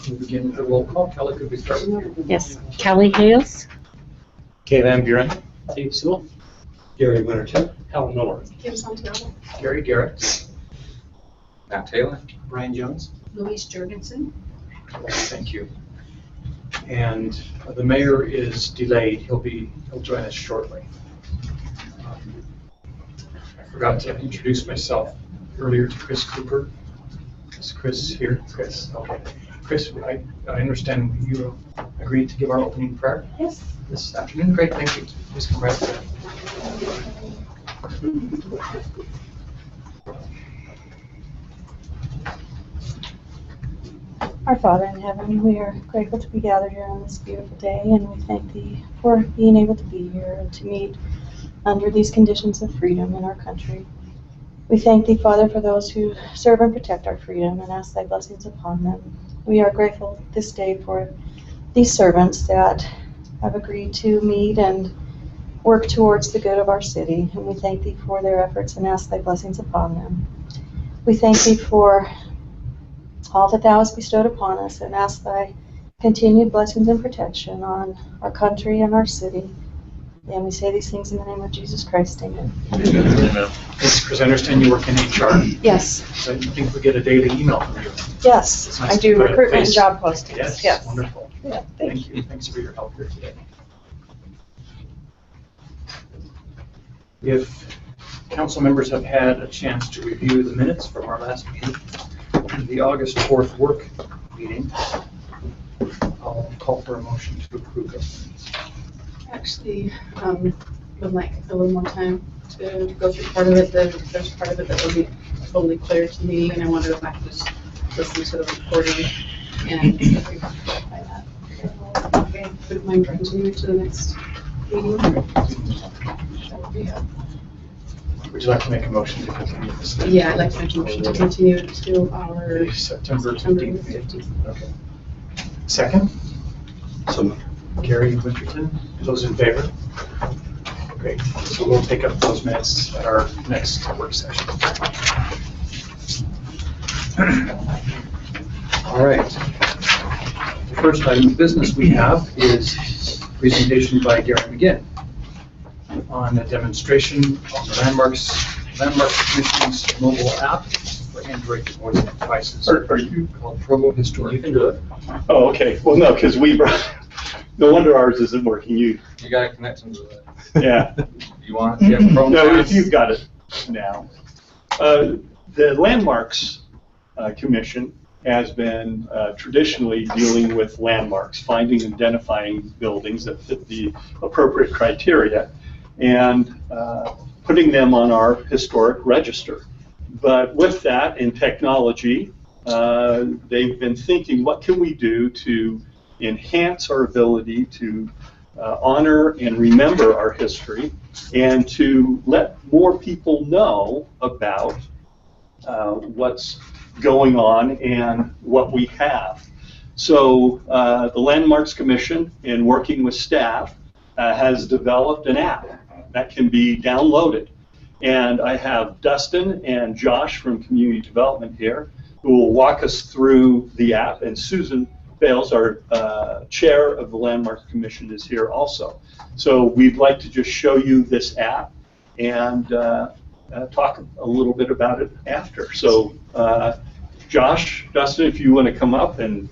We'll begin with a roll call. Kelly, could we start? Yes. Kelly Hales. Kay Van Buren. Steve Sewell. Gary Winterton. Helen Miller. Kim Santiago. Gary Garrett. Matt Taylor. Brian Jones. Louise Jorgensen. Thank you. And the mayor is delayed. He'll join us shortly. I forgot to introduce myself earlier to Chris Cooper. Is Chris here? Chris, okay. Chris, I understand you agreed to give our opening prayer? Yes. This afternoon. Great, thank you. Please come right there. Our Father in heaven, we are grateful to be gathered here on this beautiful day, and we thank Thee for being able to be here and to meet under these conditions of freedom in our country. We thank Thee, Father, for those who serve and protect our freedom and ask Thy blessings upon them. We are grateful this day for these servants that have agreed to meet and work towards the good of our city, and we thank Thee for their efforts and ask Thy blessings upon them. We thank Thee for all that Thou hast bestowed upon us and ask Thy continued blessings and protection on our country and our city. And we say these things in the name of Jesus Christ. Amen. Amen. Thanks, Chris. I understand you work in HR. Yes. I think we get a daily email from you. Yes, It's nice I to do put a recruitment and face- job postings. Yes, wonderful. Yeah, Thank you. Thanks for your help here today. If council members have had a chance to review the minutes from our last meeting, the August 4th work meeting, I'll call for a motion to approve those minutes. Actually, would like a little more time to go through part of it. There's part of it that wasn't totally clear to me, and I wanted to go back and just listen to the recording and see if we can clarify that. Okay, would you mind continuing to the next meeting? That would be it. Would you like to make a motion to continue this? Yeah, I'd like to make a motion to continue it to our September September 15th. 15th. Okay. Second? So Gary Winterton, those in favor? Great, so we'll take up those minutes at our next work session. All right. The first item of business we have is presentation by Gary McGinn on a demonstration of the Landmarks Commission's mobile app for Android devices. Are you? Called Provo Historic. You can do it. Oh, okay. Well, no, because we brought, no wonder ours isn't working. You got to connect them to it. yeah. You want? You have Chromecast? No, if you've got it now. The Landmarks Commission has been traditionally dealing with landmarks, finding and identifying buildings that fit the appropriate criteria, and putting them on our historic register. But with that, in technology, they've been thinking, what can we do to enhance our ability to honor and remember our history, and to let more people know about what's going on and what we have. So the Landmarks Commission, in working with staff, has developed an app that can be downloaded. And I have Dustin and Josh from Community Development here who will walk us through the app, and Susan Bales, our chair of the Landmarks Commission, is here also. So we'd like to just show you this app and talk a little bit about it after. So Josh, Dustin, if you want to come up, and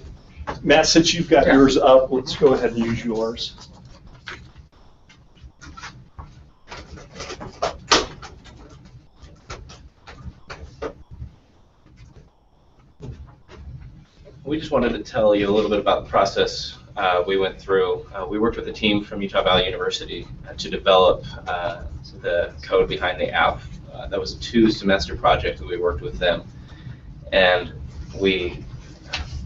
Matt, since you've got yours up, let's go ahead and use yours. We just wanted to tell you a little bit about the process we went through. We worked with a team from Utah Valley University to develop the code behind the app. That was a 2-semester project that we worked with them. And we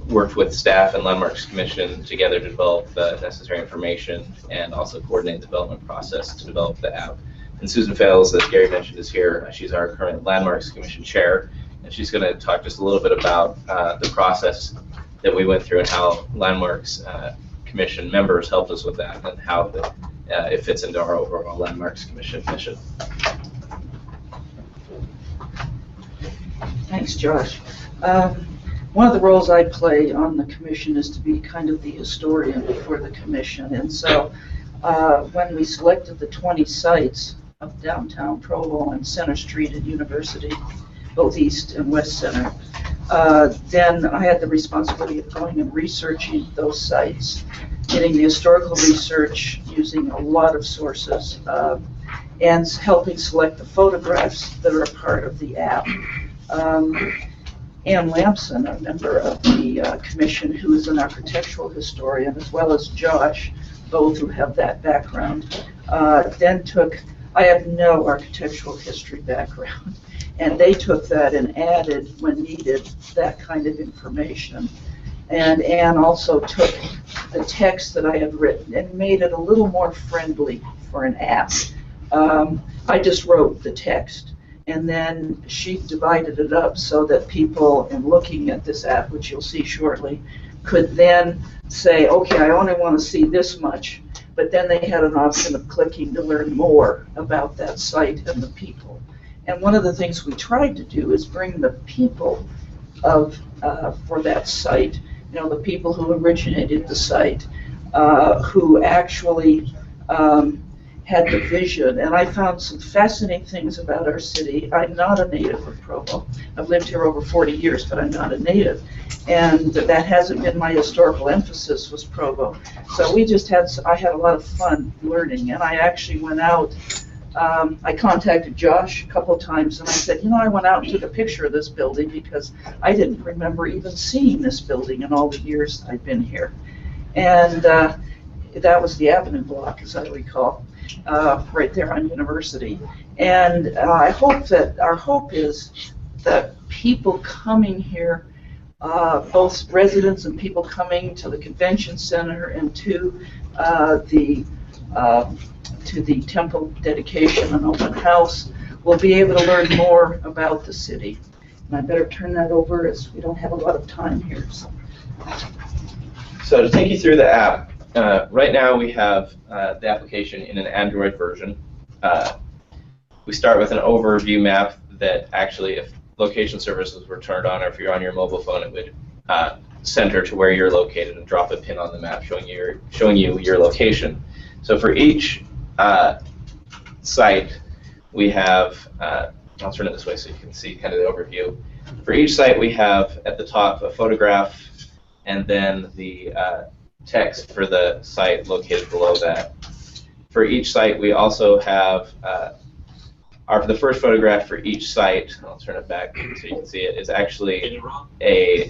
worked with staff and Landmarks Commission together to develop the necessary information and also coordinate the development process to develop the app. And Susan Fales, as Gary mentioned, is here. She's our current Landmarks Commission chair, and she's going to talk just a little bit about the process that we went through and how Landmarks Commission members helped us with that, and how it fits into our overall Landmarks Commission mission. Thanks, Josh. one of the roles I play on the commission is to be kind of the historian for the commission. And so when we selected the 20 sites of downtown Provo and Center Street at University, both East and West Center, then I had the responsibility of going and researching those sites, getting the historical research using a lot of sources, and helping select the photographs that are a part of the app. Ann Lamson, a member of the commission, who is an architectural historian, as well as Josh, both who have that background, then I have no architectural history background, and they took that and added, when needed, that kind of information. And Ann also took the text that I had written and made it a little more friendly for an app. I just wrote the text, and then she divided it up so that people, in looking at this app, which you'll see shortly, could then say, okay, I only want to see this much, but then they had an option of clicking to learn more about that site and the people. And one of the things we tried to do is bring the people for that site, the people who originated the site, who actually had the vision. And I found some fascinating things about our city. I'm not a native of Provo. I've lived here over 40 years, but I'm not a native. And that hasn't been my historical emphasis, was Provo. So I had a lot of fun learning. And I actually went out, I contacted Josh a couple of times, and I said, I went out and took a picture of this building because I didn't remember even seeing this building in all the years I've been here. And that was the Avenue block, as I recall, right there on University. And our hope is that people coming here, both residents and people coming to the convention center and to the temple dedication and open house, will be able to learn more about the city. And I better turn that over, as we don't have a lot of time here. So to take you through the app, right now we have the application in an Android version. We start with an overview map that actually, if location services were turned on, or if you're on your mobile phone, it would center to where you're located and drop a pin on the map showing you your location. So for each site, we have, I'll turn it this way so you can see kind of the overview. For each site, we have at the top a photograph and then the text for the site located below that. For each site, we also have the first photograph for each site. I'll turn it back so you can see it. Is actually a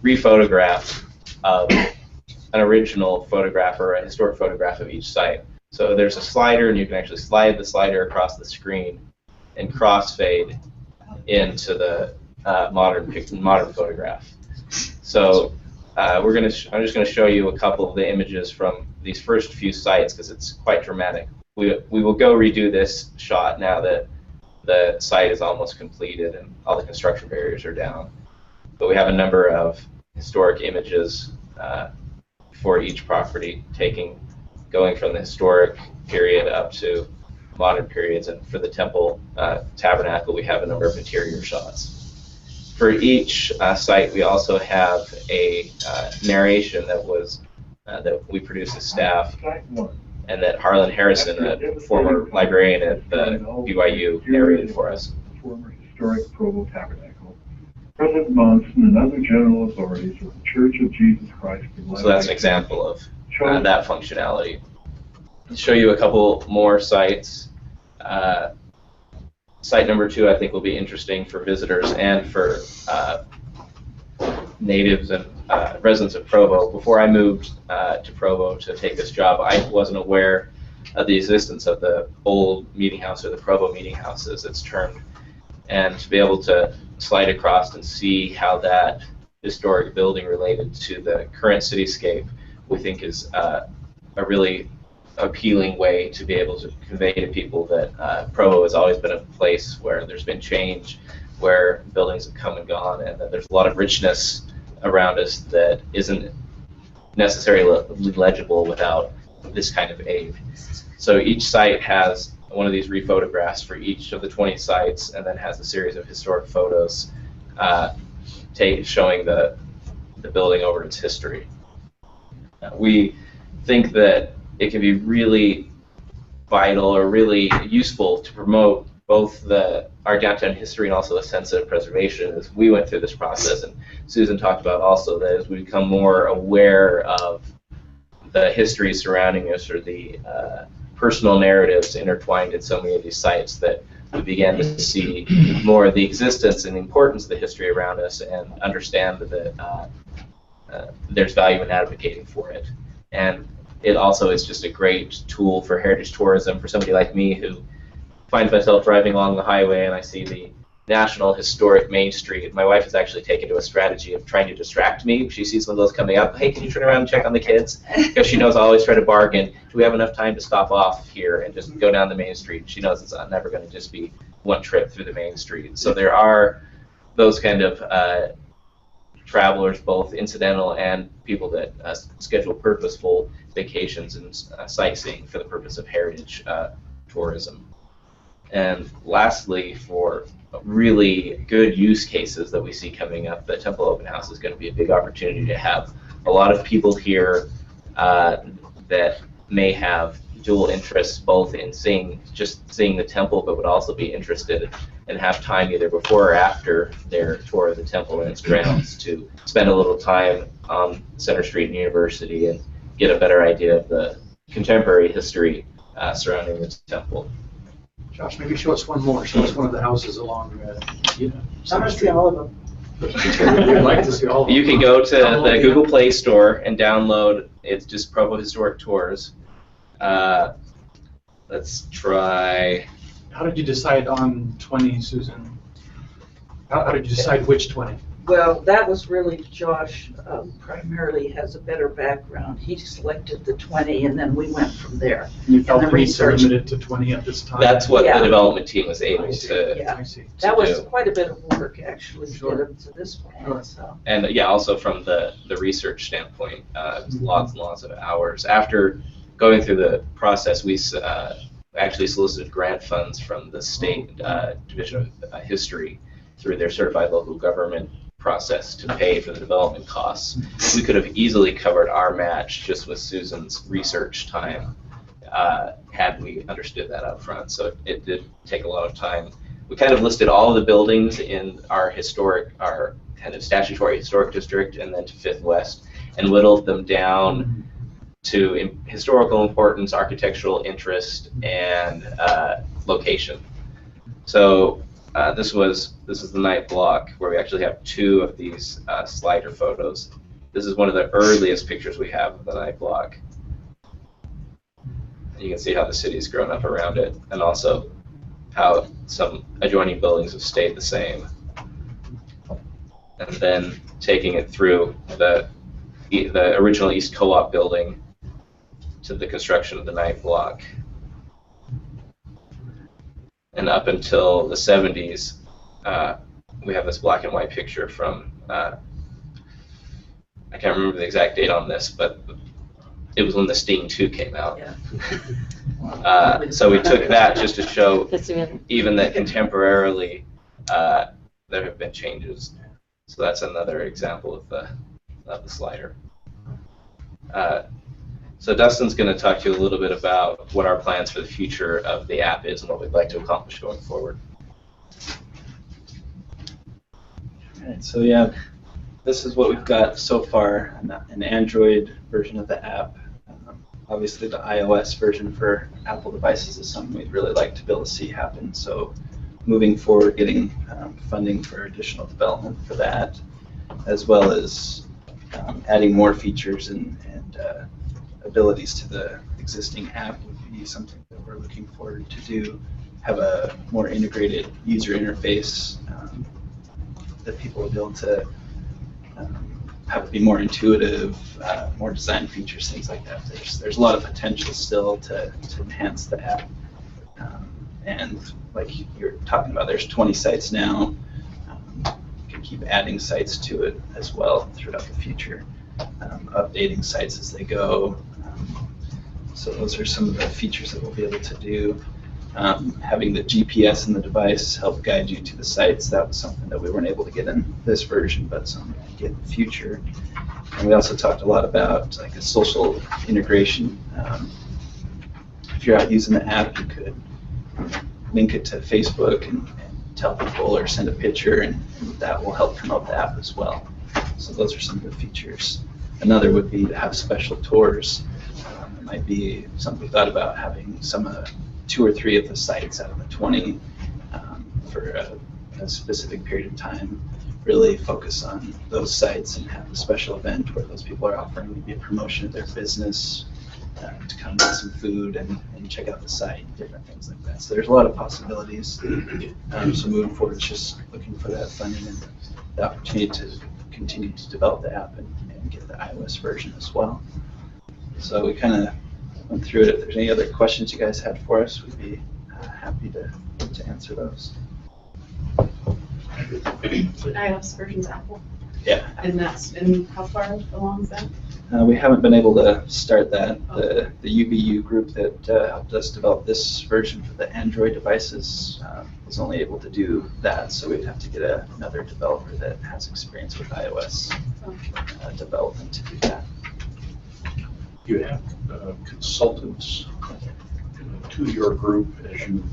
rephotograph of an original photograph or a historic photograph of each site. So there's a slider, and you can actually slide the slider across the screen and crossfade into the modern photograph. So I'm just going to show you a couple of the images from these first few sites because it's quite dramatic. We will go redo this shot now that the site is almost completed and all the construction barriers are down. But we have a number of historic images for each property, going from the historic period up to modern periods. And for the temple tabernacle, we have a number of interior shots. For each site, we also have a narration that we produced as staff, and that Harlan Harrison, a former librarian at the BYU, narrated for us. Former historic Provo Tabernacle. President Munson and other general authorities of the Church of Jesus Christ. So that's an example of that functionality. I'll show you a couple more sites. Site number 2, I think, will be interesting for visitors and for natives and residents of Provo. Before I moved to Provo to take this job, I wasn't aware of the existence of the old meeting house, or the Provo meeting house as it's termed. And to be able to slide across and see how that historic building related to the current cityscape, we think is a really appealing way to be able to convey to people that Provo has always been a place where there's been change, where buildings have come and gone, and that there's a lot of richness around us that isn't necessarily legible without this kind of aid. So each site has one of these rephotographs for each of the 20 sites, and then has a series of historic photos showing the building over its history. We think that it can be really vital or really useful to promote both our downtown history and also a sense of preservation. As we went through this process, and Susan talked about also, that as we become more aware of the history surrounding us, or the personal narratives intertwined in so many of these sites, that we began to see more of the existence and the importance of the history around us, and understand that there's value in advocating for it. And it also is just a great tool for heritage tourism for somebody like me who finds myself driving along the highway and I see the National Historic Main Street. My wife has actually taken to a strategy of trying to distract me. If she sees one of those coming up, hey, can you turn around and check on the kids? Because she knows I always try to bargain. Do we have enough time to stop off here and just go down the main street? She knows it's never going to just be one trip through the main street. So there are those kind of travelers, both incidental and people that schedule purposeful vacations and sightseeing for the purpose of heritage tourism. And lastly, for really good use cases that we see coming up, the Temple Open House is going to be a big opportunity to have a lot of people here that may have dual interests, both in seeing the temple, but would also be interested and have time either before or after their tour of the temple and its grounds to spend a little time on Center Street and University and get a better idea of the contemporary history surrounding the temple. Josh, maybe show us one more. Show us one of the houses along, I want to see all of them. I'd like to see all of them. You can go to the Google Play Store and download, it's just Provo Historic Tours. Let's try. How did you decide on 20, Susan? How did you decide which 20? Well, that was really Josh primarily has a better background. He selected the 20, and then we went from there. You felt the the need to research- limit it to 20 at this time? That's what Yeah. the development team was able I see. to. Yeah. I see. That was do. quite a bit of work, actually, to Sure. get him to this point. Sure. So. And yeah, also from the research standpoint, lots and lots of hours. After going through the process, we actually solicited grant funds from the state Division of History through their certified local government process to pay for the development costs. We could have easily covered our match just with Susan's research time had we understood that up front. So it did take a lot of time. We kind of listed all of the buildings in our kind of statutory historic district and then to Fifth West, and whittled them down to historical importance, architectural interest, and location. So this is the night block where we actually have two of these slider photos. This is one of the earliest pictures we have of the night block. And you can see how the city's grown up around it, and also how some adjoining buildings have stayed the same. And then taking it through the original East Co-op building to the construction of the night block. And up until the 70s, we have this black and white picture from, I can't remember the exact date on this, but it was when the Sting 2 came out. Yeah. So we took that just to show even that contemporarily there have been changes. So that's another example of the slider. So Dustin's going to talk to you a little bit about what our plans for the future of the app is and what we'd like to accomplish going forward. All right, so yeah, this is what we've got so far, an Android version of the app. Obviously the iOS version for Apple devices is something we'd really like to be able to see happen. So moving forward, getting funding for additional development for that, as well as adding more features and abilities to the existing app would be something that we're looking forward to do. Have a more integrated user interface that people will be able to have it be more intuitive, more design features, things like that. There's a lot of potential still to enhance the app. And like you're talking about, there's 20 sites now. You can keep adding sites to it as well throughout the future, updating sites as they go. So those are some of the features that we'll be able to do. having the GPS in the device help guide you to the sites. That was something that we weren't able to get in this version, but something we can get in the future. And we also talked a lot about like a social integration. If you're out using the app, you could link it to Facebook and tell people or send a picture, and that will help promote the app as well. So those are some of the features. Another would be to have special tours. It might be something we thought about, having some 2 or 3 of the sites out of the 20 for a specific period of time. Really focus on those sites and have a special event where those people are offering maybe a promotion of their business, to come get some food and check out the site, different things like that. So there's a lot of possibilities. So moving forward, it's just looking for that funding and the opportunity to continue to develop the app and get the iOS version as well. So we kind of went through it. If there's any other questions you guys had for us, we'd be happy to answer those. iOS version's Apple. Yeah. And how far along is that? We haven't been able to start that. The UBU group that helped us develop this version for the Android devices was only able to do that, so we'd have to get another developer that has experience with iOS development to do that. You have consultants to your group as you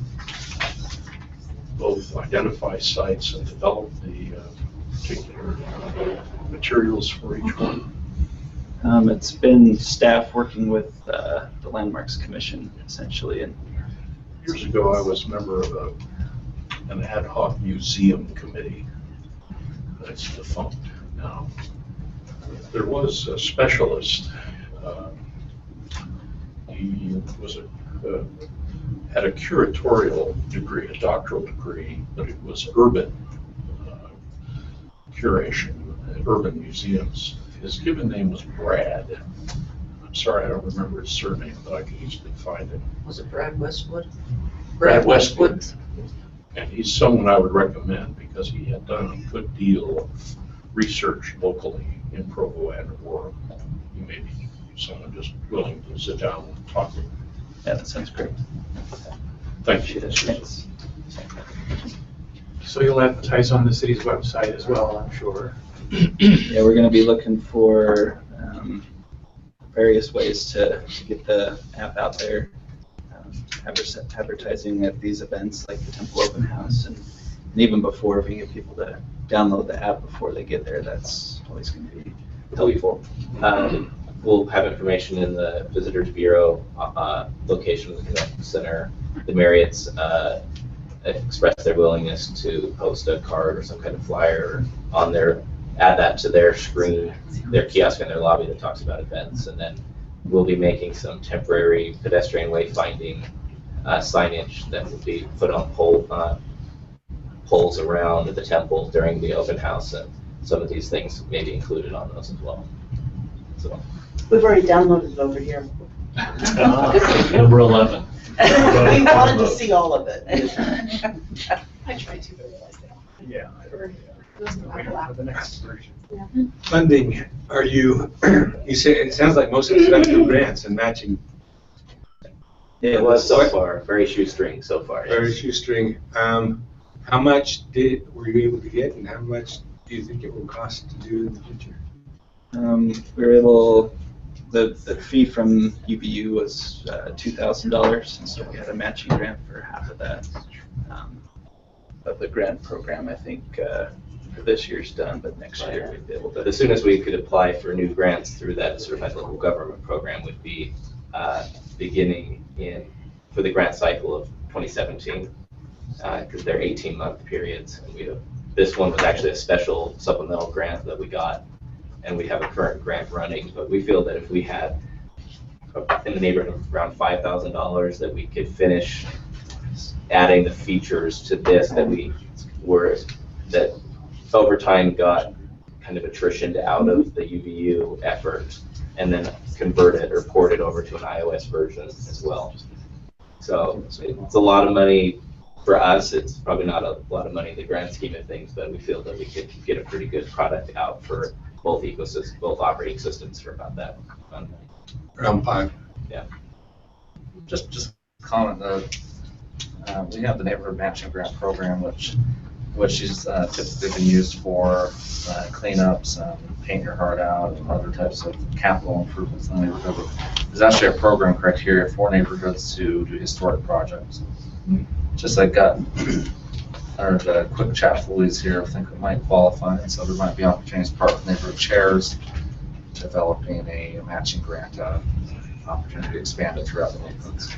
both identify sites and develop the particular materials for each one? It's been staff working with the Landmarks Commission, essentially. And years ago, I was a member of an ad hoc museum committee. That's defunct now. There was a specialist. He was had a curatorial degree, a doctoral degree, but it was urban curation, urban museums. His given name was Brad. I'm sorry, I don't remember his surname, but I can easily find it. Was it Brad Westwood? Brad Westwood. And he's someone I would recommend because he had done a good deal of research locally in Provo and Aurora. He may be someone just willing to sit down and talk with him. yeah, that sounds great. Thank you. Thanks. So you'll advertise on the city's website as well, I'm sure. Yeah, we're going to be looking for various ways to get the app out there. Advertising at these events like the Temple Open House, and even before, if we can get people to download the app before they get there, that's always going to be helpful. We'll have information in the Visitors Bureau location of the Convention Center. The Marriott's expressed their willingness to post a card or some kind of flyer on their, add that to their screen, their kiosk in their lobby that talks about events, and then we'll be making some temporary pedestrian wayfinding signage that will be put on poles around the temple during the open house, and some of these things may be included on those as well. So. We've already downloaded it over here. Number 11. We wanted to see all of it. I tried to, but realized that. Yeah. For the next version. Funding, are you, you say, it sounds like most of it's done through grants and matching. Yeah, it was so far, very shoestring so far. Very shoestring. How much were you able to get, and how much do you think it will cost to do in the future? We were able, the fee from UBU was $2,000, and so we had a matching grant for half of that. But the grant program, I think, for this year's done, but next year we'd be able to. The soonest we could apply for new grants through that certified local government program would be beginning for the grant cycle of 2017, because they're 18-month periods. And this one was actually a special supplemental grant that we got, and we have a current grant running, but we feel that if we had in the neighborhood of around $5,000 that we could finish adding the features to this that over time got kind of attritioned out of the UVU effort, and then converted or ported over to an iOS version as well. So it's a lot of money for us. It's probably not a lot of money in the grand scheme of things, but we feel that we could get a pretty good product out for both ecosystems, both operating systems for about that amount of money. Around 5. Yeah. Just comment. We have the neighborhood matching grant program, which is typically been used for cleanups, paint your heart out, and other types of capital improvements in the neighborhood. There's actually a program criteria for neighborhoods to do historic projects. Just like or the quick chat fools here, I think it might qualify, and so there might be opportunities part of neighborhood chairs developing a matching grant opportunity to expand it throughout the neighborhoods.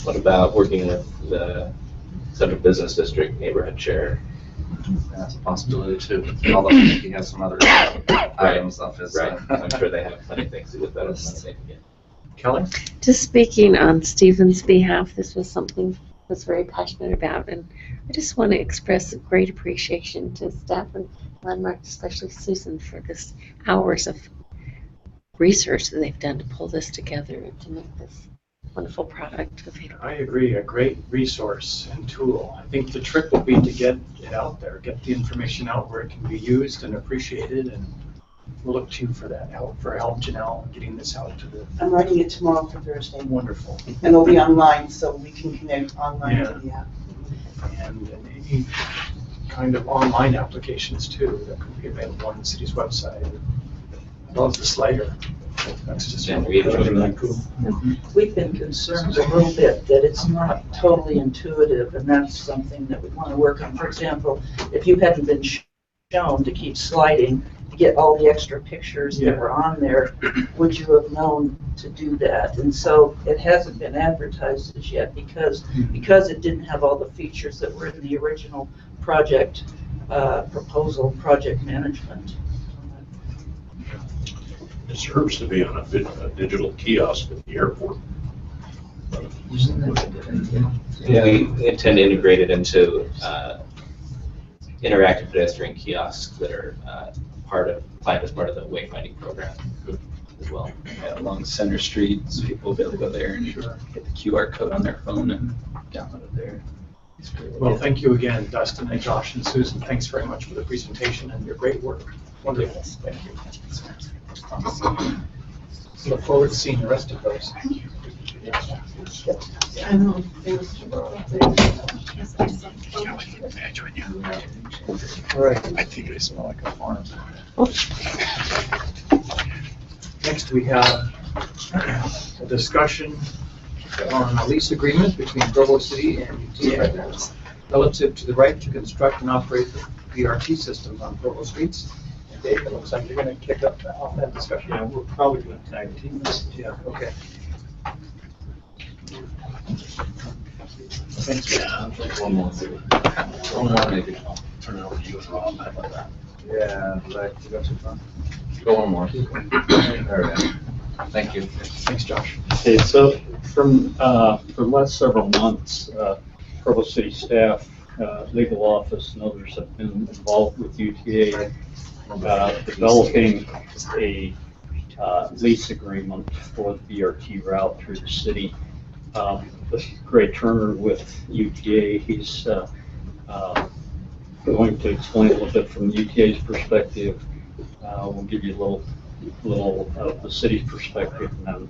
What about working with the Central Business District neighborhood chair? That's a possibility too. Although I think he has some other items up his. Right, I'm sure they have plenty of things to do with that list. Kelly? Just speaking on Stephen's behalf, this was something I was very passionate about, and I just want to express a great appreciation to staff and Landmark, especially Susan, for this hours of research that they've done to pull this together and to make this wonderful product available. I agree, a great resource and tool. I think the trick will be to get it out there, get the information out where it can be used and appreciated, and we'll look to you for that help, Janelle, getting this out to the. I'm writing it tomorrow for Thursday. Wonderful. And it'll be online, so we can connect online to the app. And any kind of online applications too that could be available on the city's website. I love the Slayer. That's just really cool. We've been concerned a little bit that it's not totally intuitive, and that's something that we want to work on. For example, if you hadn't been shown to keep sliding to get all the extra pictures that were on there, would you have known to do that? And so it hasn't been advertised as yet because it didn't have all the features that were in the original project proposal, project management. Deserves to be on a digital kiosk at the airport. Yeah, we intend to integrate it into interactive pedestrian kiosks that are planned as part of the wayfinding program as well. Yeah, along Center Street, so people will be able to go there and get the QR code on their phone and download it there. Well, thank you again, Dustin and Josh and Susan. Thanks very much for the presentation and your great work. Wonderful. Thank you. Look forward to seeing the rest of those. I know. All right. I think I smell like a farm. Next, we have a discussion on a lease agreement between Provo City and UTA relative to the right to construct and operate the BRT systems on Provo streets. And Dave, it looks like you're going to kick off that discussion. Yeah, we're probably going to tag team this. Yeah, okay. Thanks. One more maybe. Turn it over to you and Rob. How about that? Yeah, but you got too far. Go one more. There we go. Thank you. Thanks, Josh. Okay, so for the last several months, Provo City staff, legal office, and others have been involved with UTA developing a lease agreement for the BRT route through the city. This is Greg Turner with UTA. He's going to explain a little bit from the UTA's perspective. We'll give you a little of the city's perspective, and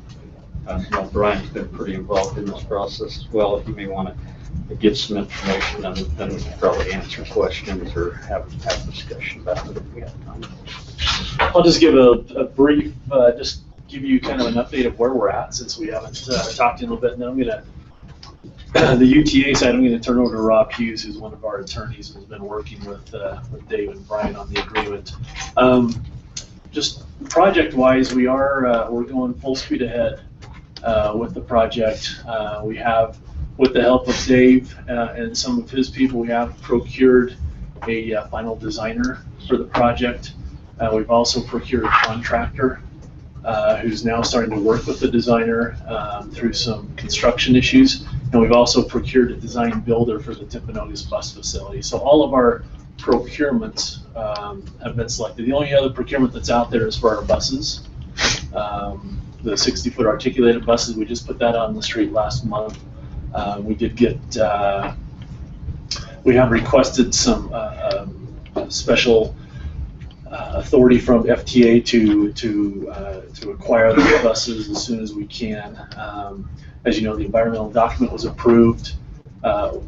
then Brian's been pretty involved in this process as well. If you may want to give some information, and then we can probably answer questions or have a discussion about it if we have time. I'll just give a brief, just give you kind of an update of where we're at since we haven't talked in a little bit. And then I'm going to, the UTA side, I'm going to turn over to Rob Hughes, who's one of our attorneys and has been working with Dave and Brian on the agreement. Just project-wise, we're going full speed ahead with the project. We have, with the help of Dave and some of his people, we have procured a final designer for the project. We've also procured a contractor who's now starting to work with the designer through some construction issues. And we've also procured a design builder for the Timpanogos bus facility. So all of our procurements have been selected. The only other procurement that's out there is for our buses. The 60-foot articulated buses, we just put that on the street last month. We did get, we have requested some special authority from FTA to acquire the buses as soon as we can. As you know, the environmental document was approved.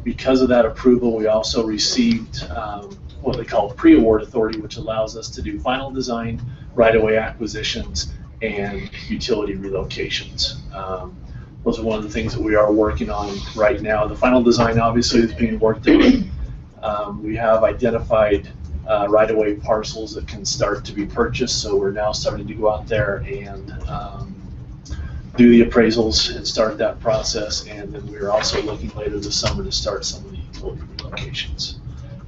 Because of that approval, we also received what they call pre-award authority, which allows us to do final design, right-of-way acquisitions, and utility relocations. Those are one of the things that we are working on right now. The final design obviously is being worked on. We have identified right-of-way parcels that can start to be purchased, so we're now starting to go out there and do the appraisals and start that process. And then we're also looking later this summer to start some of the utility relocations.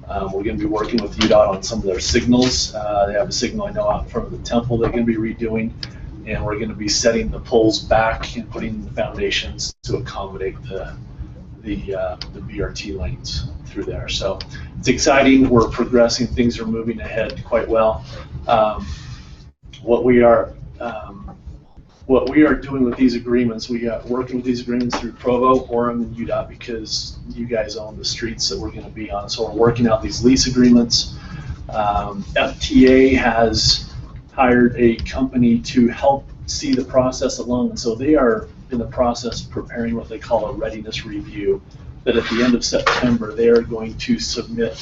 We're going to be working with UDOT on some of their signals. They have a signal I know out in front of the temple they're going to be redoing, and we're going to be setting the poles back and putting the foundations to accommodate the BRT lanes through there. So it's exciting. We're progressing. Things are moving ahead quite well. What we are doing with these agreements, we got working with these agreements through Provo, Orem, and UDOT because you guys own the streets that we're going to be on. So we're working out these lease agreements. FTA has hired a company to help see the process along, and so they are in the process of preparing what they call a readiness review, that at the end of September they are going to submit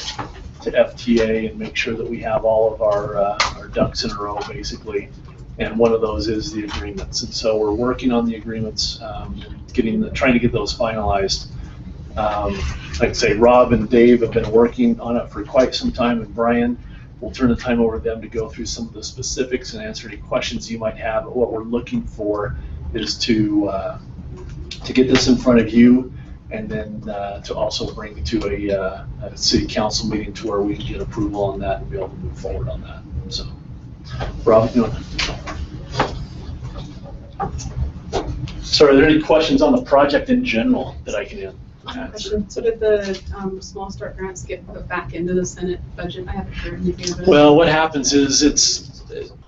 to FTA and make sure that we have all of our ducks in a row, basically. And one of those is the agreements. And so we're working on the agreements, trying to get those finalized. Like I say, Rob and Dave have been working on it for quite some time, and Brian, we'll turn the time over to them to go through some of the specifics and answer any questions you might have. But what we're looking for is to get this in front of you, and then to also bring it to a city council meeting to where we can get approval on that and be able to move forward on that. So, Rob, you want to? So, are there any questions on the project in general that I can answer? So did the small start grants get put back into the Senate budget? I haven't heard anything about it. Well, what happens is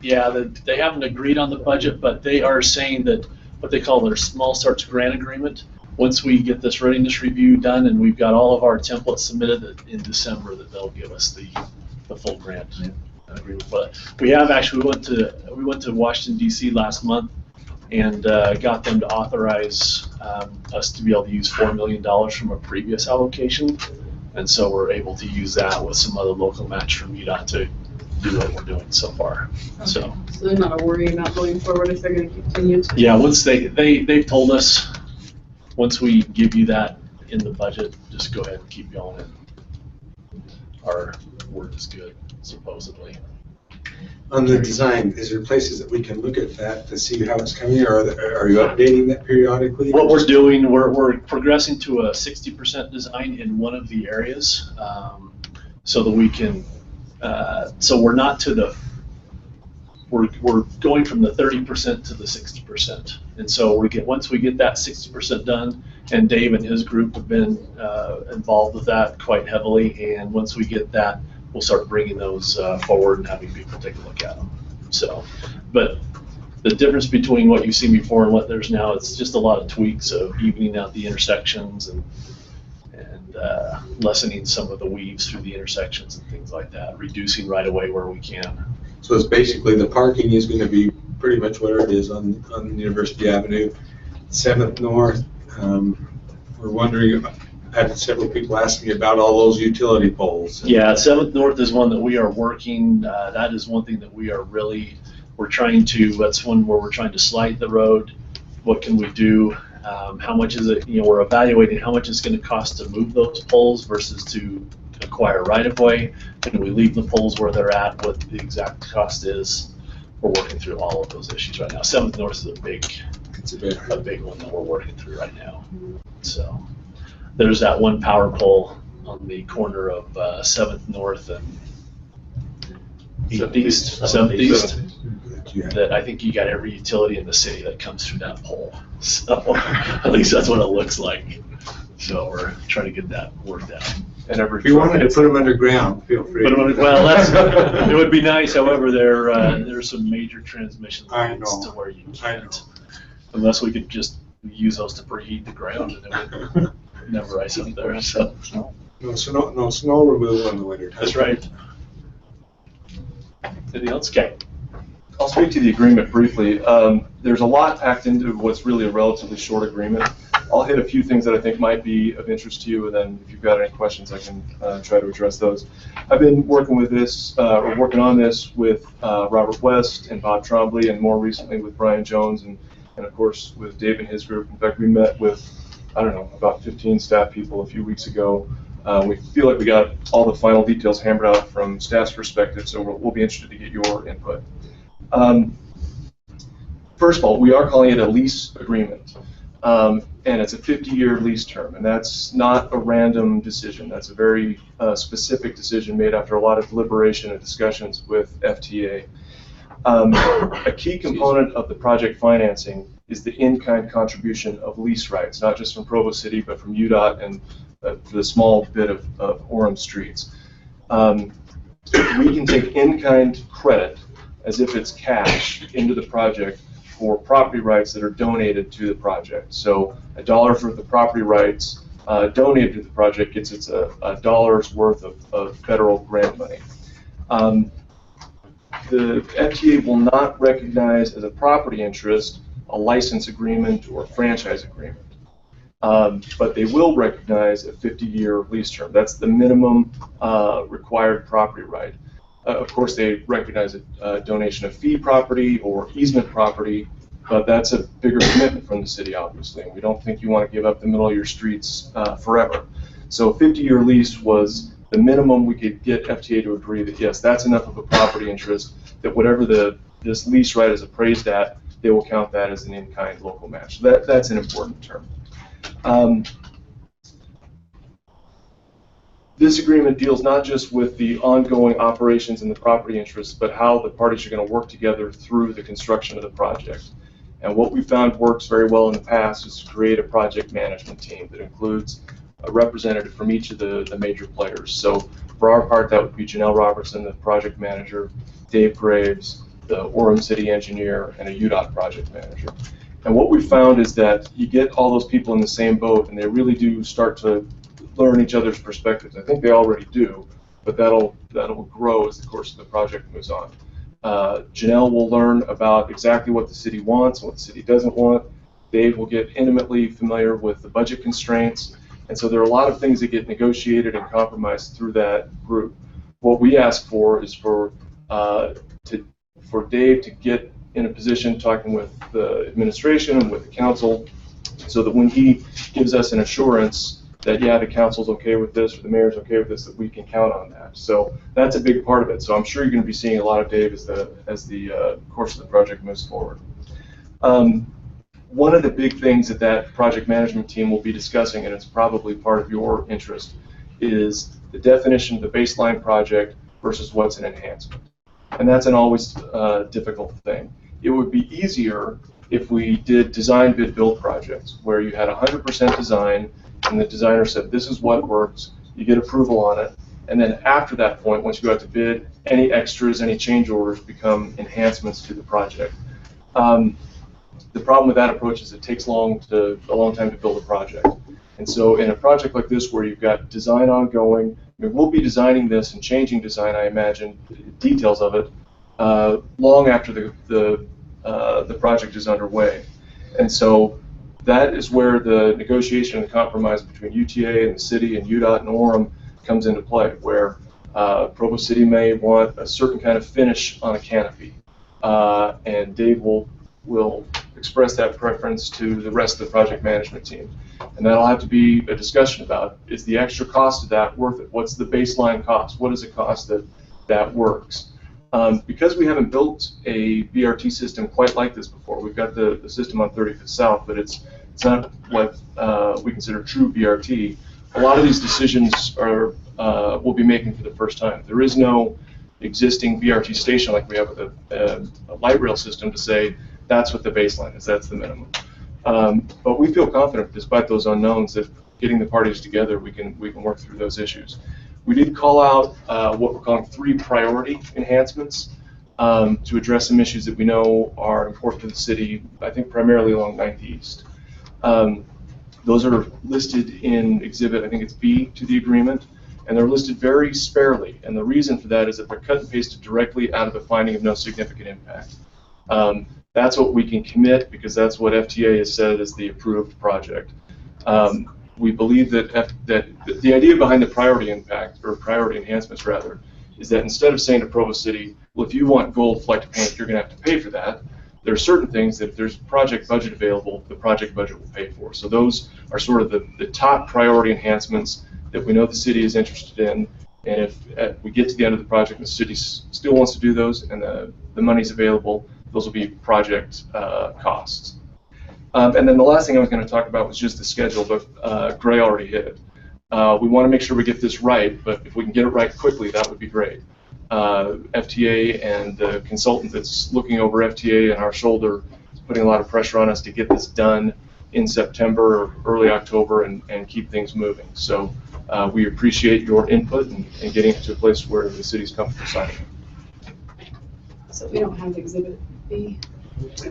they haven't agreed on the budget, but they are saying that what they call their small starts grant agreement, once we get this readiness review done and we've got all of our templates submitted in December, that they'll give us the full grant agreement. But we have actually, we went to Washington, D.C. last month and got them to authorize us to be able to use $4 million from a previous allocation. And so we're able to use that with some other local match from UDOT to do what we're doing so far. Okay. So they're not a worry about going forward if they're going to continue to? Yeah, once they've told us, once we give you that in the budget, just go ahead and keep going. Our word is good, supposedly. On the design, is there places that we can look at that to see how it's coming, or are you updating that periodically? What we're doing, we're progressing to a 60% design in one of the areas, so that we can, so we're not to the, we're going from the 30% to the 60%. And so once we get that 60% done, and Dave and his group have been involved with that quite heavily, and once we get that, we'll start bringing those forward and having people take a look at them. So, but the difference between what you've seen before and what there's now, it's just a lot of tweaks of evening out the intersections and lessening some of the weaves through the intersections and things like that, reducing right away where we can. So it's basically the parking is going to be pretty much what it is on University Avenue, 7th North. We're wondering, I've had several people ask me about all those utility poles. Yeah, 7th North is one that we are working. That is one thing that we are really, that's one where we're trying to slide the road. What can we do? How much is it? We're evaluating how much it's going to cost to move those poles versus to acquire right-of-way. Can we leave the poles where they're at? What the exact cost is? We're working through all of those issues right now. 7th North is a big one that we're working through right now. So there's that one power pole on the corner of 7th North and 7th East. That I think you got every utility in the city that comes through that pole. So at least that's what it looks like. So we're trying to get that worked out. And if you wanted to put them underground, feel free. Well, it would be nice. However, there's some major transmission lines to where you can't, unless we could just use those to preheat the ground, and it would never ice up there. So no snow removal in the winter time. That's right. Anything else, Kay? I'll speak to the agreement briefly. There's a lot packed into what's really a relatively short agreement. I'll hit a few things that I think might be of interest to you, and then if you've got any questions, I can try to address those. I've been working with this, or working on this with Robert West and Bob Trombley, and more recently with Brian Jones, and of course with Dave and his group. In fact, we met with, I don't know, about 15 staff people a few weeks ago. We feel like we got all the final details hammered out from staff's perspective, so we'll be interested to get your input. First of all, we are calling it a lease agreement, and it's a 50-year lease term, and that's not a random decision. That's a very specific decision made after a lot of deliberation and discussions with FTA. A key component of the project financing is the in-kind contribution of lease rights, not just from Provo City, but from UDOT and for the small bit of Orem streets. We can take in-kind credit as if it's cash into the project for property rights that are donated to the project. So $1 for the property rights donated to the project gets its a dollar's worth of federal grant money. The FTA will not recognize as a property interest a license agreement or franchise agreement, but they will recognize a 50-year lease term. That's the minimum required property right. Of course, they recognize a donation of fee property or easement property, but that's a bigger commitment from the city, obviously, and we don't think you want to give up the middle of your streets forever. So a 50-year lease was the minimum we could get FTA to agree that, yes, that's enough of a property interest that whatever this lease right is appraised at, they will count that as an in-kind local match. So that's an important term. This agreement deals not just with the ongoing operations and the property interests, but how the parties are going to work together through the construction of the project. And what we found works very well in the past is to create a project management team that includes a representative from each of the major players. So for our part, that would be Janelle Robertson, the project manager, Dave Graves, the Orem City engineer, and a UDOT project manager. And what we found is that you get all those people in the same boat, and they really do start to learn each other's perspectives. I think they already do, but that'll grow as the course of the project moves on. Janelle will learn about exactly what the city wants and what the city doesn't want. Dave will get intimately familiar with the budget constraints, and so there are a lot of things that get negotiated and compromised through that group. What we ask for is for Dave to get in a position talking with the administration and with the council, so that when he gives us an assurance that, yeah, the council's okay with this or the mayor's okay with this, that we can count on that. So that's a big part of it. So I'm sure you're going to be seeing a lot of Dave as the course of the project moves forward. One of the big things that project management team will be discussing, and it's probably part of your interest, is the definition of the baseline project versus what's an enhancement. And that's an always difficult thing. It would be easier if we did design bid build projects where you had 100% design and the designer said this is what works, you get approval on it, and then after that point, once you go out to bid, any extras, any change orders become enhancements to the project. The problem with that approach is it takes a long time to build a project. And so in a project like this where you've got design ongoing, I mean, we'll be designing this and changing design, I imagine, details of it, long after the project is underway. And so that is where the negotiation and the compromise between UTA and the city and UDOT and Orem comes into play, where Provo City may want a certain kind of finish on a canopy, and Dave will express that preference to the rest of the project management team. And that'll have to be a discussion about, is the extra cost of that worth it? What's the baseline cost? What does it cost that works? Because we haven't built a BRT system quite like this before, we've got the system on 35th South, but it's not what we consider true BRT. A lot of these decisions we'll be making for the first time. There is no existing BRT station like we have with a light rail system to say that's what the baseline is, that's the minimum. But we feel confident, despite those unknowns, that getting the parties together, we can work through those issues. We did call out what we're calling 3 priority enhancements to address some issues that we know are important to the city, I think primarily along 9th East. Those are listed in Exhibit, I think it's B, to the agreement, and they're listed very sparely. And the reason for that is that they're cut and pasted directly out of the finding of no significant impact. That's what we can commit because that's what FTA has said is the approved project. We believe that the idea behind the priority impact, or priority enhancements rather, is that instead of saying to Provo City, well, if you want gold fleck paint, you're going to have to pay for that. There are certain things that if there's project budget available, the project budget will pay for. So those are sort of the top priority enhancements that we know the city is interested in. And if we get to the end of the project and the city still wants to do those and the money's available, those will be project costs. And then the last thing I was going to talk about was just the schedule, but Gray already hit it. We want to make sure we get this right, but if we can get it right quickly, that would be great. FTA and the consultant that's looking over FTA and our shoulder is putting a lot of pressure on us to get this done in September or early October and keep things moving. So we appreciate your input and getting it to a place where the city's comfortable signing. So we don't have Exhibit B?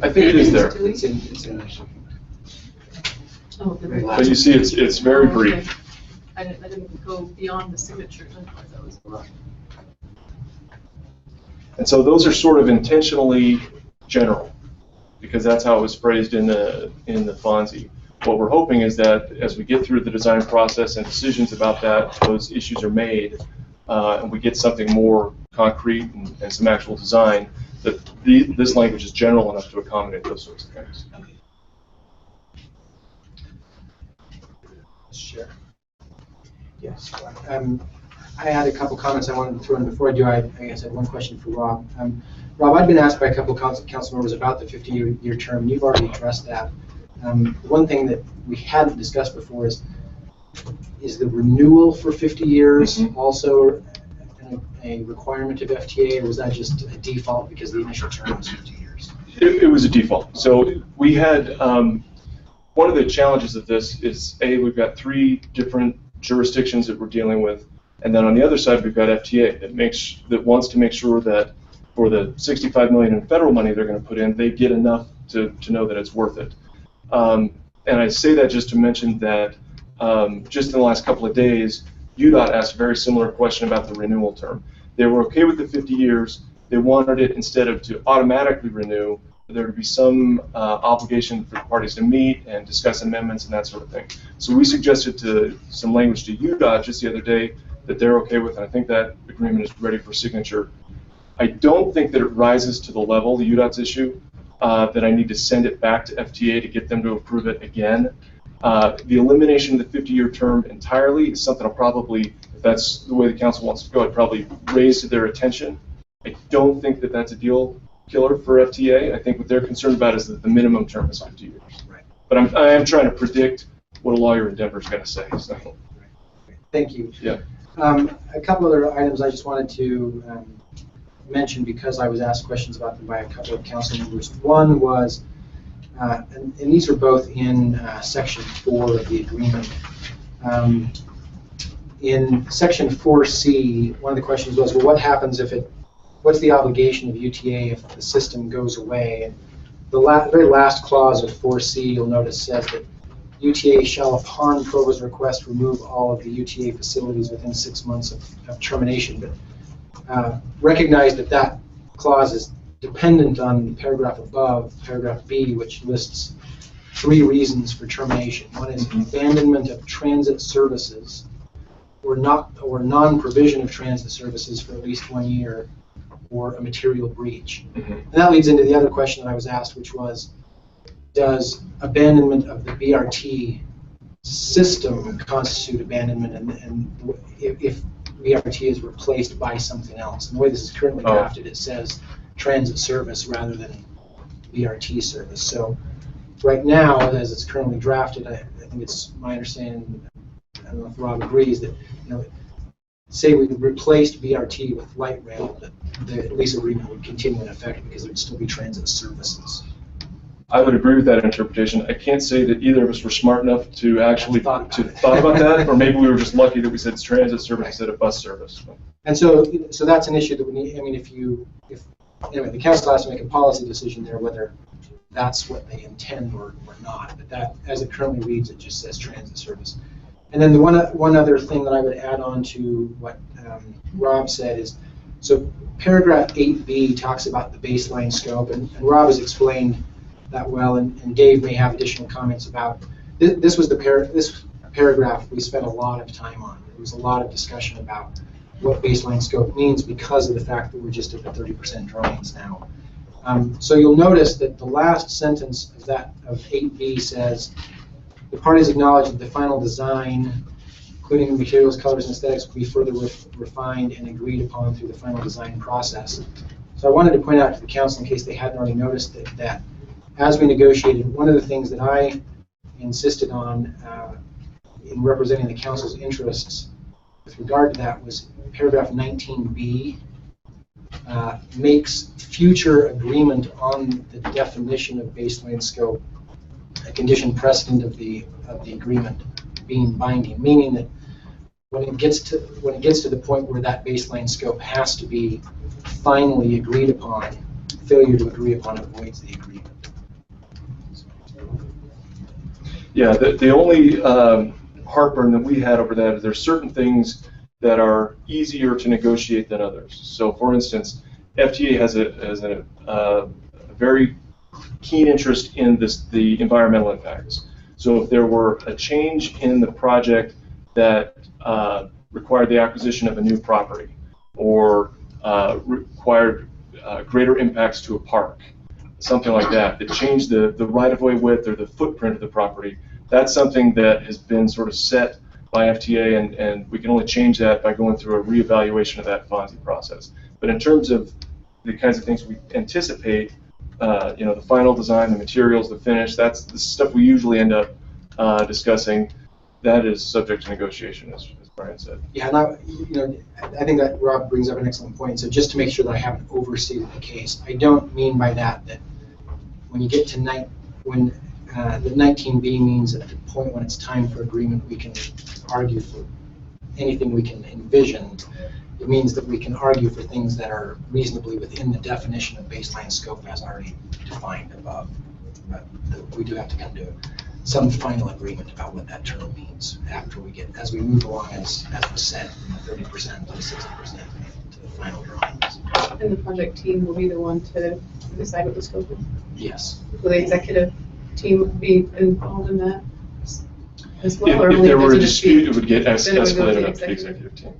I think it is there. It's in Oh, the But you see, it's very brief. I didn't go beyond the signatures. I thought that was a lot. And so those are sort of intentionally general, because that's how it was phrased in the FONSI. What we're hoping is that as we get through the design process and decisions about that, those issues are made, and we get something more concrete and some actual design, that this language is general enough to accommodate those sorts of things. Sure. Yes. I had a couple comments I wanted to throw in before I do. I guess I had one question for Rob. Rob, I've been asked by a couple of council members about the 50-year term, and you've already addressed that. One thing that we hadn't discussed before is the renewal for 50 years also a requirement of FTA, or was that just a default because the initial term was 50 years? It was a default. So we had, one of the challenges of this is, we've got 3 different jurisdictions that we're dealing with, and then on the other side we've got FTA that wants to make sure that for the $65 million in federal money they're going to put in, they get enough to know that it's worth it. And I say that just to mention that just in the last couple of days, UDOT asked a very similar question about the renewal term. They were okay with the 50 years. They wanted it, instead of to automatically renew, there to be some obligation for parties to meet and discuss amendments and that sort of thing. So we suggested some language to UDOT just the other day that they're okay with, and I think that agreement is ready for signature. I don't think that it rises to the level, the UDOT's issue, that I need to send it back to FTA to get them to approve it again. The elimination of the 50-year term entirely is something I'll probably, if that's the way the council wants to go, I'd probably raise to their attention. I don't think that that's a deal killer for FTA. I think what they're concerned about is that the minimum term is 50 years. Right. But I am trying to predict what a lawyer in Denver is going to say. So. Thank you. Yeah. A couple other items I just wanted to mention because I was asked questions about them by a couple of council members. One was, and these are both in Section 4 of the agreement. In Section 4C, one of the questions was, well, what happens if what's the obligation of UTA if the system goes away? And the very last clause of 4C, you'll notice, says that UTA shall, upon Provo's request, remove all of the UTA facilities within 6 months of termination. But recognize that clause is dependent on the paragraph above, paragraph B, which lists 3 reasons for termination. One is abandonment of transit services, or non-provision of transit services for at least 1 year, or a material breach. And that leads into the other question that I was asked, which was, does abandonment of the BRT system constitute abandonment, and if BRT is replaced by something else? And the way this is currently drafted, it says transit service rather than BRT service. So right now, as it's currently drafted, I think it's my understanding, I don't know if Rob agrees, that say we replaced BRT with light rail, that the lease agreement would continue in effect because there would still be transit services. I would agree with that interpretation. I can't say that either of us were smart enough to actually thought about that, or maybe we were just lucky that we said transit service instead of bus service. And so that's an issue that we need. I mean, anyway, the council has to make a policy decision there whether that's what they intend or not. But that, as it currently reads, it just says transit service. And then the one other thing that I would add on to what Rob said is, so paragraph 8B talks about the baseline scope, and Rob has explained that well, and Dave may have additional comments about this was this paragraph we spent a lot of time on. There was a lot of discussion about what baseline scope means because of the fact that we're just at the 30% drawings now. So you'll notice that the last sentence of 8B says, the parties acknowledge that the final design, including materials, colors, and aesthetics, will be further refined and agreed upon through the final design process. So I wanted to point out to the council, in case they hadn't already noticed, that as we negotiated, one of the things that I insisted on in representing the council's interests with regard to that was paragraph 19B makes future agreement on the definition of baseline scope a condition precedent of the agreement being binding, meaning that when it gets to the point where that baseline scope has to be finally agreed upon, failure to agree upon avoids the agreement. Yeah, the only heartburn that we had over that is there's certain things that are easier to negotiate than others. So, for instance, FTA has a very keen interest in the environmental impacts. So if there were a change in the project that required the acquisition of a new property or required greater impacts to a park, something like that, that changed the right-of-way width or the footprint of the property, that's something that has been sort of set by FTA, and we can only change that by going through a reevaluation of that FONSI process. But in terms of the kinds of things we anticipate, the final design, the materials, the finish, that's the stuff we usually end up discussing. That is subject to negotiation, as Brian said. Yeah, and I think that Rob brings up an excellent point. So just to make sure that I haven't overstated the case, I don't mean by that when you get to the 19B means at the point when it's time for agreement, we can argue for anything we can envision. It means that we can argue for things that are reasonably within the definition of baseline scope as already defined above. But we do have to come to some final agreement about what that term means as we move along, as was said, from the 30% to the 60% to the final drawings. And the project team will be the one to decide what the scope is? Yes. Will the executive team be involved in that as well? If or only there were a does it just be- dispute, it would get then it would go escalated to up to the executive team.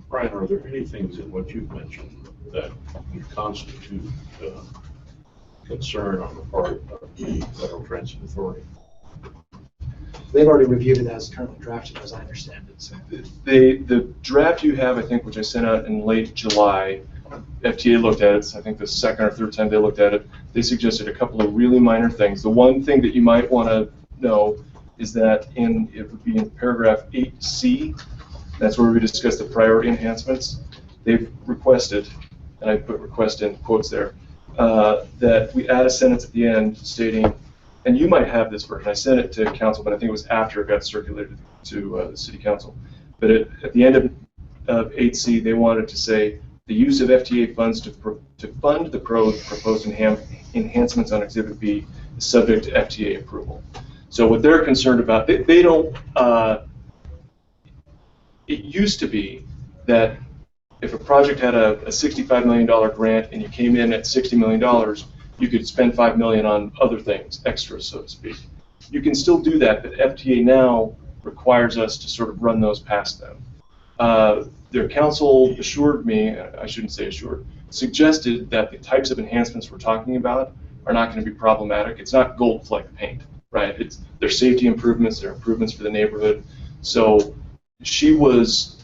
Brian, are there any things in what you've mentioned that would constitute concern on the part of the Federal Transit Authority? They've already reviewed it as currently drafted, as I understand it. So. The draft you have, I think, which I sent out in late July, FTA looked at it. I think the second or third time they looked at it, they suggested a couple of really minor things. The one thing that you might want to know is that it would be in paragraph 8C. That's where we discuss the priority enhancements. They've requested, and I put request in quotes there, that we add a sentence at the end stating, and you might have this version. I sent it to council, but I think it was after it got circulated to the city council. But at the end of 8C, they wanted to say the use of FTA funds to fund the proposed enhancements on Exhibit B is subject to FTA approval. So what they're concerned about, they don't. It used to be that if a project had a $65 million grant and you came in at $60 million, you could spend $5 million on other things, extras, so to speak. You can still do that, but FTA now requires us to sort of run those past them. Their council assured me, I shouldn't say assured, suggested that the types of enhancements we're talking about are not going to be problematic. It's not gold fleck paint, right? They're safety improvements, they're improvements for the neighborhood. So she was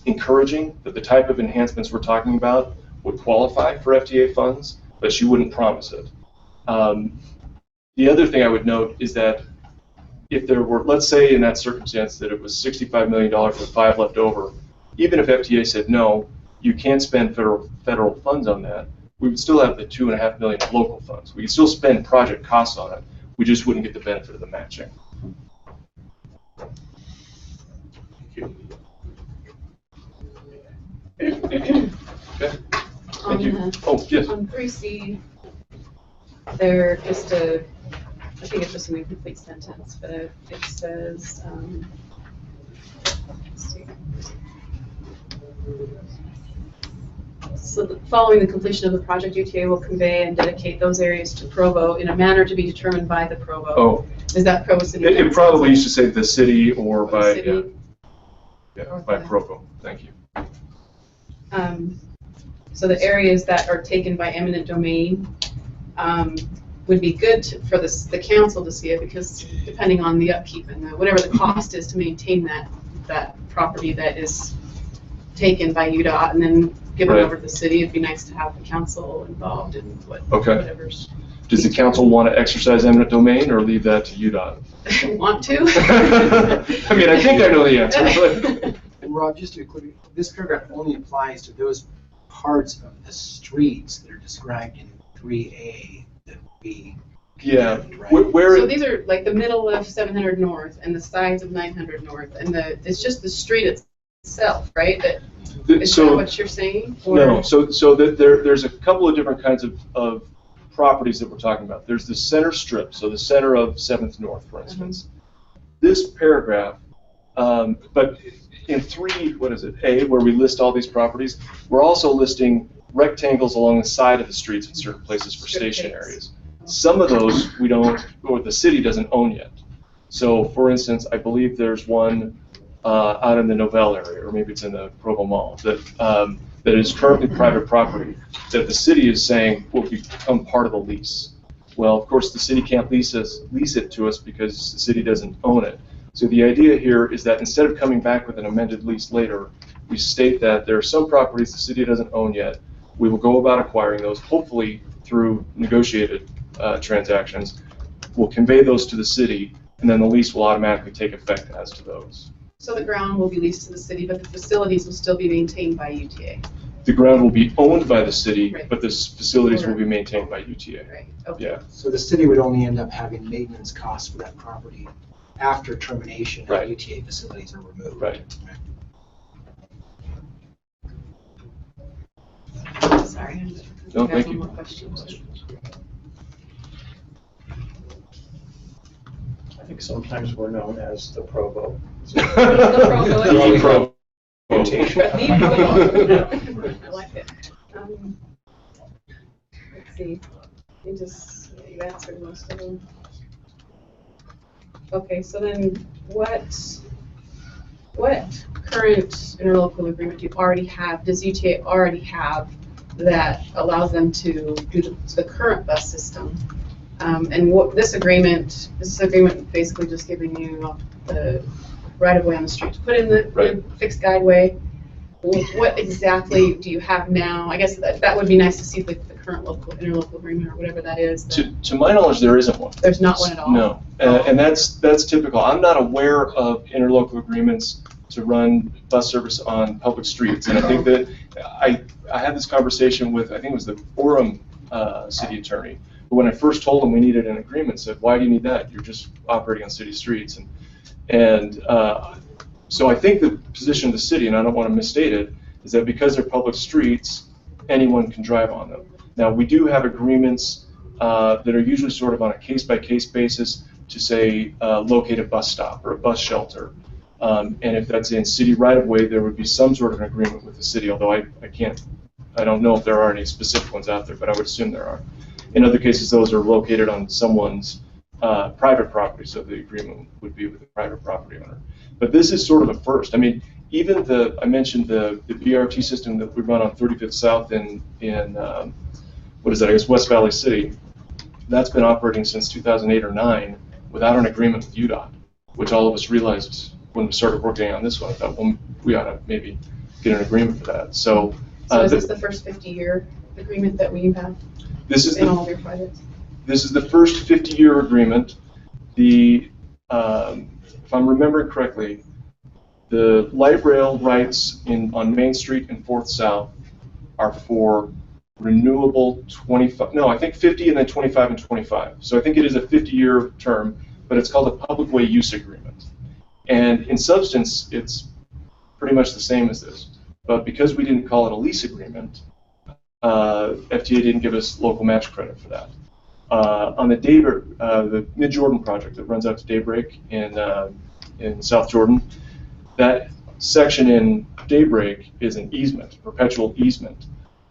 encouraging that the type of enhancements we're talking about would qualify for FTA funds, but she wouldn't promise it. The other thing I would note is that if there were, let's say in that circumstance that it was $65 million with 5 left over, even if FTA said no, you can't spend federal funds on that, we would still have the $2.5 million of local funds. We could still spend project costs on it. We just wouldn't get the benefit of the matching. Okay. Thank you. Oh, yes. On 3C, there just I think it's just an incomplete sentence, but it says, let's see. So following the completion of the project, UTA will convey and dedicate those areas to Provo in a manner to be determined by the Provo. Oh. Is that Provo City? It probably used to say the city or by, City. yeah, by Provo. Thank you. So the areas that are taken by eminent domain would be good for the council to see it, because depending on the upkeep and whatever the cost is to maintain that property that is taken by UDOT and then given over to the city, it'd be nice to have the council involved in whatever's. Does the council want to exercise eminent domain or leave that to UDOT? Want to? I mean, I think I know the answer, but. And Rob, just to be clear, this paragraph only applies to those parts of the streets that are described in 3A that we. Yeah. Right? So these are like the middle of 700 North and the sides of 900 North, and it's just the street itself, right? Is that what you're saying? Or? No. So there's a couple of different kinds of properties that we're talking about. There's the center strip, so the center of 7th North, for instance. This paragraph, but in 3, what is it, A, where we list all these properties, we're also listing rectangles along the side of the streets in certain places for station areas. Some of those we don't, or the city doesn't own yet. So, for instance, I believe there's one out in the Novell area, or maybe it's in the Provo Mall, that is currently private property that the city is saying will become part of the lease. Well, of course, the city can't lease it to us because the city doesn't own it. So the idea here is that instead of coming back with an amended lease later, we state that there are some properties the city doesn't own yet. We will go about acquiring those, hopefully through negotiated transactions. We'll convey those to the city, and then the lease will automatically take effect as to those. So the ground will be leased to the city, but the facilities will still be maintained by UTA. The ground will be owned by the city, but the facilities will be maintained by UTA. Right. Okay. Yeah. So the city would only end up having maintenance costs for that property after termination. Right. UTA facilities are removed. Right. Sorry. No, thank you. More questions. I think sometimes we're known as the Provo. The Provo. I like it. Let's see. You answered most of them. Okay, so then what current interlocal agreement do you already have? Does UTA already have that allows them to do the current bus system? And what this agreement basically just giving you the right of way on the street to put in the fixed guideway. What exactly do you have now? I guess that would be nice to see the current interlocal agreement or whatever that is. To my knowledge, there isn't one. There's not one at all? No, and that's typical. I'm not aware of interlocal agreements to run bus service on public streets, and I think that I had this conversation with, I think it was the Orem city attorney, but when I first told him we needed an agreement, said, why do you need that? You're just operating on city streets. And so I think the position of the city, and I don't want to misstate it, is that because they're public streets, anyone can drive on them. Now, we do have agreements that are usually sort of on a case-by-case basis to say locate a bus stop or a bus shelter. And if that's in city right-of-way, there would be some sort of an agreement with the city, although I don't know if there are any specific ones out there, but I would assume there are. In other cases, those are located on someone's private property, so the agreement would be with the private property owner. But this is sort of a first. I mean, even I mentioned the BRT system that we run on 35th South in what is that, I guess, West Valley City. That's been operating since 2008 or 9 without an agreement with UDOT, which all of us realized when we started working on this one. I thought, well, we ought to maybe get an agreement for that. So is this the first 50-year agreement that we have in all of your projects? This is the first 50-year agreement. If I'm remembering correctly, the light rail rights on Main Street and 4th South are for renewable 25, no, I think 50 and then 25 and 25. So I think it is a 50-year term, but it's called a public way use agreement. And in substance, it's pretty much the same as this. But because we didn't call it a lease agreement, FTA didn't give us local match credit for that. On the Mid-Jordan project that runs out to Daybreak in South Jordan, that section in Daybreak is an easement, perpetual easement.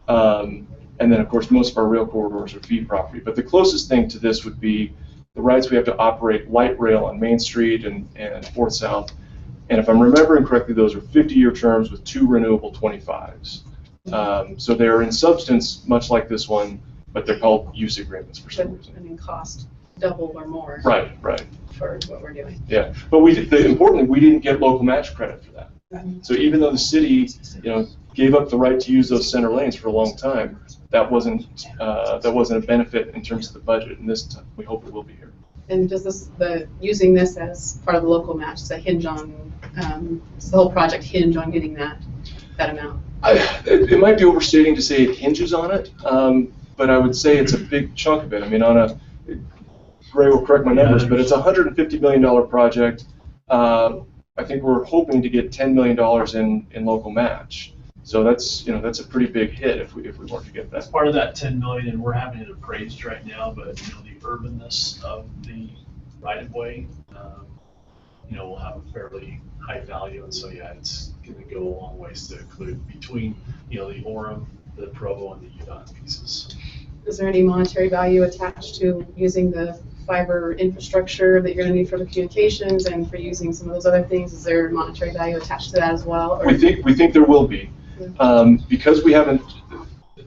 And then, of course, most of our rail corridors are fee property. But the closest thing to this would be the rights we have to operate light rail on Main Street and 4th South. And if I'm remembering correctly, those are 50-year terms with 2 renewable 25s. So they're in substance much like this one, but they're called use agreements for some reason. I mean, cost double or more. Right. For what we're doing. Yeah, but importantly, we didn't get local match credit for that. So even though the city, gave up the right to use those center lanes for a long time, that wasn't a benefit in terms of the budget, and this time we hope it will be here. And does using this as part of the local match, does that hinge on, does the whole project hinge on getting that amount? It might be overstating to say it hinges on it, but I would say it's a big chunk of it. I mean, Ray will correct my numbers, but it's a $150 million project. I think we're hoping to get $10 million in local match. So that's a pretty big hit if we weren't to get that. That's part of that 10 million, and we're having it appraised right now. But the urbanness of the right of way, will have a fairly high value, and so it's going to go a long ways to include between the Orem, the Provo, and the UDOT pieces. Is there any monetary value attached to using the fiber infrastructure that you're going to need for the communications and for using some of those other things? Is there monetary value attached to that as well? Or? We think there will be. Because we haven't,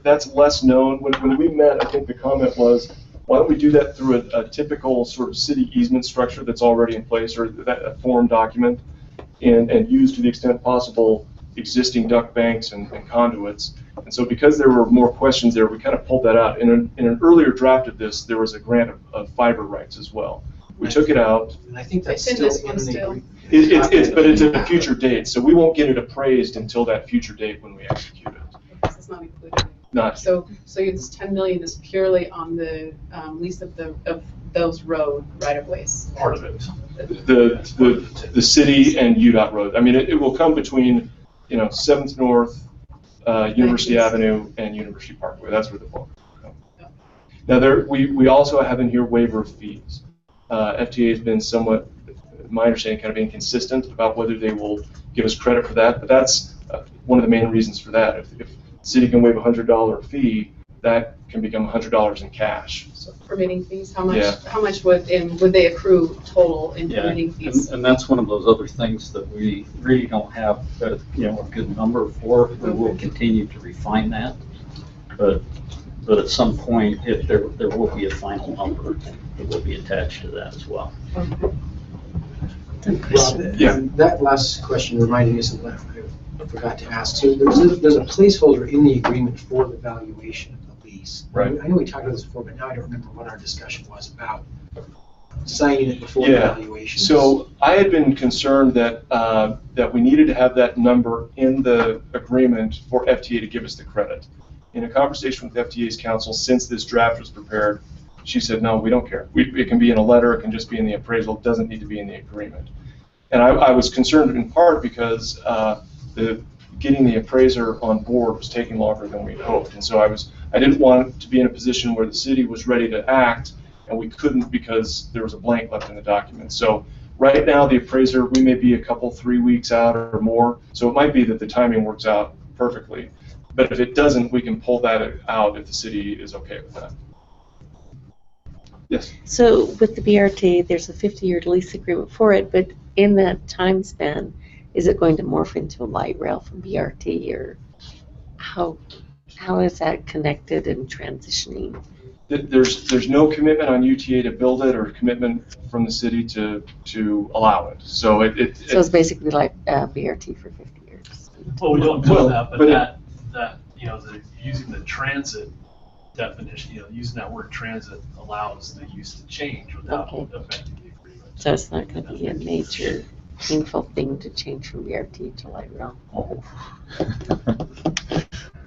that's less known. When we met, I think the comment was, why don't we do that through a typical sort of city easement structure that's already in place, or a form document, and use to the extent possible existing duct banks and conduits. And so because there were more questions there, we kind of pulled that out. In an earlier draft of this, there was a grant of fiber rights as well. We took it out. And I think that's It's in still this in one the. But it's at a future date, so we won't get it appraised until that future date when we execute it. It's not included. Not. So this 10 million is purely on the lease of those road right-of-ways. Part of it. The city and UDOT road. I mean, it will come between 7th North, University Avenue, and University Parkway. That's where the bulk will come. Now we also have in here waiver of fees. FTA has been somewhat, my understanding, kind of inconsistent about whether they will give us credit for that, but that's one of the main reasons for that. If the city can waive a $100 fee, that can become $100 in cash. So permitting fees, how much would they accrue total in permitting fees? And that's one of those other things that we really don't have a good number for. We will continue to refine that, but at some point, if there will be a final number that will be attached to that as well. That last question reminded me of something I forgot to ask. So there's a placeholder in the agreement for the valuation of the lease. Right. I know we talked about this before, but now I don't remember what our discussion was about signing it before the valuation. So I had been concerned that we needed to have that number in the agreement for FTA to give us the credit. In a conversation with FTA's counsel, since this draft was prepared, she said, no, we don't care. It can be in a letter, it can just be in the appraisal, it doesn't need to be in the agreement. And I was concerned in part because getting the appraiser on board was taking longer than we had hoped. And so I didn't want to be in a position where the city was ready to act and we couldn't because there was a blank left in the document. So right now, the appraiser, we may be 3 weeks out or more. So it might be that the timing works out perfectly. But if it doesn't, we can pull that out if the city is okay with that. Yes. So with the BRT, there's a 50-year lease agreement for it, but in that time span, is it going to morph into a light rail from BRT, or how is that connected and transitioning? There's no commitment on UTA to build it or commitment from the city to allow it. So it's basically like BRT for 50 years. Well, we don't know that, but that using the transit definition, using that word transit allows the use to change without affecting the agreement. So it's not going to be a major painful thing to change from BRT to light rail. Oh.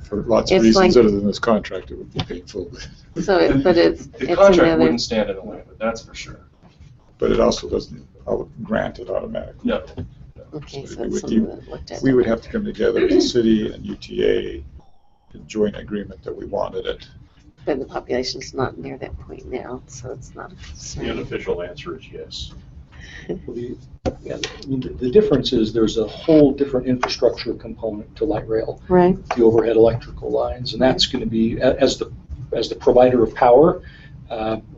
For lots of reasons other than this contract, it would be painful. So, the contract wouldn't stand in the way of it, that's for sure. But it also doesn't grant it automatically. No. Okay, so we would have to come together as a city and UTA in joint agreement that we wanted it. But the population's not near that point now, so it's not a concern. The unofficial answer is yes. Well, the difference is there's a whole different infrastructure component to light rail. Right. The overhead electrical lines, and that's going to be, as the provider of power,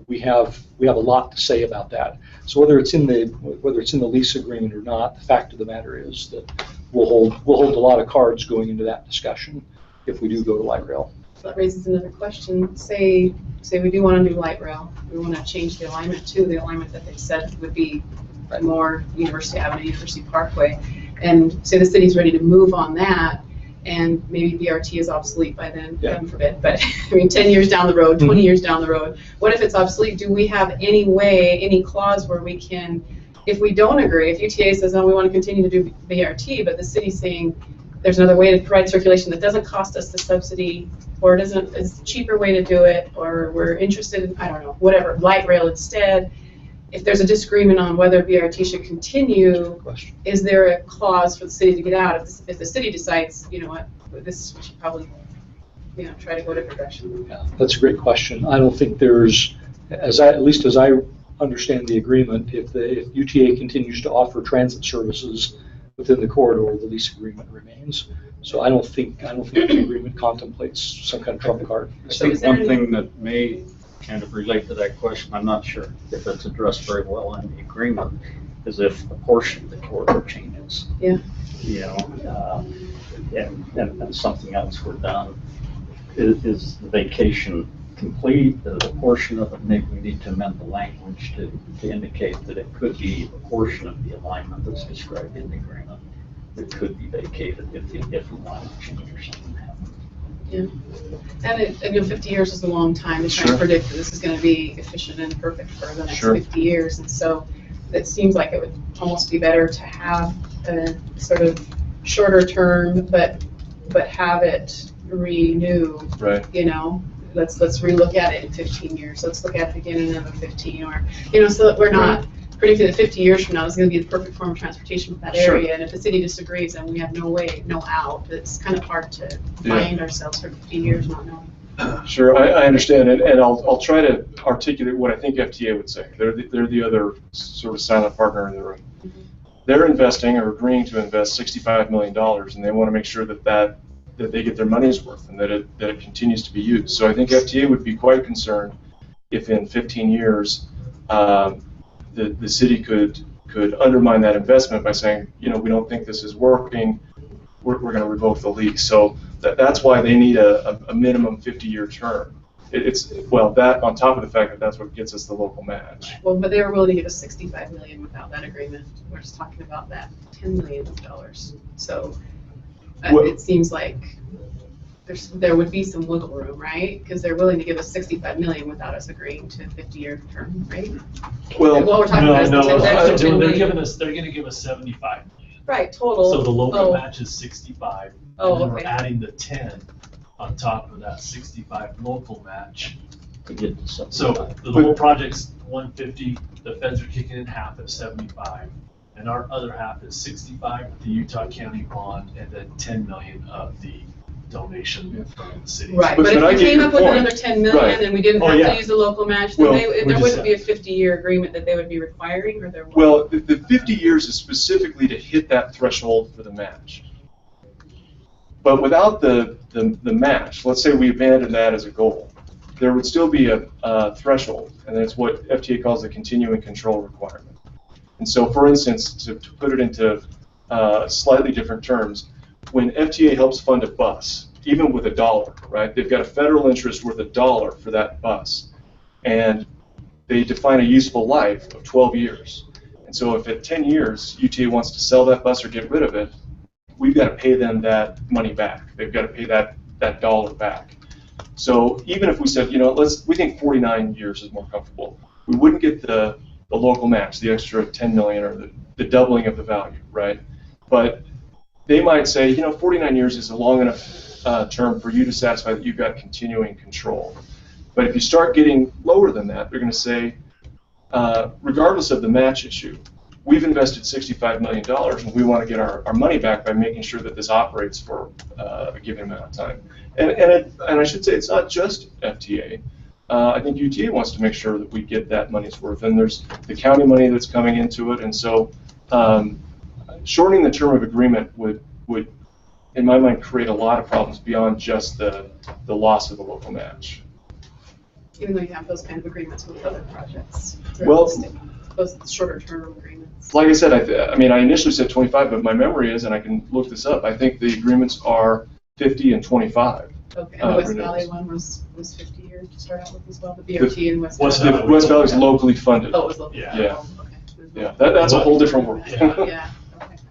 we have a lot to say about that. So whether it's in the lease agreement or not, the fact of the matter is that we'll hold a lot of cards going into that discussion if we do go to light rail. So that raises another question. Say we do want to do light rail. We want to change the alignment to the alignment that they said would be more University Avenue, University Parkway. And say the city's ready to move on that, and maybe BRT is obsolete by then, heaven forbid, but I mean, 10 years down the road, 20 years down the road, what if it's obsolete? Do we have any clause where we can, if we don't agree, if UTA says, no, we want to continue to do BRT, but the city's saying there's another way to provide circulation that doesn't cost us the subsidy, or is a cheaper way to do it, or we're interested in, I don't know, whatever, light rail instead. If there's a disagreement on whether BRT should continue, is there a clause for the city to get out? If the city decides, you know what, we should probably, try to go a different direction. Yeah, that's a great question. I don't think there's, at least as I understand the agreement, if UTA continues to offer transit services within the corridor, the lease agreement remains. So I don't think the agreement contemplates some kind of trump card. I think one thing that may kind of relate to that question, I'm not sure if it's addressed very well in the agreement, is if a portion of the corridor changes. Yeah. And something else were done. Is the vacation complete? Is a portion of it, maybe we need to amend the language to indicate that it could be a portion of the alignment that's described in the agreement that could be vacated if the alignment change or something happens. Yeah, and 50 years is a long time to try to predict that this is going to be efficient and perfect for the next 50 years, and so it seems like it would almost be better to have a sort of shorter term, but have it renew. Right. Let's relook at it in 15 years. Let's look at it again in another 15, or so that we're not predicting that 50 years from now is going to be the perfect form of transportation for that area. And if the city disagrees, then we have no out. It's kind of hard to find ourselves for 50 years not knowing. Sure, I understand, and I'll try to articulate what I think FTA would say. They're the other sort of silent partner in the room. Mm-hmm. They're investing or agreeing to invest $65 million, and they want to make sure that they get their money's worth and that it continues to be used. So I think FTA would be quite concerned if in 15 years the city could undermine that investment by saying, we don't think this is working, we're going to revoke the lease. So that's why they need a minimum 50-year term. That on top of the fact that that's what gets us the local match. Well, but they were willing to give us $65 million without that agreement. We're just talking about that $10 million. So it seems like there would be some wiggle room, right? Because they're willing to give us $65 million without us agreeing to a 50-year term, right? Well, what we're talking about is the $10 million. They're going to give us $75 million. Right, total. So the local match is 65. Oh, and then okay. We're adding the 10 on top of that 65 local match. To get to 75. So the whole project's 150. The feds are kicking in half at 75, and our other half is 65 with the Utah County bond, and then 10 million of the donation from the city. Right, but if we came up with another 10 million and we didn't have to use the local match, then there wouldn't be a 50-year agreement that they would be requiring, or there would? Well, the 50 years is specifically to hit that threshold for the match. But without the match, let's say we abandon that as a goal, there would still be a threshold, and that's what FTA calls the continuing control requirement. And so, for instance, to put it into slightly different terms, when FTA helps fund a bus, even with $1, right, they've got a federal interest worth $1 for that bus, and they define a useful life of 12 years. And so if at 10 years UTA wants to sell that bus or get rid of it, we've got to pay them that money back. They've got to pay that $1 back. So even if we said, we think 49 years is more comfortable, we wouldn't get the local match, the extra 10 million or the doubling of the value, right? But they might say, 49 years is a long enough term for you to satisfy that you've got continuing control. But if you start getting lower than that, they're going to say, regardless of the match issue, we've invested $65 million and we want to get our money back by making sure that this operates for a given amount of time. And I should say it's not just FTA. I think UTA wants to make sure that we get that money's worth. And there's the county money that's coming into it. And so shortening the term of agreement would, in my mind, create a lot of problems beyond just the loss of the local match. Even though you have those kind of agreements with other projects. Well, those shorter term agreements. like I said, I mean, I initially said 25, but my memory is, and I can look this up, I think the agreements are 50 and 25. Okay, and the West Valley one was 50 years to start out with as well, the BRT in West Valley. West Valley is locally funded. Oh, it was locally funded. Yeah. Oh, okay. Yeah, that's a whole different world. Yeah, okay.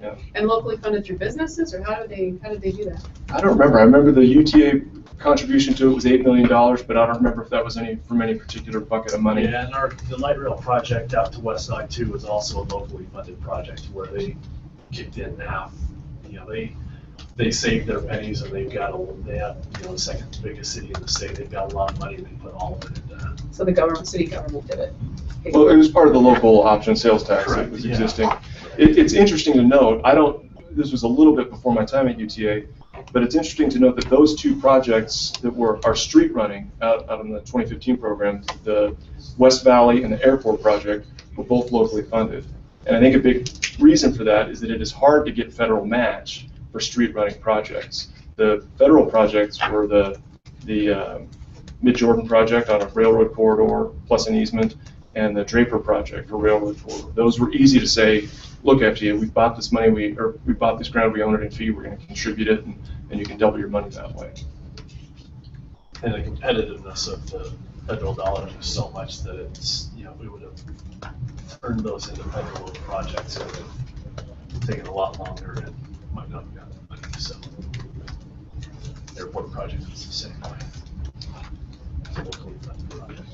Yeah. And locally funded through businesses, or how did they do that? I don't remember. I remember the UTA contribution to it was $8 million, but I don't remember if that was from any particular bucket of money. Yeah, and the light rail project out to West Side 2 was also a locally funded project where they kicked in half. You know, they saved their pennies, and they have, you know, the second biggest city in the state. They've got a lot of money. They put all of it into that. So the city government did it. Well, it was part of the local option sales tax Correct, that was yeah. existing. It's interesting to note, this was a little bit before my time at UTA, but it's interesting to note that those two projects that are street running out in the 2015 program, the West Valley and the airport project, were both locally funded. And I think a big reason for that is that it is hard to get federal match for street running projects. The federal projects were the Mid-Jordan project on a railroad corridor plus an easement, and the Draper project for railroad corridor. Those were easy to say, look, FTA, we bought this money, we bought this ground, we own it in fee, we're going to contribute it, and you can double your money that way. And the competitiveness of the federal dollars is so much that it's, you know, we would have turned those into federal projects, it would have taken a lot longer and might not have gotten the money. So the airport project was the same way. It's a locally funded project.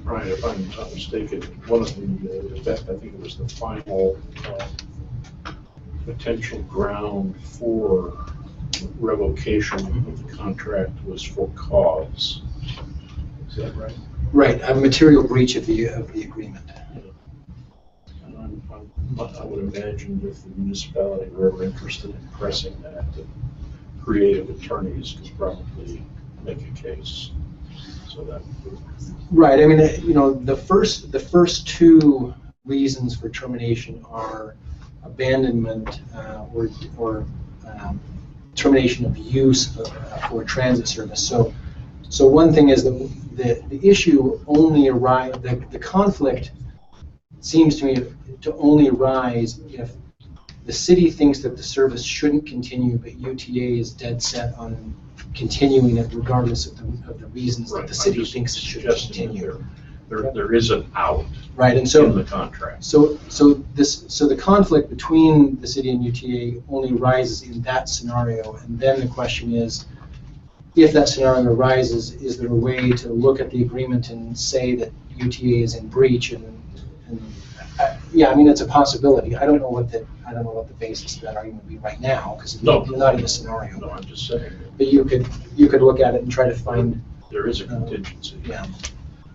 Right, if I'm not mistaken, one of the, I think it was the final potential ground for revocation of the contract was for cause. Is that right? Right, a material breach of the agreement. And I would imagine if the municipality were ever interested in pressing that creative attorneys could probably make a case. So that would... Right. I mean, you know, the first two reasons for termination are abandonment or termination of use for transit service. So one thing is that the issue only arise, the conflict seems to me to only arise if the city thinks that the service shouldn't continue, but UTA is dead set on continuing it regardless of the reasons that the city thinks it should continue. There is an out, right, and so in the contract. So the conflict between the city and UTA only arises in that scenario, and then the question is, if that scenario arises, is there a way to look at the agreement and say that UTA is in breach? And yeah, I mean, it's a possibility. I don't know what the basis of that argument would be right now, because you're not in the scenario. No, I'm just saying. But you could look at it and try to find. There is a contingency. Yeah.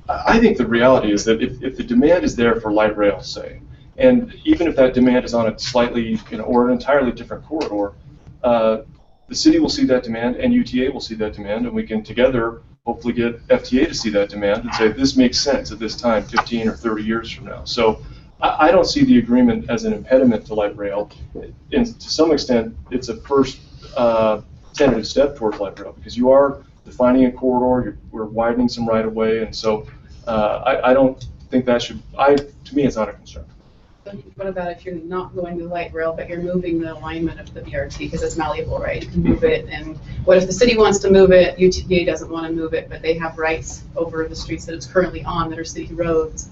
I think the reality is that if the demand is there for light rail, say, and even if that demand is on a slightly, or an entirely different corridor, the city will see that demand and UTA will see that demand, and we can together hopefully get FTA to see that demand and say this makes sense at this time 15 or 30 years from now. So I don't see the agreement as an impediment to light rail. And to some extent, it's a first tentative step towards light rail because you are defining a corridor, we're widening some right of way, and so I don't think that should, to me, it's not a concern. What about if you're not going to light rail, but you're moving the alignment of the BRT because it's malleable, right? You can move it, and what if the city wants to move it, UTA doesn't want to move it, but they have rights over the streets that it's currently on that are city roads?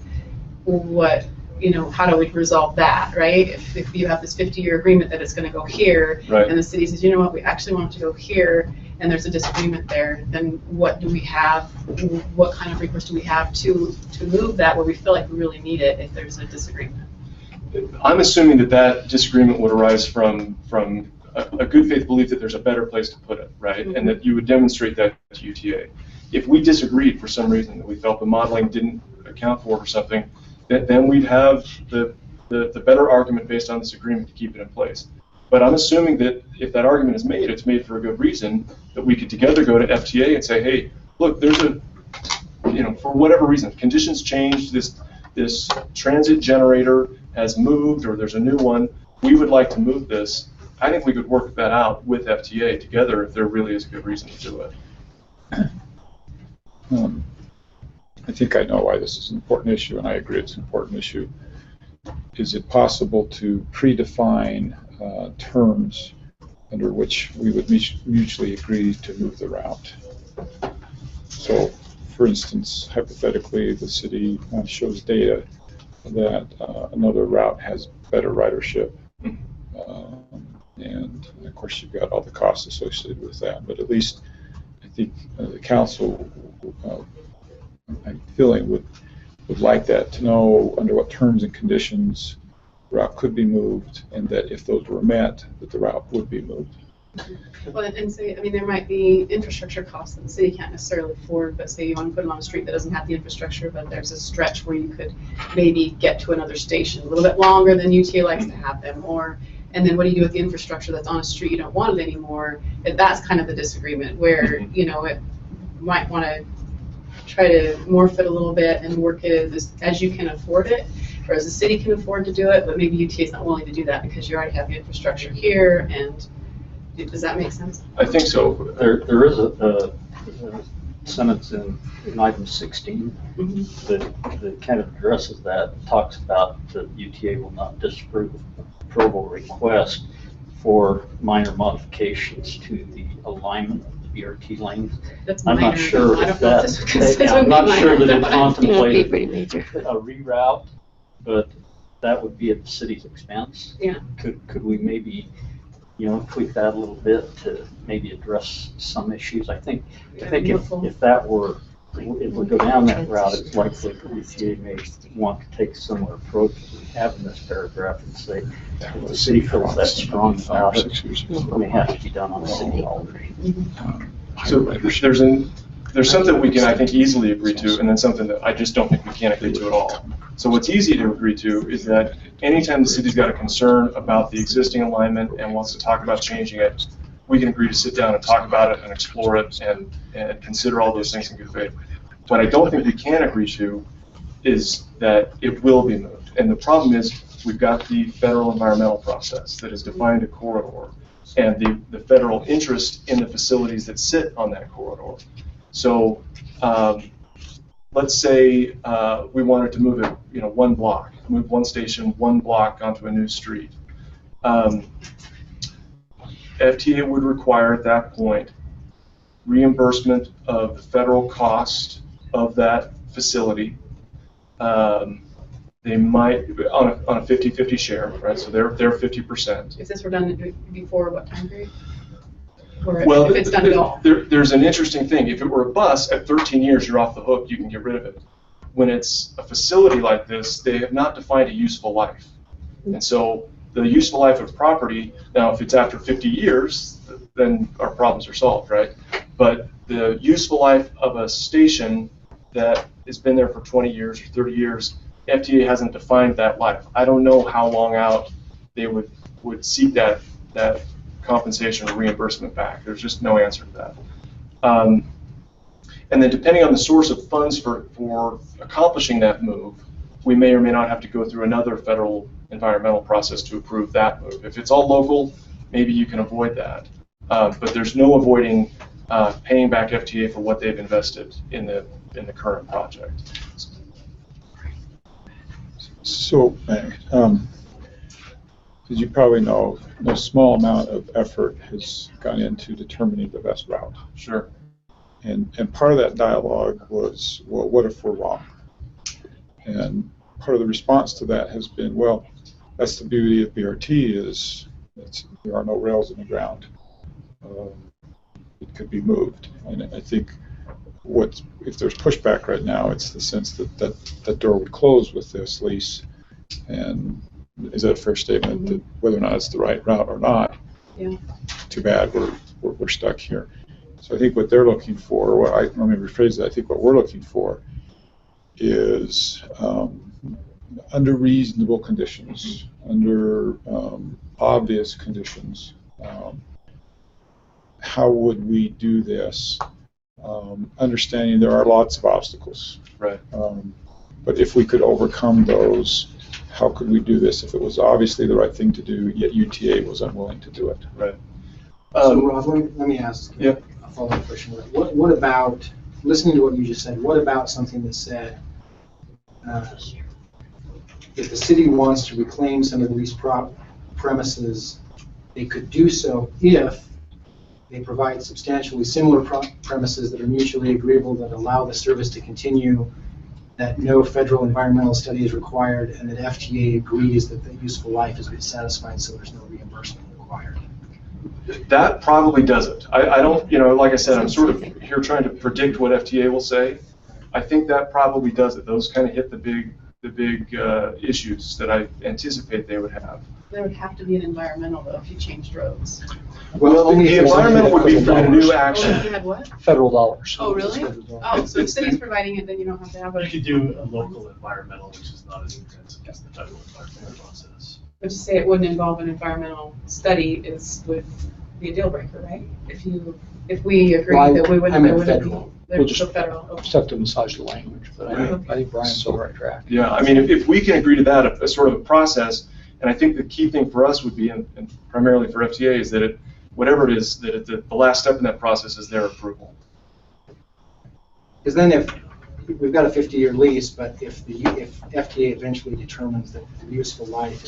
How do we resolve that, right? If you have this 50-year agreement that it's going to go here, right, and the city says, you know what, we actually want it to go here, and there's a disagreement there, then what do we have? What kind of recourse do we have to move that where we feel like we really need it if there's a disagreement? I'm assuming that disagreement would arise from a good faith belief that there's a better place to put it, right? Mm-hmm. And that you would demonstrate that to UTA. If we disagreed for some reason, that we felt the modeling didn't account for or something, then we'd have the better argument based on this agreement to keep it in place. But I'm assuming that if that argument is made, it's made for a good reason, that we could together go to FTA and say, hey, look, there's a, for whatever reason, conditions changed, this transit generator has moved, or there's a new one, we would like to move this. I think we could work that out with FTA together if there really is a good reason to do it. I think I know why this is an important issue, and I agree it's an important issue. Is it possible to predefine terms under which we would mutually agree to move the route? So, for instance, hypothetically, the city shows data that another route has better ridership. And of course, you've got all the costs associated with that. But at least I think the council, I'm feeling, would like that, to know under what terms and conditions the route could be moved, and that if those were met, that the route would be moved. Well, and say, I mean, there might be infrastructure costs that the city can't necessarily afford, but say you want to put it on a street that doesn't have the infrastructure, but there's a stretch where you could maybe get to another station a little bit longer than UTA likes to have them, and then what do you do with the infrastructure that's on a street you don't want it anymore? And that's kind of the disagreement where, it might want to try to morph it a little bit and work it as you can afford it, or as the city can afford to do it, but maybe UTA is not willing to do that because you already have the infrastructure here. And does that make sense? I think so. There is a sentence in item 16 that kind of addresses that, talks about the UTA will not disapprove approval request for minor modifications to the alignment of the BRT lanes. I'm not sure if that, I'm not sure that it contemplated a reroute, but that would be at the city's expense. Yeah. Could we maybe, tweak that a little bit to maybe address some issues? I think if that were, if we go down that route, it's likely that UTA may want to take a similar approach as we have in this paragraph and say, if the city feels that strong about it, it may have to be done on the city property. So there's something we can, I think, easily agree to, and then something that I just don't think we can agree to at all. So what's easy to agree to is that anytime the city's got a concern about the existing alignment and wants to talk about changing it, we can agree to sit down and talk about it and explore it and consider all those things in good faith. What I don't think we can agree to is that it will be moved. And the problem is we've got the federal environmental process that has defined a corridor and the federal interest in the facilities that sit on that corridor. So let's say we wanted to move it, one block, move one station, one block onto a new street. FTA would require at that point reimbursement of the federal cost of that facility. They might, on a 50-50 share, right? So they're 50%. If this were done before what time period? Or Well, if it's done at all? There's an interesting thing. If it were a bus, at 13 years, you're off the hook. You can get rid of it. When it's a facility like this, they have not defined a useful life. And so the useful life of property, now if it's after 50 years, then our problems are solved, right? But the useful life of a station that has been there for 20 years or 30 years, FTA hasn't defined that life. I don't know how long out they would seek that compensation or reimbursement back. There's just no answer to that. And then depending on the source of funds for accomplishing that move, we may or may not have to go through another federal environmental process to approve that move. If it's all local, maybe you can avoid that. But there's no avoiding paying back FTA for what they've invested in the current project. So, as you probably know, no small amount of effort has gone into determining the best route. Sure. And part of that dialogue was, well, what if we're wrong? And part of the response to that has been, well, that's the beauty of BRT is there are no rails in the ground. It could be moved. And I think if there's pushback right now, it's the sense that door would close with this lease. And is that a fair statement? That whether or not it's the right route or not? Yeah. Too bad we're stuck here. So I think what they're looking for, let me rephrase that. I think what we're looking for is under reasonable conditions, under obvious conditions, how would we do this? Understanding there are lots of obstacles. Right. But if we could overcome those, how could we do this if it was obviously the right thing to do, yet UTA was unwilling to do it? Right. So Rob, let me ask Yeah. a follow-up question. What about, listening to what you just said, what about something that said, if the city wants to reclaim some of the leased premises, they could do so if they provide substantially similar premises that are mutually agreeable, that allow the service to continue, that no federal environmental study is required, and that FTA agrees that the useful life has been satisfied, so there's no reimbursement required. That probably doesn't. I don't, like I said, I'm sort of here trying to predict what FTA will say. I think that probably does it. Those kind of hit the big issues that I anticipate they would have. There would have to be an environmental though if you changed roads. Well, the environmental would be for a new Oh, action. you had what? Federal dollars. Oh, really? Oh, so if city's providing it, then you don't have to have You a, could do a local environmental, which is not as intensive as the federal environmental process. but to say it wouldn't involve an environmental study is would be a deal breaker, right? If we agree Well, that we wouldn't, I there meant wouldn't federal. be, We'll there's just the federal. Okay. just have to massage the language, but I think Brian's on the right track. Yeah, I mean, if we can agree to that, a sort of a process, and I think the key thing for us would be, and primarily for FTA, is that whatever it is, that the last step in that process is their approval. Because then if, we've got a 50-year lease, but if FTA eventually determines that the useful life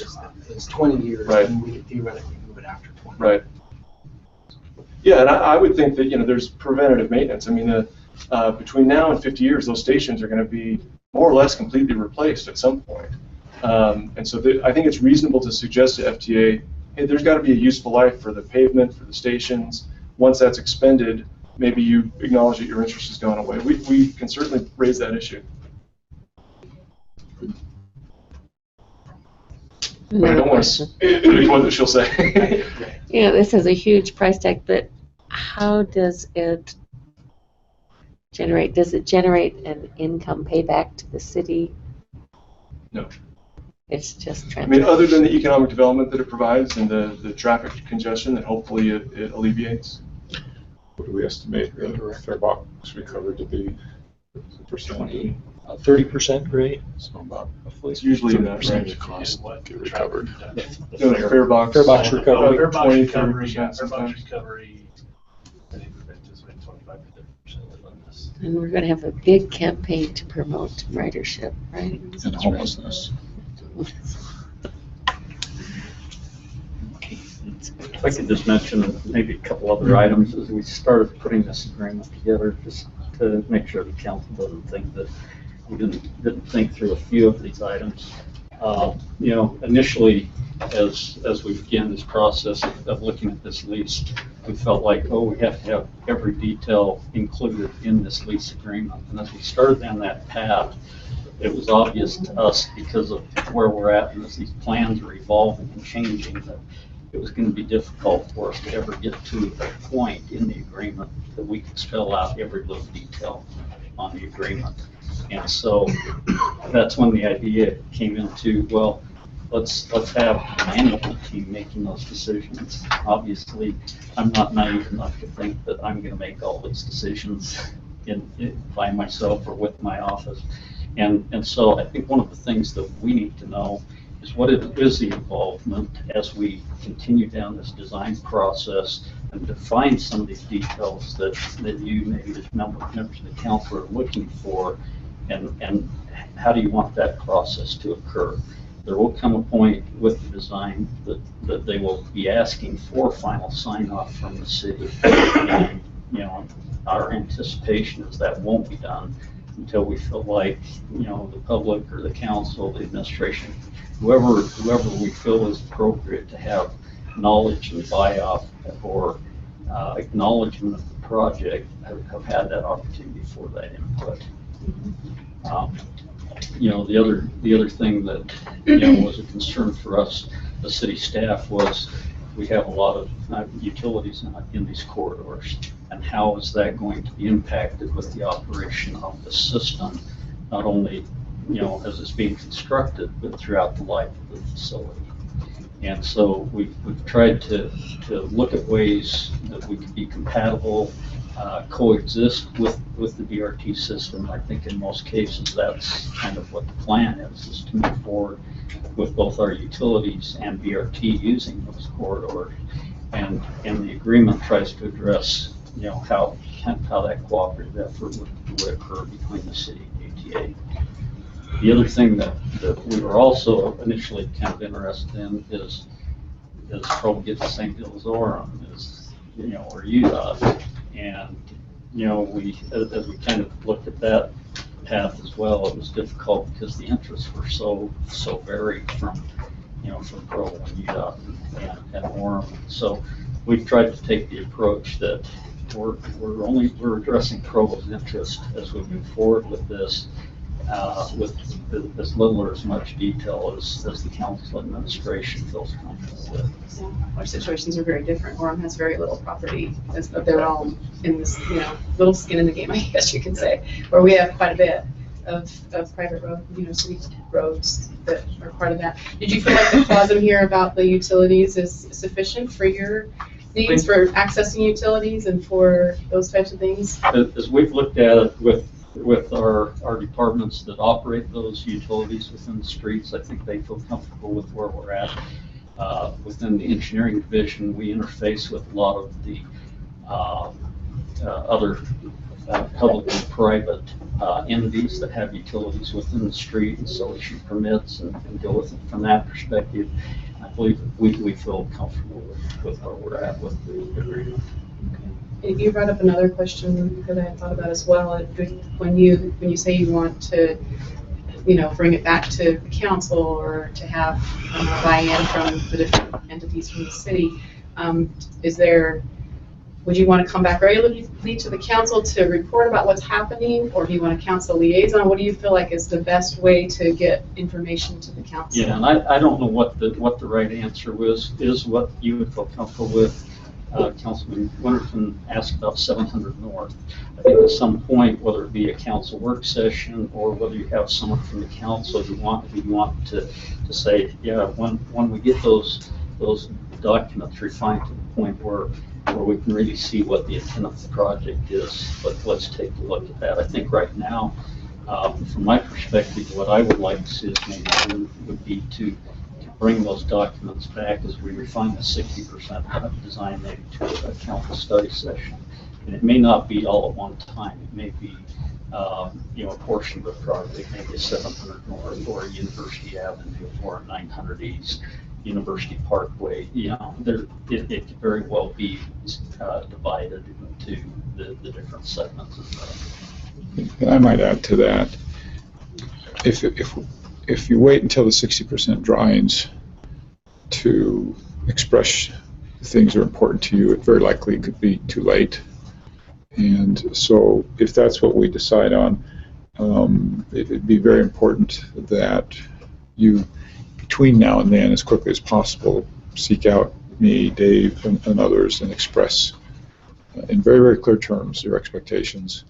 is 20 years, Right. then we could theoretically move it after 20. Right. Yeah, and I would think that, there's preventative maintenance. I mean, between now and 50 years, those stations are going to be more or less completely replaced at some point. And so I think it's reasonable to suggest to FTA, hey, there's got to be a useful life for the pavement, for the stations. Once that's expended, maybe you acknowledge that your interest has gone away. We can certainly raise that issue. But I don't want to predict what she'll say. This has a huge price tag, but how does it generate? Does it generate an income payback to the city? No. It's just I mean, other than the economic development that it provides and the traffic congestion that hopefully it alleviates. What do we estimate the fare box recovered to be? Percent? 30% rate. So about It's usually in that 30% range. of cost get recovered. No, fare box. Fare box recovery. Fare box 20, recovery, 30% fare box sometimes. recovery, I think we've anticipated 25 to 30% on this. And we're going to have a big campaign to promote ridership, right? And homelessness. If I could just mention maybe a couple other items as we started putting this agreement together, just to make sure the council doesn't think that we didn't think through a few of these items. Initially, as we began this process of looking at this lease, we felt like, we have to have every detail included in this lease agreement. And as we started down that path, it was obvious to us, because of where we're at and as these plans are evolving and changing, that it was going to be difficult for us to ever get to a point in the agreement that we could spell out every little detail on the agreement. And so that's when the idea came into, well, let's have the management team making those decisions. Obviously, I'm not naive enough to think that I'm going to make all these decisions by myself or with my office. And so I think one of the things that we need to know is what is the involvement as we continue down this design process and define some of these details that you, maybe as members of the council, are looking for, and how do you want that process to occur? There will come a point with the design that they will be asking for final sign-off from the city. And, our anticipation is that won't be done until we feel like, the public or the council, the administration, whoever we feel is appropriate to have knowledge and buy-off or acknowledgement of the project have had that opportunity for that input. The other thing that was a concern for us, the city staff, was we have a lot of utilities in these corridors, and how is that going to be impacted with the operation of the system, not only as it's being constructed, but throughout the life of the facility. And so we've tried to look at ways that we could be compatible, coexist with the BRT system. I think in most cases that's kind of what the plan is to move forward with both our utilities and BRT using those corridors. And the agreement tries to address how that cooperative effort would occur between the city and UTA. The other thing that we were also initially kind of interested in is Provo get the same deal as Orem, or UDOT. And, as we kind of looked at that path as well, it was difficult because the interests were so varied from Provo and UDOT and Orem. So we've tried to take the approach that we're addressing Provo's interest as we move forward with this, with as little or as much detail as the council administration feels comfortable with. Yeah, our situations are very different. Orem has very little property, but they're all in this, little skin in the game, I guess you could say, where we have quite a bit of private road, city roads that are part of that. Did you feel like the clause in here about the utilities is sufficient for your needs for accessing utilities and for those types of things? As we've looked at it with our departments that operate those utilities within the streets, I think they feel comfortable with where we're at. Within the engineering division, we interface with a lot of the other public and private entities that have utilities within the street, and so issue permits and deal with it from that perspective. I believe we feel comfortable with where we're at with the agreement. You brought up another question that I had thought about as well. When you say you want to, bring it back to the council or to have buy-in from the different entities from the city, would you want to come back regularly to the council to report about what's happening, or do you want a council liaison? What do you feel like is the best way to get information to the council? Yeah, and I don't know what the right answer is what you would feel comfortable with. Councilman Winterton asked about 700 North. I think at some point, whether it be a council work session or whether you have someone from the council you want to say, yeah, when we get those documents refined to the point where we can really see what the intent of the project is, but let's take a look at that. I think right now, from my perspective, what I would like to see us maybe do would be to bring those documents back as we refine the 60% design maybe to a council study session. And it may not be all at one time. It may be a portion of the project, maybe a 700 North or a University Avenue or a 900 East, University Parkway. It could very well be divided into the different segments of that. And I might add to that, if you wait until the 60% drawings to express the things that are important to you, it very likely could be too late. And so if that's what we decide on, it'd be very important that you, between now and then, as quickly as possible, seek out me, Dave, and others and express in very, very clear terms your expectations.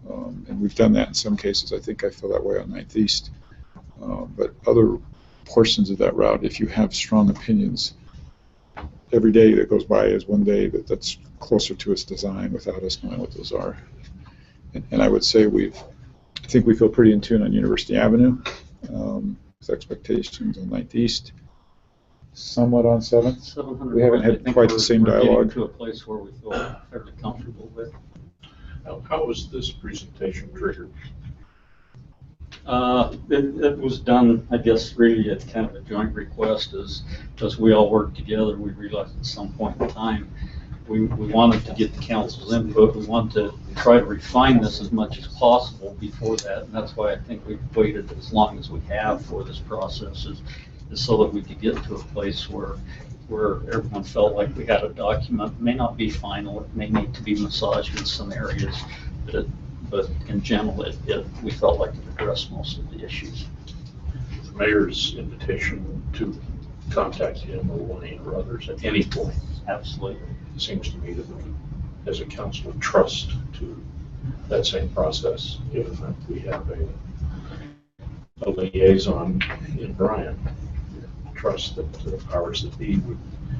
And we've done that in some cases. I think I feel that way on 9th East. But other portions of that route, if you have strong opinions, every day that goes by is one day that's closer to its design without us knowing what those are. And I would say I think we feel pretty in tune on University Avenue with expectations on 9th East, somewhat on 7th. We haven't had quite the same dialogue. We're getting to a place where we feel fairly comfortable with. How was this presentation triggered? It was done, I guess, really at kind of a joint request as we all worked together. We realized at some point in time we wanted to get the council's input. We wanted to try to refine this as much as possible before that, and that's why I think we've waited as long as we have for this process, is so that we could get to a place where everyone felt like we had a document. It may not be final, it may need to be massaged in some areas, but in general, we felt like it addressed most of the issues. The mayor's invitation to contact him or Wayne or others at any point. Absolutely. It seems to me that we, as a council, trust to that same process, given that we have a liaison in Brian. Trust that the powers that be would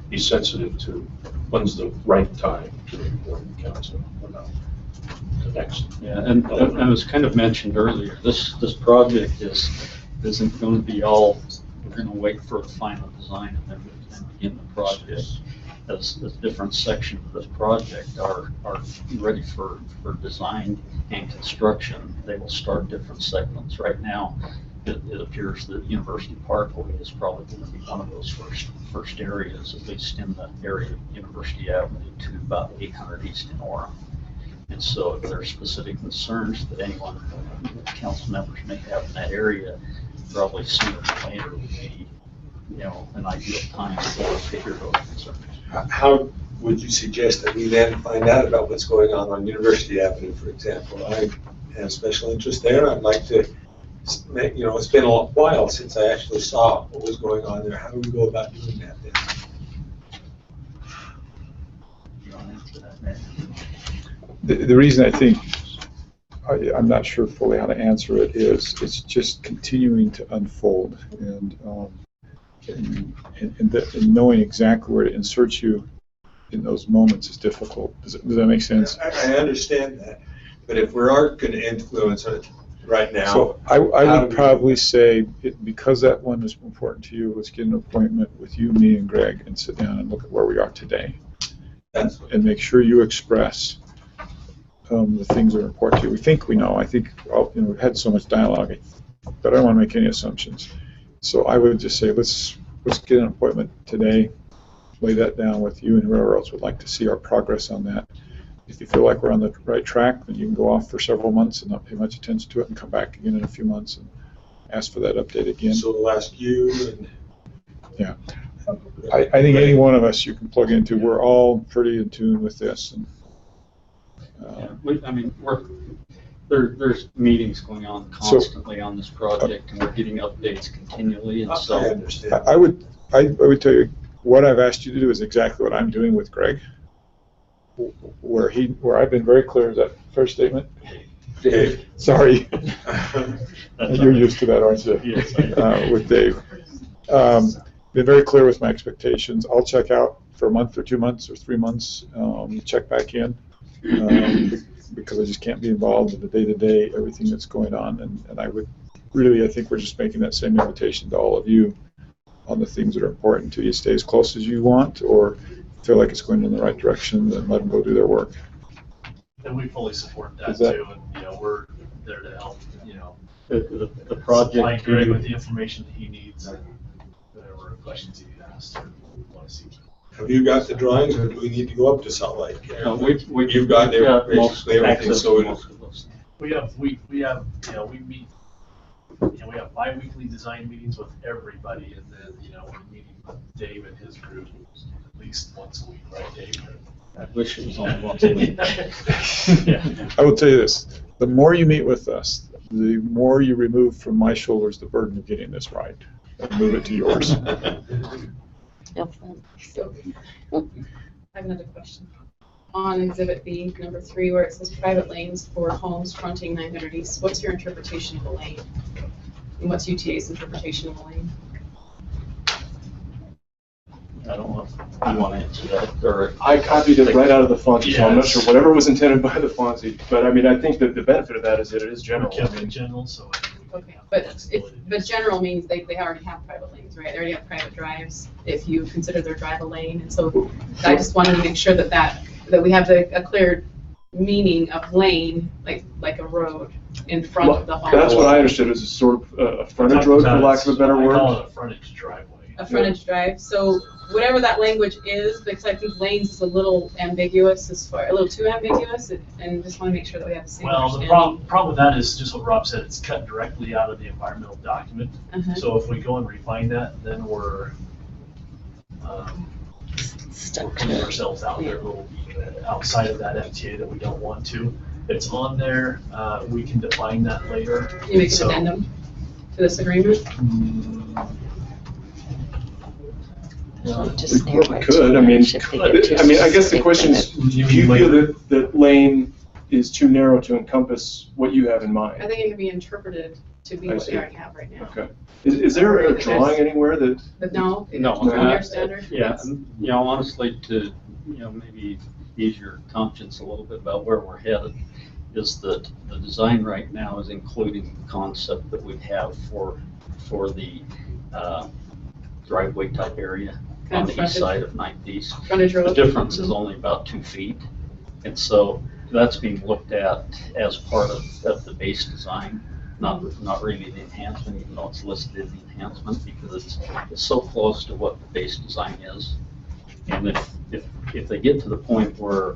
be sensitive to when's the right time to inform the council about the next. Yeah, and it was kind of mentioned earlier, this project isn't going to be all, we're going to wait for a final design and then begin the project. As different sections of this project are ready for design and construction, they will start different segments. Right now, it appears that University Parkway is probably going to be one of those first areas, at least in the area of University Avenue to about 800 East in Orem. And so if there are specific concerns that anyone, council members may have in that area, probably sooner than later would be, an ideal time to hear those concerns. How would you suggest that we then find out about what's going on University Avenue, for example? I have special interest there. I'd like to, it's been a while since I actually saw what was going on there. How do we go about doing that then? The reason I think I'm not sure fully how to answer it is it's just continuing to unfold, and knowing exactly where to insert you in those moments is difficult. Does that make sense? I understand that, but if we are going to influence it right now, so I would probably say because that one is important to you, let's get an appointment with you, me, and Greg, and sit down and look at where we are today, and make sure you express the things that are important to you. We think we know. I think we've had so much dialogue, but I don't want to make any assumptions. So I would just say let's get an appointment today, lay that down with you and whoever else would like to see our progress on that. If you feel like we're on the right track, then you can go off for several months and not pay much attention to it and come back again in a few months and ask for that update again. So we'll ask you and... Yeah. I think any one of us you can plug into. We're all pretty in tune with this. And, there's meetings going on constantly on this project, and we're getting updates continually. And so I understand. I would tell you what I've asked you to do is exactly what I'm doing with Greg. Where I've been very clear. Is that a fair statement? Dave. Sorry. You're used to that, aren't you? Yes. With Dave. Been very clear with my expectations. I'll check out for a month or 2 months or 3 months, check back in, because I just can't be involved in the day-to-day, everything that's going on. And I think we're just making that same invitation to all of you on the things that are important to you. Stay as close as you want, or feel like it's going in the right direction, then let them go do their work. And we fully support that too, and we're there to help, the project supply Greg with the information that he needs and whatever questions he asks or want to see. Have you got the drawings, or do we need to go up to Salt Lake? You've got basically everything. So we have bi-weekly design meetings with everybody, and then we're meeting with Dave and his group at least once a week, right, Dave? I wish it was only once a week. Yeah. I will tell you this: the more you meet with us, the more you remove from my shoulders the burden of getting this right, and move it to yours. I have another question. On Exhibit B, number 3, where it says private lanes for homes fronting 900 East, what's your interpretation of a lane? And what's UTA's interpretation of a lane? I don't know if you want to answer that, or... I copied it right out of the FONSI, so I'm not sure whatever was intended by the FONSI, but I think that the benefit of that is that it is general. General, so... Okay, but general means they already have private lanes, right? They already have private drives, if you consider their drive a lane. And so I just wanted to make sure that we have a clear meaning of lane, like a road in front of the home. That's what I understood as a sort of a frontage road, for lack of a better word. I call it a frontage driveway. A frontage drive. So whatever that language is, because I think lanes is a little ambiguous, a little too ambiguous, and just want to make sure that we have the same understanding. Well, the problem with that is just what Rob said, it's cut directly out of the environmental document. So if we go and refine that, then we're putting ourselves out there a little outside of that FTA that we don't want to. It's on there, we can define that later. Can you make an addendum to this agreement? We could. I guess the question is, do you feel that lane is too narrow to encompass what you have in mind? I think it can be interpreted to be I what see. they already have right now. Okay. Is there a drawing anywhere that? But no, No, it's I mean, your standard. yeah, and, you know, honestly, to, you know, maybe ease your conscience a little bit about where we're headed, is that the design right now is including the concept that we have for the driveway type area on the east Frontage. side of 9th East. Frontage road. The difference is only about 2 feet, and so that's being looked at as part of the base design, not really the enhancement, even though it's listed in the enhancement, because it's so close to what the base design is. And if they get to the point where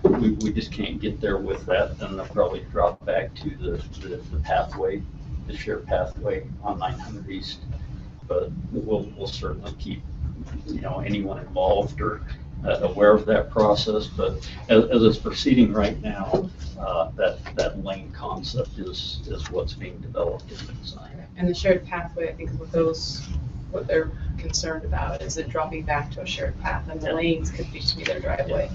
we just can't get there with that, then they'll probably drop back to the pathway, the shared pathway on 900 East. But we'll certainly keep, you know, anyone involved or aware of that process. But as it's proceeding right now, that lane concept is what's being developed in the design. And the shared pathway, I think, is what they're concerned about, is it dropping back to a shared path, and the lanes could be their driveway.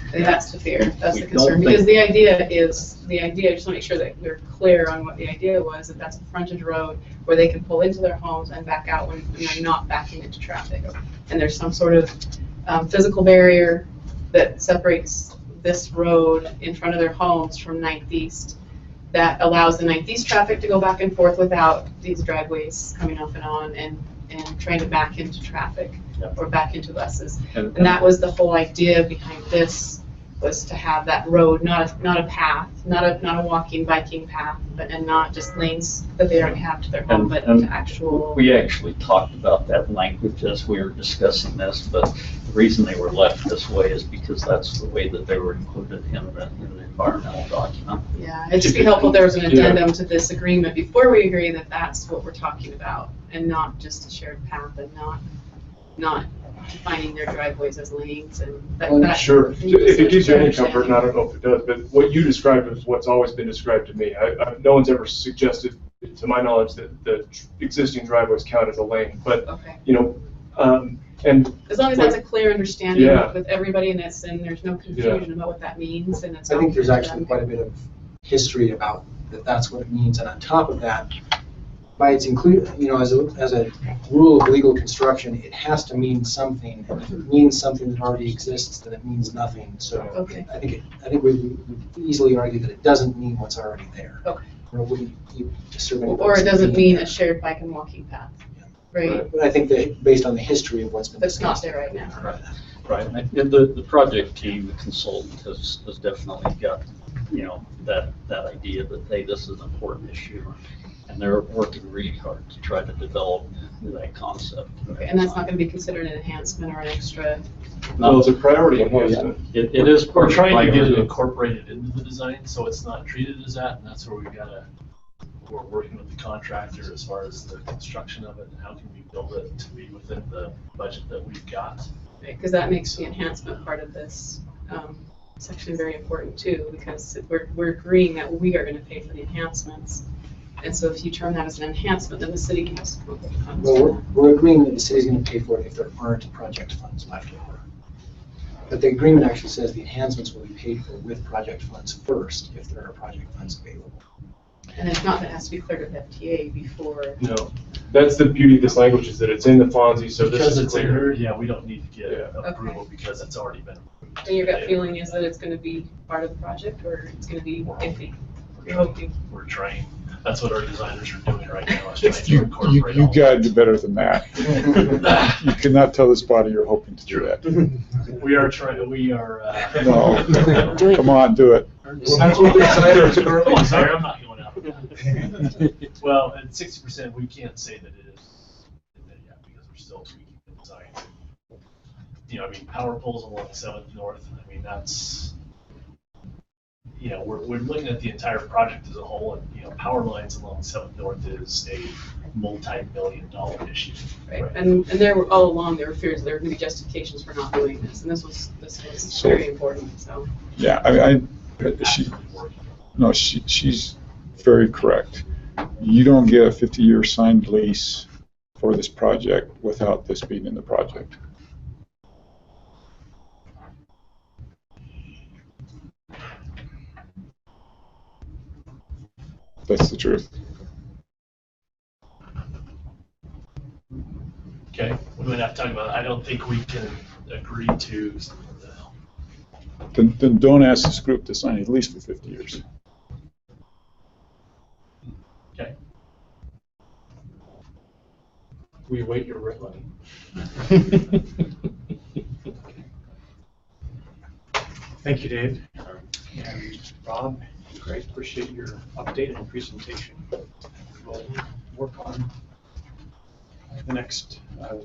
I think that's the fear, that's the concern, because the idea, I just want to make sure that we're clear on what the idea was, that that's a frontage road where they can pull into their homes and back out when they're not backing into traffic. And there's some sort of physical barrier that separates this road in front of their homes from 9th East that allows the 9th East traffic to go back and forth without these driveways coming off and on and trying to back into traffic or back into buses. And that was the whole idea behind this, was to have that road, not a path, not a walking, biking path, and not just lanes that they already have to their home, but to actual. We actually talked about that language as we were discussing this, but the reason they were left this way is because that's the way that they were included in the environmental document. Yeah, it'd just be helpful if there was an addendum to this agreement before we agree that that's what we're talking about, and not just a shared path, and not defining their driveways as lanes and that. Sure. If it gives you any comfort, and I don't know if it does, but what you described is what's always been described to me. No one's ever suggested, to my knowledge, that the existing driveways count as a lane. But, you know, and as long as that's a clear understanding with everybody in this, and there's no confusion about what that means, and it's. I think there's actually quite a bit of history about that's what it means, and on top of that, by its you know, as a rule of legal construction, it has to mean something. And if it means something that already exists, then it means nothing. So I think we would easily argue that it doesn't mean what's already there. Okay. Or it doesn't mean a shared bike and walking path, right? But I think that based on the history of what's been That's not discussed. there right now. Right. And the project team, the consultant, has definitely got, you know, that idea that, hey, this is an important issue. And they're working really hard to try to develop that concept. Okay, and that's not going to be considered an enhancement or an extra. No, it's a priority enhancement. It is. We're trying to get it incorporated into the design, so it's not treated as that, and that's where we're working with the contractor as far as the construction of it and how can we build it to be within the budget that we've got. Because that makes the enhancement part of this section very important too, because we're agreeing that we are going to pay for the enhancements. And so if you term that as an enhancement, then the city can just come up with funds. Well, we're agreeing that the city's going to pay for it if there aren't project funds left over. But the agreement actually says the enhancements will be paid for with project funds first, if there are project funds available. And if not, that has to be cleared with FTA before. No, that's the beauty of this language, is that it's in the FONSI, so this Because is it's clear. yeah, we don't need to get approval because it's already been approved. And your gut feeling is that it's going to be part of the project, or it's going to be iffy? You're hoping. We're trying. That's what our designers are doing right now, is trying to You incorporate you all gotta do better than that. You cannot tell this body you're hoping to do that. We are trying, we are. No, come on, do it. Well, that's what the designers are. Come on, sorry, I'm not going out. Well, at 60%, we can't say that it is yet because we're still tweaking the design. You know, I mean, power poles along 7th North, I mean, that's, you know, we're looking at the entire project as a whole, and, you know, power lines along 7th North is a multi-million-dollar issue. Right. And there were, all along, there were fears there were going to be justifications for not doing this, and this was So- very important, so. Yeah, she's very correct. You don't get a 50-year signed lease for this project without this being in the project. That's the truth. talking about, I don't think we can agree to. Then don't ask this group to sign at least for 50 years. Okay. We wait your reply. Thank you, Dave. And Rob, great, appreciate your update and presentation. We'll work on the next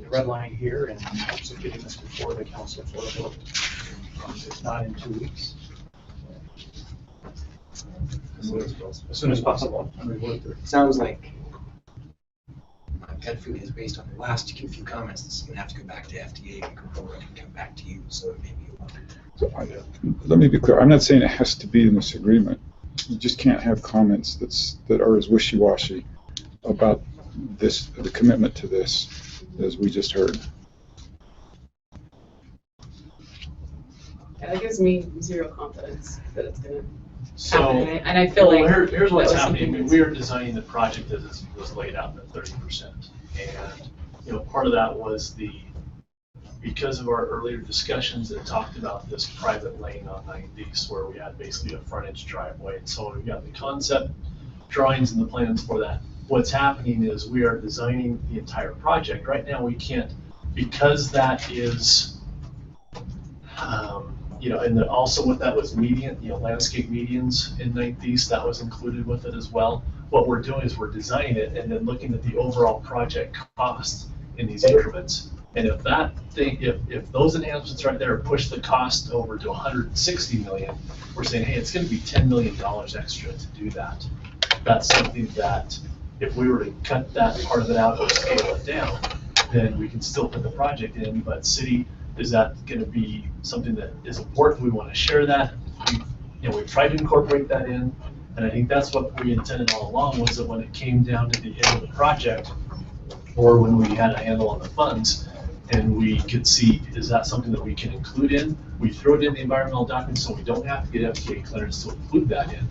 red line here and also getting this before the council for a vote. If not in 2 weeks. As soon as possible. I mean, It sounds like my gut feeling is based on the last few comments, this is going to have to go back to FDA and come back to you, so maybe Let me be clear. I'm not saying it has to be in this agreement. You just can't have comments that are as wishy-washy about this, the commitment to this, as we just heard. Yeah, that gives me zero confidence that it's gonna So, happen, and I feel like here's what's that was happening. something We are designing the project as was laid out at 30%. And, part of that was because of our earlier discussions that talked about this private lane on 90s where we had basically a frontage driveway. And so we've got the concept drawings and the plans for that. What's happening is we are designing the entire project. Right now we can't, because that is, and also with that was median, landscape medians in 90s, that was included with it as well. What we're doing is we're designing it and then looking at the overall project cost in these increments. And if those enhancements right there push the cost over to 160 million, we're saying, hey, it's going to be $10 million extra to do that. That's something that if we were to cut that part of it out or scale it down, then we can still put the project in. But city, is that going to be something that is important? We want to share that. We've tried to incorporate that in, and I think that's what we intended all along, was that when it came down to the end of the project, or when we had a handle on the funds, and we could see, is that something that we can include in? We throw it in the environmental document so we don't have to get FDA clearance to include that in.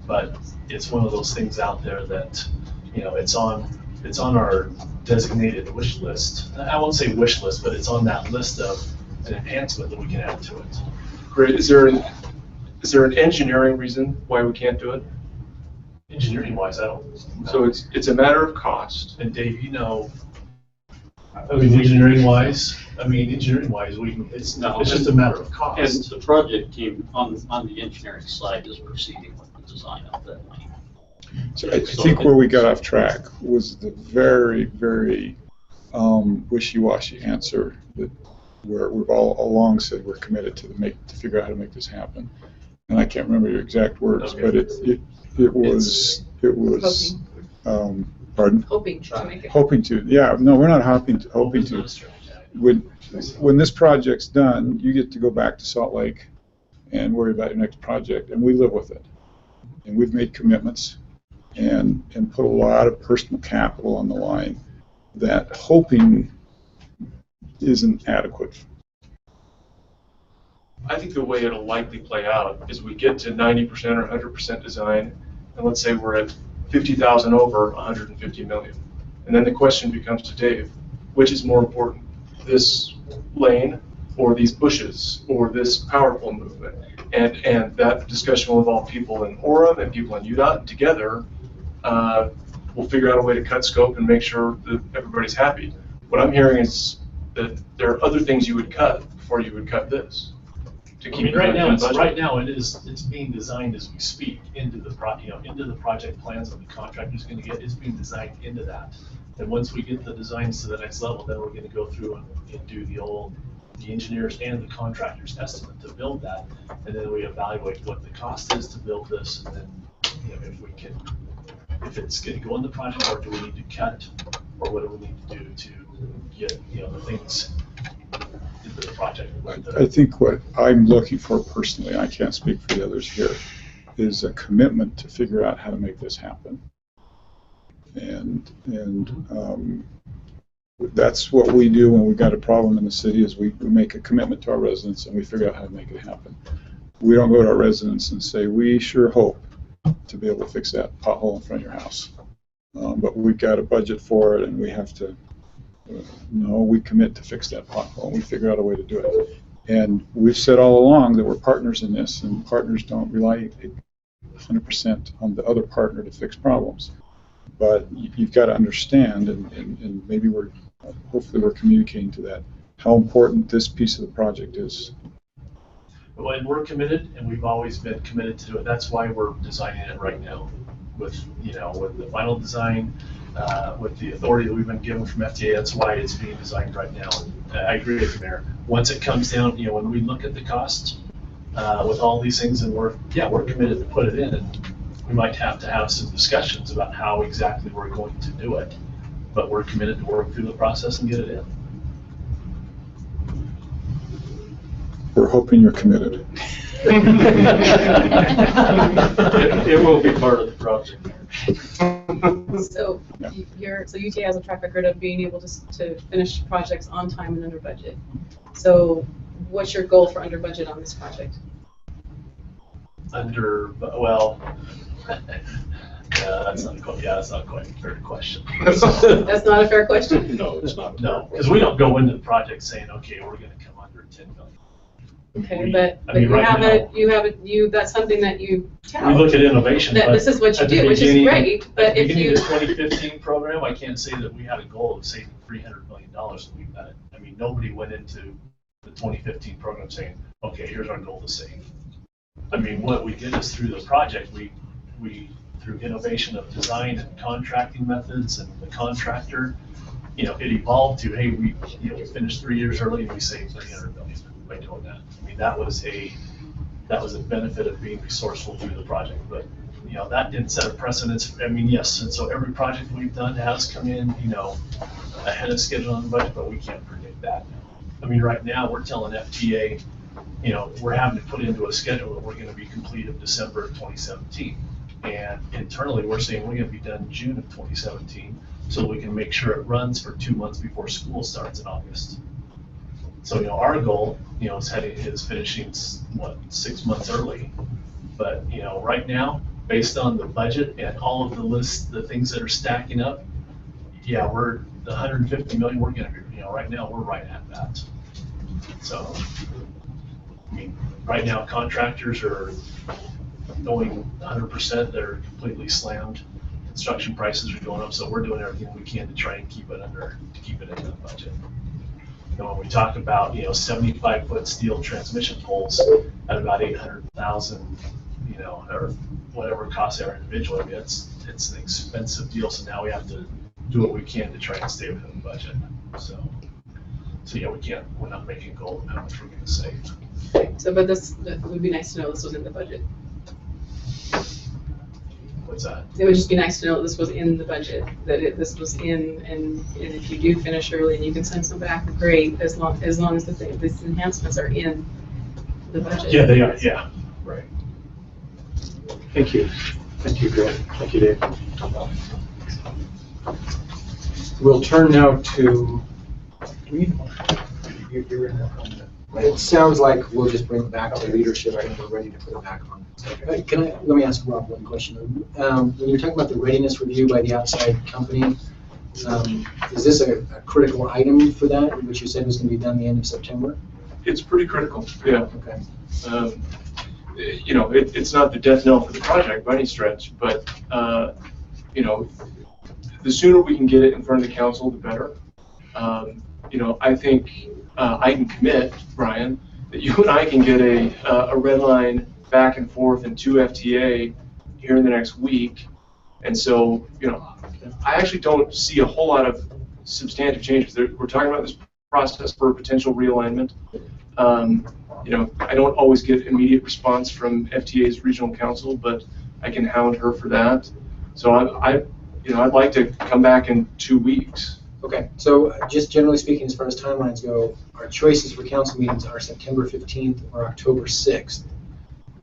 But it's one of those things out there that, it's on our designated wish list. I won't say wish list, but it's on that list of an enhancement that we can add to it. Great. Is there an engineering reason why we can't do it? Engineering wise, I don't know. So it's a matter of cost. And Dave, engineering wise, it's just a matter of cost. And the project team on the engineering side is proceeding with the design of that lane. So I think where we got off track was the very, very wishy-washy answer that where we've all along said we're committed to figure out how to make this happen. And I can't remember your exact words, but it was pardon? Hoping to make it. Hoping to, yeah. No, we're not hoping to. When this project's done, you get to go back to Salt Lake and worry about your next project, and we live with it. And we've made commitments and put a lot of personal capital on the line that hoping isn't adequate. I think the way it'll likely play out is we get to 90% or 100% design, and let's say we're at 50,000 over 150 million. And then the question becomes to Dave, which is more important, this lane or these bushes or this power pole movement? And that discussion will involve people in Orem and people in UDOT, and together we'll figure out a way to cut scope and make sure that everybody's happy. What I'm hearing is that there are other things you would cut before you would cut this. Right now it's being designed as we speak into the project plans that the contractor's going to get. It's being designed into that. And once we get the designs to the next level, then we're going to go through and do the engineers and the contractor's estimate to build that, and then we evaluate what the cost is to build this, and then if it's going to go in the project, or do we need to cut, or what do we need to do to get the things into the project. I think what I'm looking for personally, I can't speak for the others here, is a commitment to figure out how to make this happen. And that's what we do when we've got a problem in the city, is we make a commitment to our residents and we figure out how to make it happen. We don't go to our residents and say, we sure hope to be able to fix that pothole in front of your house. But we've got a budget for it, and we have to No, we commit to fix that pothole. We figure out a way to do it. And we've said all along that we're partners in this, and partners don't rely 100% on the other partner to fix problems. But you've got to understand, and maybe hopefully we're communicating to that, how important this piece of the project is. And we're committed, and we've always been committed to it. That's why we're designing it right now, with the final design, with the authority that we've been given from FTA. That's why it's being designed right now. And I agree with you, Mayor. Once it comes down, when we look at the cost with all these things, and we're committed to put it in, and we might have to have some discussions about how exactly we're going to do it, but we're committed to work through the process and get it in. We're hoping you're committed. It will be part of the project. So UTA has a track record of being able to finish projects on time and under budget. So what's your goal for under budget on this project? That's not quite a fair question. That's not a fair question? No, it's not. No, because we don't go into the project saying, okay, we're going to come under 10 million. Okay, but that's something that you tell. We look at innovation. That this is what you do, which is great, but if you. At the beginning of the 2015 program, I can't say that we had a goal of saving $300 million. Nobody went into the 2015 program saying, okay, here's our goal to save. What we did is through the project, we through innovation of design and contracting methods and the contractor, it evolved to, hey, we finished 3 years early and we saved $300 million by doing that. That was a benefit of being resourceful through the project, but that didn't set a precedence. Yes, and so every project we've done has come in, ahead of schedule on the budget, but we can't predict that. Right now we're telling FTA, we're having to put into a schedule that we're going to be complete in December of 2017. And internally, we're saying we're going to be done in June of 2017, so we can make sure it runs for 2 months before school starts in August. So, our goal, is finishing 6 months early. But, right now, based on the budget and all of the lists, the things that are stacking up, we're the 150 million. We're going to be, right now we're right at that. So, right now contractors are going 100%. They're completely slammed. Construction prices are going up, so we're doing everything we can to try and keep it in the budget. When we talk about 75-foot steel transmission poles at about 800,000, or whatever it costs our individual, it's an expensive deal. So now we have to do what we can to try and stay within the budget. So we're not making a goal of how much we're going to save. So, but it would be nice to know this was in the budget. What's that? It would just be nice to know this was in the budget, that this was in, and if you do finish early and you can send some back, great, as long as these enhancements are in the budget. Yeah, they are, yeah, right. Thank you. Thank you, Greg. Thank you, Dave. We'll turn now to. It sounds like we'll just bring it back to leadership and we're ready to put it back on. Let me ask Rob one question. When you're talking about the readiness review by the outside company, is this a critical item for that, which you said was going to be done the end of September? It's pretty critical, yeah. Okay. It's not the death knell for the project by any stretch, but the sooner we can get it in front of the council, the better. I think I can commit, Brian, that you and I can get a red line back and forth and to FTA here in the next week. And so, I actually don't see a whole lot of substantive changes. We're talking about this process for potential realignment. I don't always get immediate response from FTA's regional council, but I can hound her for that. So I'd like to come back in 2 weeks. Okay, so just generally speaking, as far as timelines go, our choices for council meetings are September 15th or October 6th.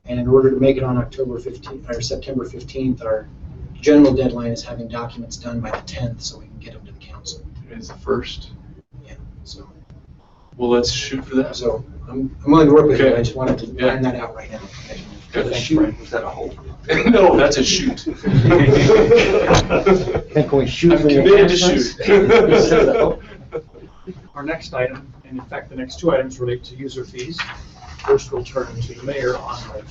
And in order to make it on October 15th or September 15th, our general deadline is having documents done by the 10th so we can get them to the council. It's the 1st? Yeah, so. Well, let's shoot for that. So I'm willing to work with you, but I just wanted to iron that out right now. Okay. Shoot. Was that a hold? No, that's a shoot. Can we shoot? I'm committed to shoot. next item, and in fact, the next two items relate to user fees. First, we'll turn to the mayor on the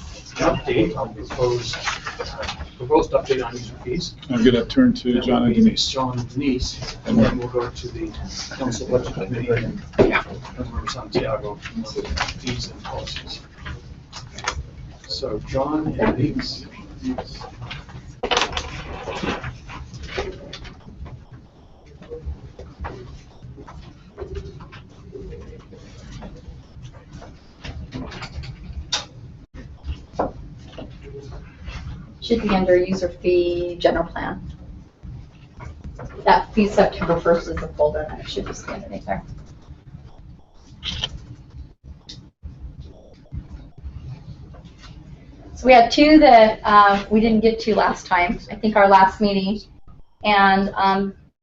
update on proposed update on user fees. I'm going to turn to John and Denise. John and Denise, and then we'll go to the council budget committee and Member Santiago on the fees and policies. So John and Denise. Should be under user fee general plan. That fee September 1st is a folder, and it should just be underneath there. So we had two that we didn't get to last time, I think our last meeting. And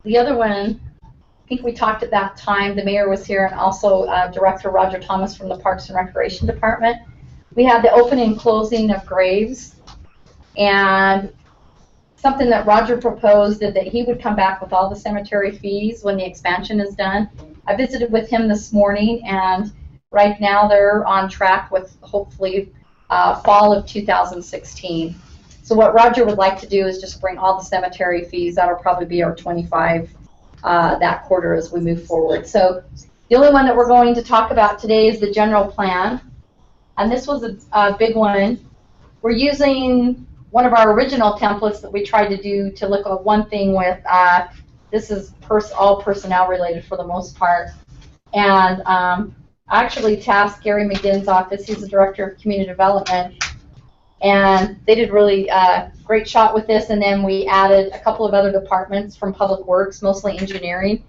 the other one, I think we talked at that time, the mayor was here, and also Director Roger Thomas from the Parks and Recreation Department. We had the opening and closing of graves. And something that Roger proposed is that he would come back with all the cemetery fees when the expansion is done. I visited with him this morning, and right now they're on track with hopefully fall of 2016. So what Roger would like to do is just bring all the cemetery fees. That'll probably be our 25 that quarter as we move forward. So the only one that we're going to talk about today is the general plan. And this was a big one. We're using one of our original templates that we tried to do to look at one thing with, this is all personnel related for the most part. And I actually tasked Gary McGinn's office, he's the Director of Community Development, and they did really great shot with this. And then we added a couple of other departments from Public Works, mostly engineering,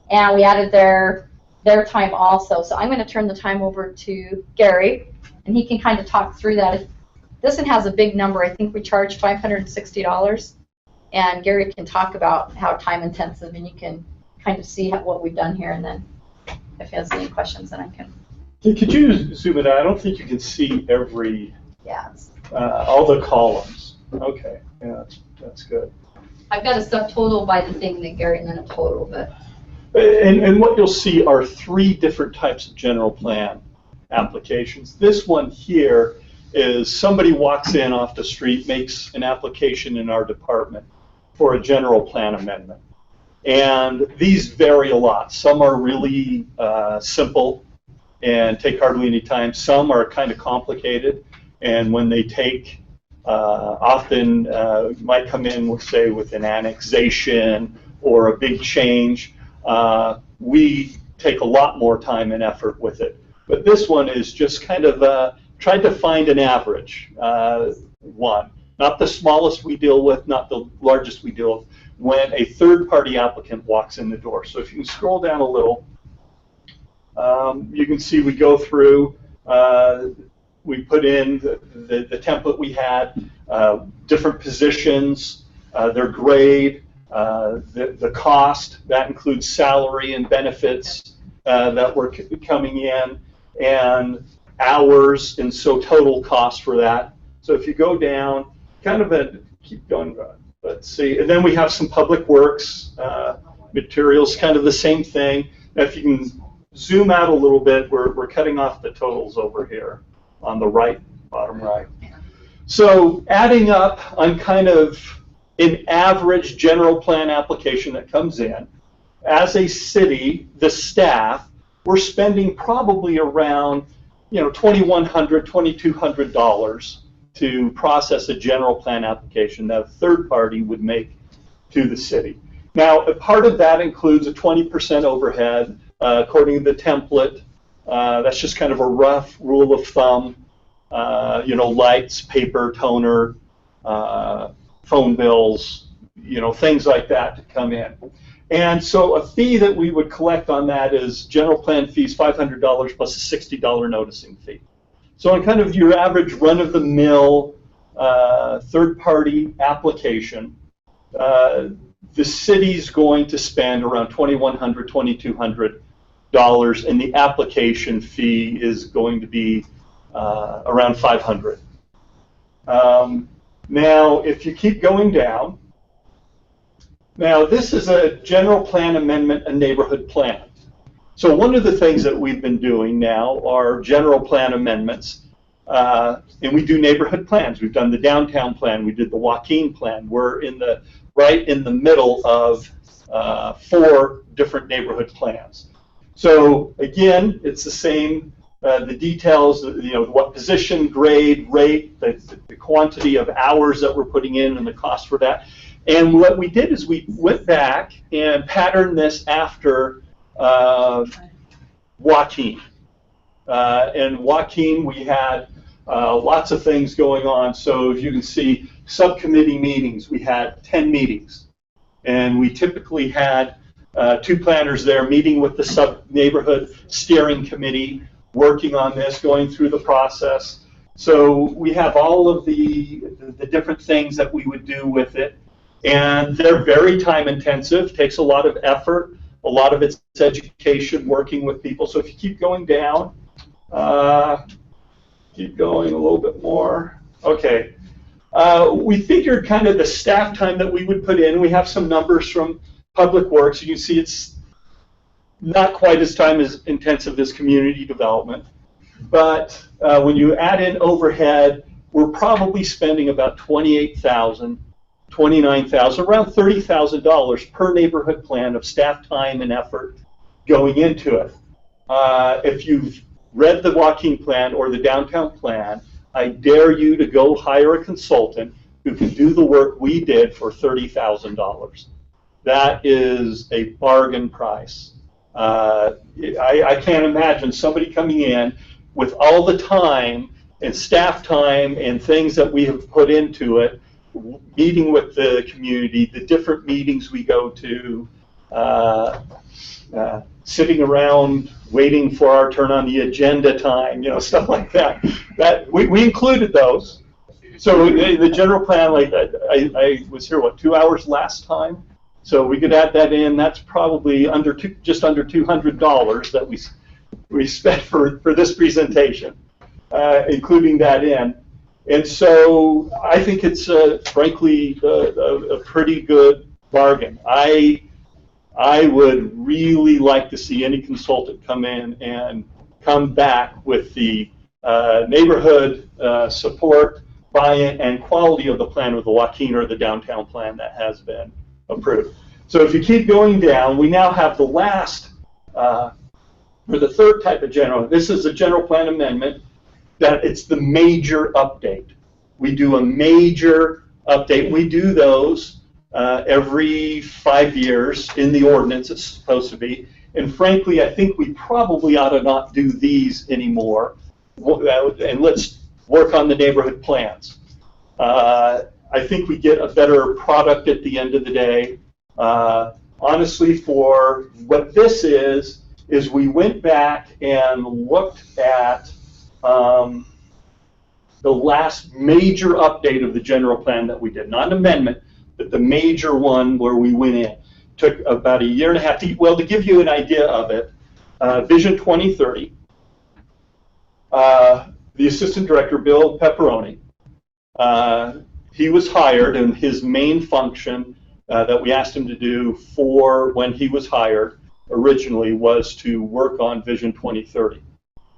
and we added their time also. So I'm going to turn the time over to Gary, and he can kind of talk through that. This one has a big number. I think we charge $560, and Gary can talk about how time intensive, and you can kind of see what we've done here, and then if he has any questions, then I can. Could you zoom it out? I don't think you can see every, all the columns. Okay, yeah, that's good. I've got a subtotal by the thing that Gary, and then a total, but. And what you'll see are three different types of general plan applications. This one here is somebody walks in off the street, makes an application in our department for a general plan amendment. And these vary a lot. Some are really simple and take hardly any time. Some are kind of complicated, and when they take, often might come in, say, with an annexation or a big change. We take a lot more time and effort with it. But this one is just kind of tried to find an average one. Not the smallest we deal with, not the largest we deal with, when a third-party applicant walks in the door. So if you can scroll down a little, you can see we go through, we put in the template we had, different positions, their grade, the cost, that includes salary and benefits that were coming in, and hours, and so total cost for that. So if you go down, kind of keep going, let's see, and then we have some public works, materials, kind of the same thing. Now if you can zoom out a little bit, we're cutting off the totals over here on the right, bottom right. So adding up on kind of an average general plan application that comes in, as a city, the staff, we're spending probably around $2,100, $2,200 to process a general plan application that a third party would make to the city. Now, a part of that includes a 20% overhead, according to the template. That's just kind of a rough rule of thumb. Lights, paper, toner, phone bills, things like that to come in. And so a fee that we would collect on that is general plan fees, $500 plus a $60 noticing fee. So on kind of your average run-of-the-mill third-party application, the city's going to spend around $2,100, $2,200, and the application fee is going to be around $500. Now, if you keep going down, now this is a general plan amendment, a neighborhood plan. So one of the things that we've been doing now are general plan amendments. And we do neighborhood plans. We've done the downtown plan. We did the Joaquin plan. We're right in the middle of 4 different neighborhood plans. So again, it's the same. The details, what position, grade, rate, the quantity of hours that we're putting in, and the cost for that. And what we did is we went back and patterned this after Joaquin. And Joaquin, we had lots of things going on. So as you can see, subcommittee meetings, we had 10 meetings. And we typically had 2 planners there meeting with the neighborhood steering committee, working on this, going through the process. So we have all of the different things that we would do with it. And they're very time intensive, takes a lot of effort, a lot of it's education, working with people. So if you keep going down, keep going a little bit more. Okay. We figured kind of the staff time that we would put in. We have some numbers from Public Works. You can see it's not quite as time as intensive as community development. But when you add in overhead, we're probably spending about $28,000, $29,000, around $30,000 per neighborhood plan of staff time and effort going into it. If you've read the Joaquin plan or the downtown plan, I dare you to go hire a consultant who can do the work we did for $30,000. That is a bargain price. I can't imagine somebody coming in with all the time and staff time and things that we have put into it, meeting with the community, the different meetings we go to, sitting around waiting for our turn on the agenda time, stuff like that. That we included those. So the general plan, like I was here, 2 hours last time? So we could add that in. That's probably just under $200 that we spent for this presentation, including that in. And so I think it's frankly a pretty good bargain. I would really like to see any consultant come in and come back with the neighborhood support, buy-in, and quality of the plan with the Joaquin or the downtown plan that has been approved. So if you keep going down, we now have the last, or the third type of general. This is a general plan amendment that it's the major update. We do a major update. We do those every 5 years in the ordinance. It's supposed to be. And frankly, I think we probably ought to not do these anymore. And let's work on the neighborhood plans. I think we get a better product at the end of the day. Honestly, for what this is we went back and looked at the last major update of the general plan that we did. Not an amendment, but the major one where we went in. Took about a year and a half to give you an idea of it, Vision 2030, the assistant director, Bill Pepperoni, he was hired, and his main function that we asked him to do for when he was hired originally was to work on Vision 2030.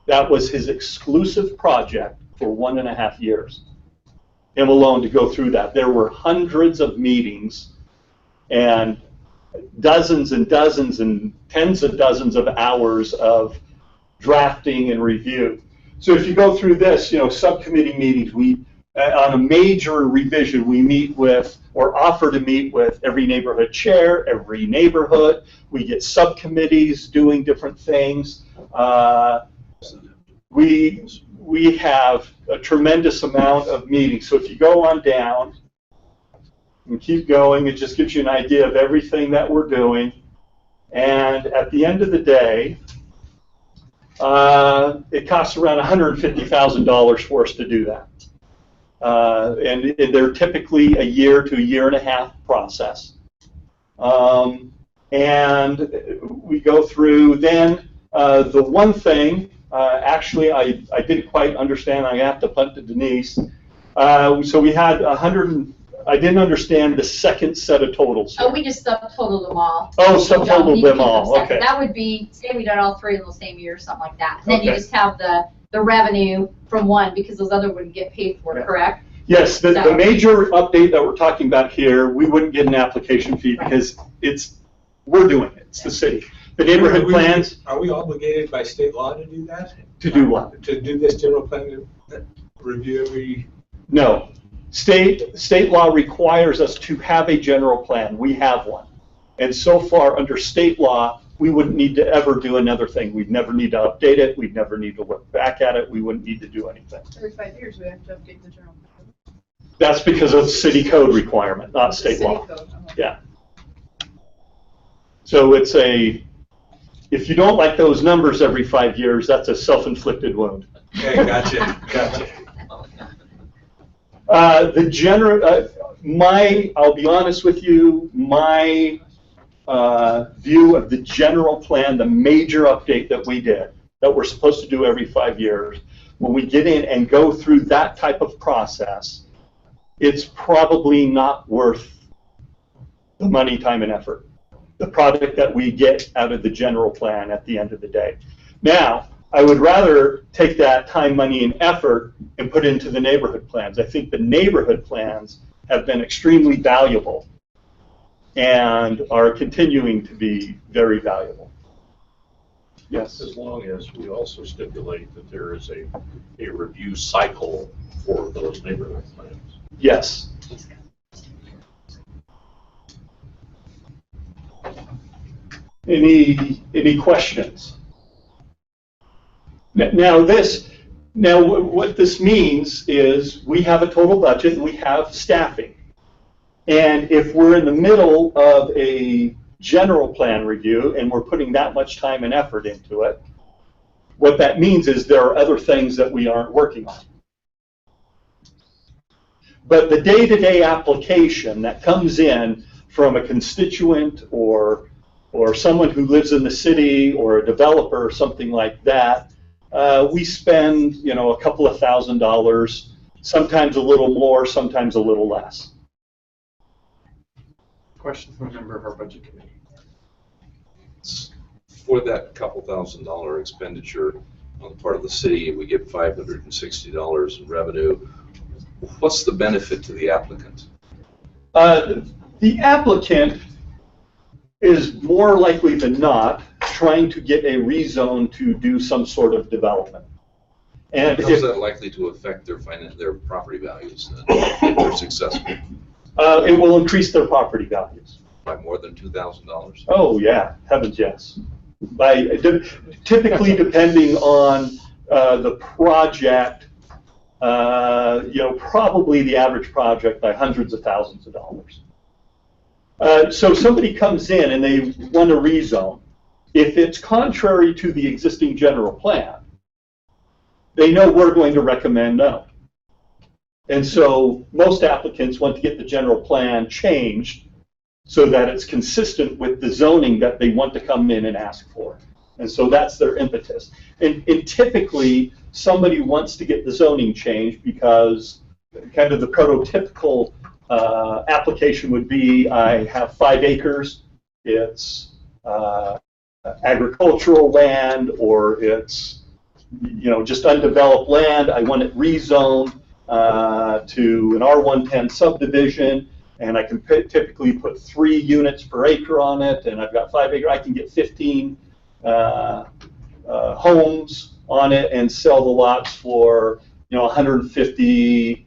That was his exclusive project for 1.5 years. Him alone to go through that. There were hundreds of meetings and dozens and dozens and tens of dozens of hours of drafting and review. So if you go through this, subcommittee meetings, we on a major revision, we meet with or offer to meet with every neighborhood chair, every neighborhood. We get subcommittees doing different things. We have a tremendous amount of meetings. So if you go on down and keep going, it just gives you an idea of everything that we're doing. And at the end of the day, it costs around $150,000 for us to do that. And they're typically a year to a year and a half process. And we go through then the one thing, actually I didn't quite understand, I have to punt to Denise. So we had I didn't understand the second set of totals. Oh, we just subtotaled them all. Oh, subtotaled them all, Second. okay. That would be, say we done all three in the same year, something like that. And then you Okay. just have the revenue from one, because those other wouldn't get paid for, Yeah. correct? Yes, the So- major update that we're talking about here, we wouldn't get an application fee because we're doing it, it's the city. The neighborhood plans, Are we obligated by state law to do that? to do what? To do this general plan review every? No. State law requires us to have a general plan. We have one. And so far, under state law, we wouldn't need to ever do another thing. We'd never need to update it. We'd never need to look back at it. We wouldn't need to do anything. Every 5 years, we have to update the general plan. That's because of city code requirement, not state City law. code, okay. Yeah. So it's if you don't like those numbers every 5 years, that's a self-inflicted wound. Okay, gotcha. I'll be honest with you, my view of the general plan, the major update that we did, that we're supposed to do every 5 years, when we get in and go through that type of process, it's probably not worth the money, time, and effort. The product that we get out of the general plan at the end of the day. Now, I would rather take that time, money, and effort and put it into the neighborhood plans. I think the neighborhood plans have been extremely valuable and are continuing to be very valuable. Yes? As long as we also stipulate that there is a review cycle for those neighborhood plans. Yes. Any questions? Now what this means is we have a total budget and we have staffing. And if we're in the middle of a general plan review and we're putting that much time and effort into it, what that means is there are other things that we aren't working on. But the day-to-day application that comes in from a constituent or someone who lives in the city or a developer or something like that, we spend, a couple of $1,000s, sometimes a little more, sometimes a little less. Question from a member of our budget committee. For that couple $1,000 expenditure on the part of the city, we get $560 in revenue. What's the benefit to the applicant? The applicant is more likely than not trying to get a rezone to do some sort of development. And how is that likely to affect their property values if they're successful? It will increase their property values. By more than $2,000? Oh yeah, heavens yes. Typically depending on the project, probably the average project by hundreds of thousands of dollars. So somebody comes in and they want a rezone. If it's contrary to the existing general plan, they know we're going to recommend no. And so most applicants want to get the general plan changed so that it's consistent with the zoning that they want to come in and ask for. And so that's their impetus. And typically, somebody wants to get the zoning changed because kind of the prototypical application would be, I have 5 acres, it's agricultural land, or it's just undeveloped land, I want it rezoned to an R110 subdivision, and I can typically put 3 units per acre on it, and I've got 5 acres, I can get 15 homes on it and sell the lots for 150,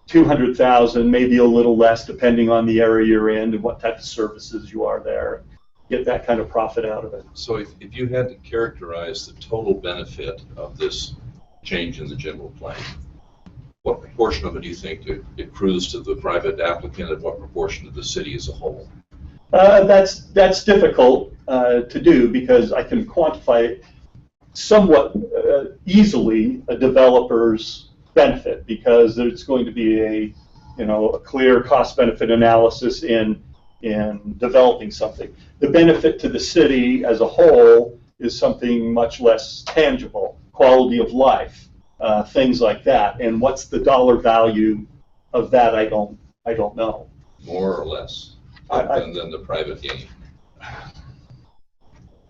200,000, maybe a little less depending on the area you're in and what type of services you are there. Get that kind of profit out of it. So if you had to characterize the total benefit of this change in the general plan, what proportion of it do you think accrues to the private applicant and what proportion to the city as a whole? That's difficult to do because I can quantify somewhat easily a developer's benefit because there's going to be a clear cost-benefit analysis in developing something. The benefit to the city as a whole is something much less tangible, quality of life, things like that. And what's the dollar value of that? I don't I don't know. More or less than the private gain?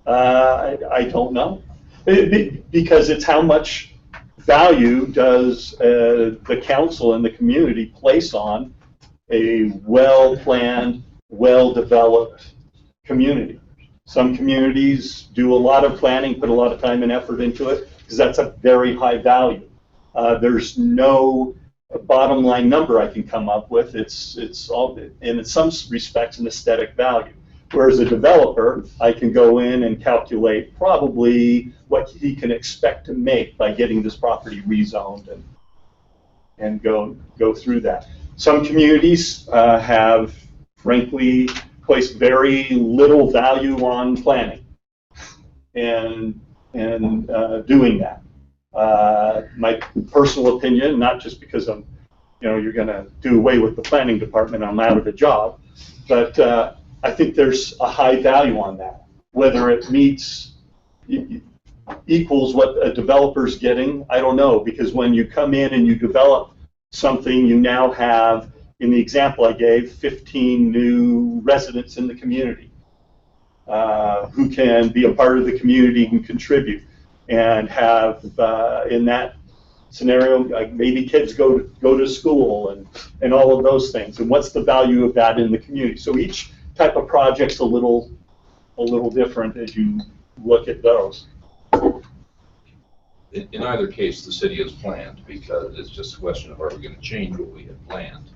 I don't know. Because it's how much value does the council and the community place on a well-planned, well-developed community. Some communities do a lot of planning, put a lot of time and effort into it, because that's a very high value. There's no bottom line number I can come up with. It's all, and in some respects, an aesthetic value. Whereas a developer, I can go in and calculate probably what he can expect to make by getting this property rezoned and go through that. Some communities have, frankly, placed very little value on planning and doing that. My personal opinion, not just because I'm, you're going to do away with the planning department, I'm out of a job, but I think there's a high value on that. Whether it equals what a developer's getting, I don't know, because when you come in and you develop something, you now have, in the example I gave, 15 new residents in the community who can be a part of the community and contribute, and have, in that scenario, like maybe kids go to school and all of those things. And what's the value of that in the community? So each type of project's a little different as you look at those. In either case, the city has planned, because it's just a question of, are we going to change what we had planned?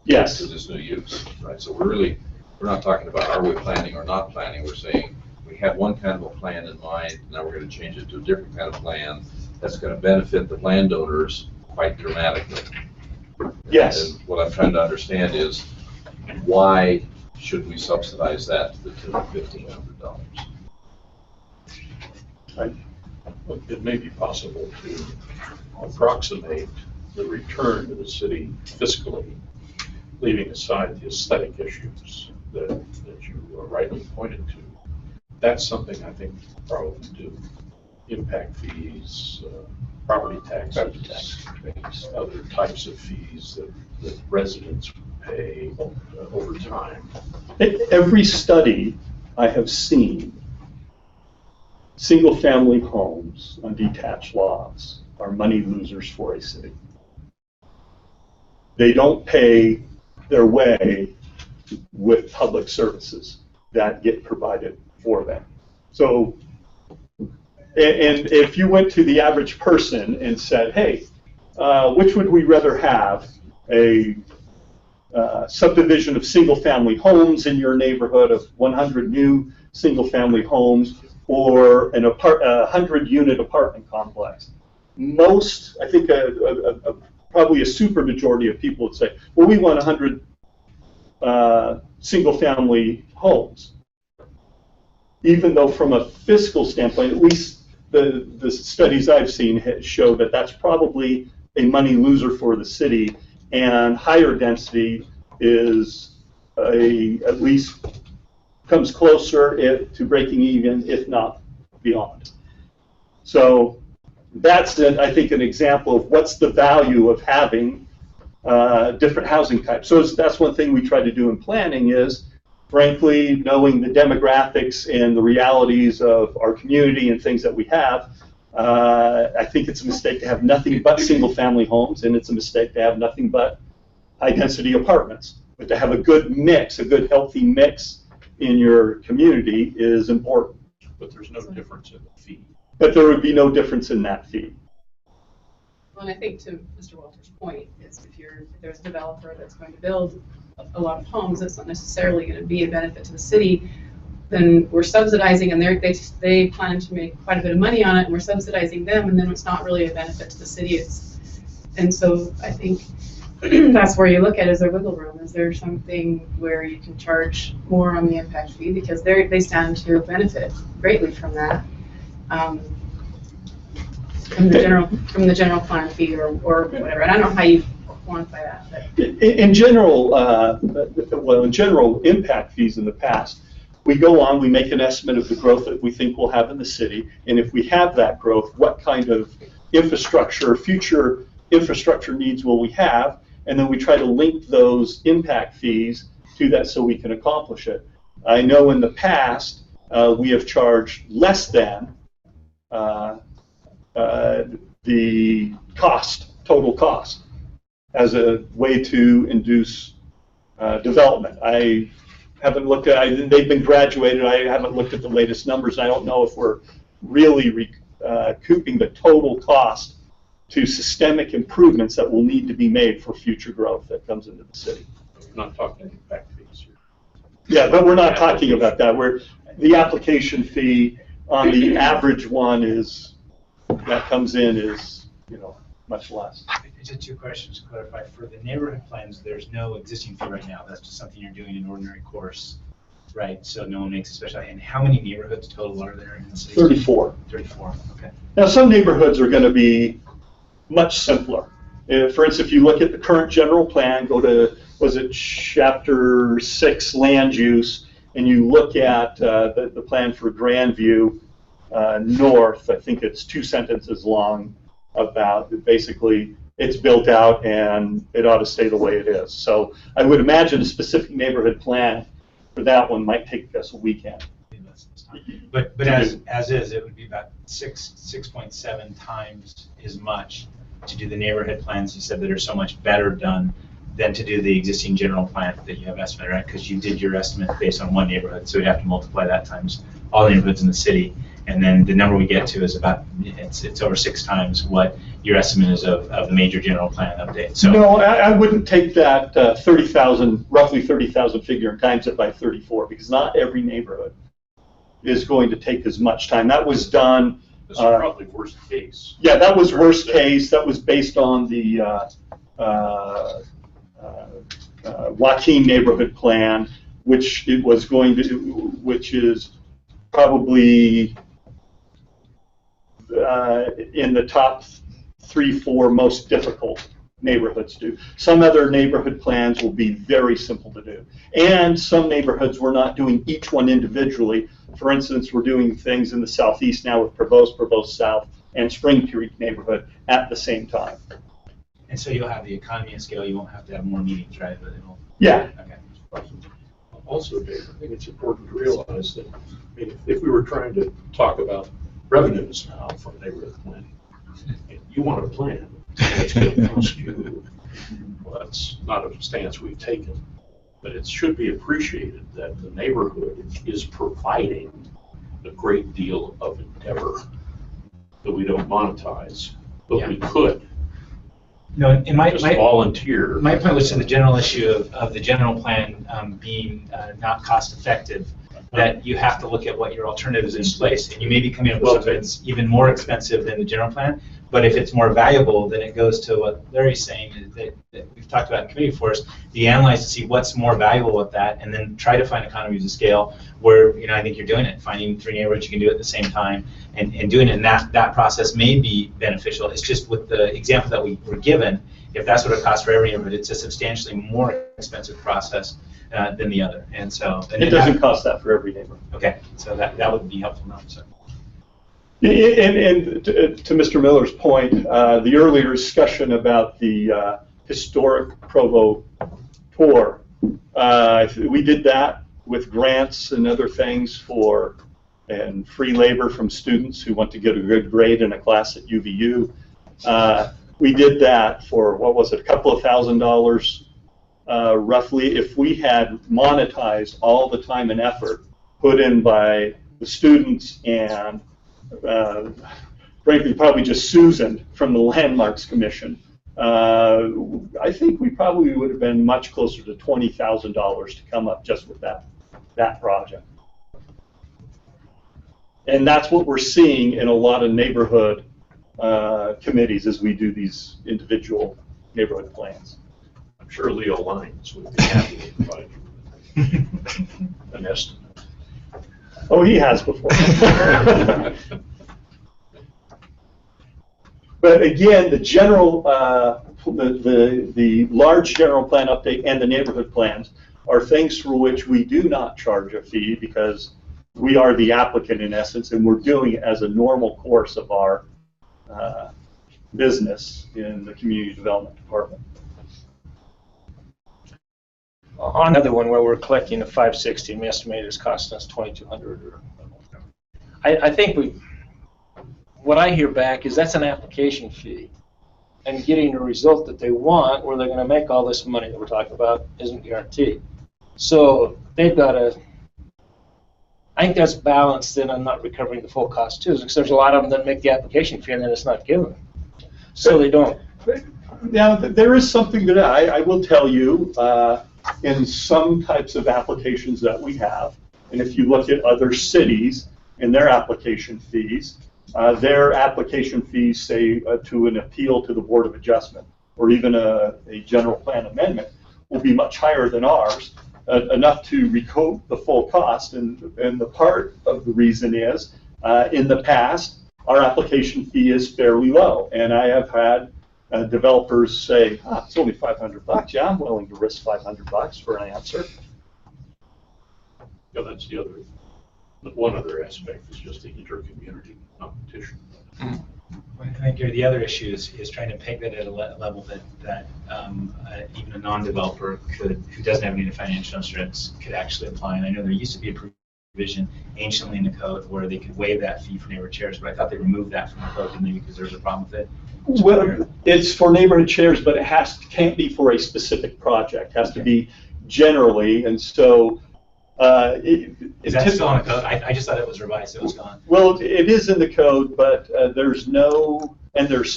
Yes. To this new use, right? So we're not talking about are we planning or not planning. We're saying we had one kind of a plan in mind. Now we're going to change it to a different kind of plan that's going to benefit the landowners quite dramatically. Yes. And what I'm trying to understand is, why should we subsidize that to the tune of $1,500? It may be possible to approximate the return to the city fiscally, leaving aside the aesthetic issues that you rightly pointed to. That's something I think probably do. Impact fees, property taxes, other types of fees that residents pay over time. Every study I have seen, single-family homes on detached lots are money losers for a city. They don't pay their way with public services that get provided for them. So, and if you went to the average person and said, hey, which would we rather have, a subdivision of single-family homes in your neighborhood of 100 new single-family homes, or an 100-unit apartment complex? Most, I think, probably a super majority of people would say, well, we want 100 single-family homes. Even though from a fiscal standpoint, at least the studies I've seen show that that's probably a money loser for the city, and higher density is at least comes closer to breaking even, if not beyond. So that's, I think, an example of what's the value of having different housing types. So that's one thing we try to do in planning is, frankly, knowing the demographics and the realities of our community and things that we have, I think it's a mistake to have nothing but single-family homes, and it's a mistake to have nothing but high-density apartments. But to have a good mix, a good healthy mix in your community is important. But there's no difference in the fee. But there would be no difference in that fee. Well, and I think to Mr. Walter's point is, if there's a developer that's going to build a lot of homes, that's not necessarily going to be a benefit to the city, then we're subsidizing, and they plan to make quite a bit of money on it, and we're subsidizing them, and then it's not really a benefit to the city. And so I think that's where you look at, is there wiggle room? Is there something where you can charge more on the impact fee, because they stand to benefit greatly from that, from the general plan fee or whatever. And I don't know how you quantify that. But. In general, in general, impact fees in the past, we go on, we make an estimate of the growth that we think we'll have in the city, and if we have that growth, what kind of infrastructure, future infrastructure needs will we have, and then we try to link those impact fees to that so we can accomplish it. I know in the past we have charged less than the total cost, as a way to induce development. I haven't looked at, they've been graduated, I haven't looked at the latest numbers. I don't know if we're really recouping the total cost to systemic improvements that will need to be made for future growth that comes into the city. We're not talking impact fees here. Yeah, but we're not talking about that. The application fee on the average one that comes in is, much less. Just two questions to clarify. For the neighborhood plans, there's no existing fee right now. That's just something you're doing in ordinary course, right? So no one makes a special. And how many neighborhoods total are there in the city? 34. 34. Okay. Now, some neighborhoods are going to be much simpler. For instance, if you look at the current general plan, go to, Chapter 6, land use, and you look at the plan for Grandview North, I think it's 2 sentences long, about basically it's built out and it ought to stay the way it is. So I would imagine a specific neighborhood plan for that one might take us a weekend. But as is, it would be about 6.7 times as much to do the neighborhood plans you said that are so much better done than to do the existing general plan that you have estimated, right? Because you did your estimate based on one neighborhood, so you'd have to multiply that times all the neighborhoods in the city. And then the number we get to is about, it's over 6 times what your estimate is of the major general plan update. So no, I wouldn't take that roughly 30,000 figure and times it by 34, because not every neighborhood is going to take as much time. That was done. This is probably worst case. Yeah, that was worst case. That was based on the Joaquin neighborhood plan, which is probably in the top 3-4 most difficult neighborhoods to do. Some other neighborhood plans will be very simple to do. And some neighborhoods we're not doing each one individually. For instance, we're doing things in the southeast now with Provost South, and Spring Creek neighborhood at the same time. And so you'll have the economy of scale, you won't have to have more meetings, right? But it'll, yeah. Okay. Also, Dave, I think it's important to realize that if we were trying to talk about revenues now from neighborhood planning, you want a plan that's going to cost you, well, that's not a stance we've taken, but it should be appreciated that the neighborhood is providing a great deal of endeavor that we don't monetize, but we could. No, and my volunteer. My point was to the general issue of the general plan being not cost effective, that you have to look at what your alternative is in place, and you may be coming up with something that's even more expensive than the general plan, but if it's more valuable, then it goes to what Larry's saying that we've talked about in committee before, is the analyze to see what's more valuable with that, and then try to find economies of scale where, I think you're doing it, finding 3 neighborhoods you can do it at the same time, and doing it, and that process may be beneficial. It's just with the example that we were given, if that's what it costs for every neighborhood, it's a substantially more expensive process than the other, and so. And it doesn't cost that for every neighborhood. Okay, so that would be helpful now, so. And to Mr. Miller's point, the earlier discussion about the historic Provo tour, we did that with grants and other things and free labor from students who want to get a good grade in a class at UVU. We did that for, what was it, a couple of $1,000 roughly. If we had monetized all the time and effort put in by the students and frankly, probably just Susan from the Landmarks Commission, I think we probably would have been much closer to $20,000 to come up just with that project. And that's what we're seeing in a lot of neighborhood committees as we do these individual neighborhood plans. I'm sure Leo Lyons would be happy to provide you an estimate. Oh, he has before. But again, the general, the large general plan update and the neighborhood plans are things for which we do not charge a fee because we are the applicant in essence, and we're doing it as a normal course of our business in the community development department. another one where we're collecting a 560 and we estimate it's costing us 2,200. I think what I hear back is that's an application fee, and getting the result that they want, where they're going to make all this money that we're talking about, isn't guaranteed. So they've got to. I think that's balanced in on not recovering the full cost too, because there's a lot of them that make the application fee and then it's not given, so they don't. Now, there is something that I will tell you in some types of applications that we have, and if you look at other cities and their application fees say to an appeal to the Board of Adjustment or even a general plan amendment will be much higher than ours, enough to recoup the full cost. And the part of the reason is, in the past, our application fee is fairly low. And I have had developers say, it's only $500. Yeah, I'm willing to risk $500 for an answer. Yeah, that's the other. One other aspect is just the inter-community competition. I think the other issue is trying to peg that at a level that even a non-developer who doesn't have any financial instruments could actually apply. And I know there used to be a provision anciently in the code where they could waive that fee for neighborhood chairs, but I thought they removed that from the code, didn't they, because there's a problem with it? Well, it's for neighborhood chairs, but it can't be for a specific project. It has to be generally, and so. Is that still on the code? I just thought it was revised, so it was gone. Well, it is in the code, but there's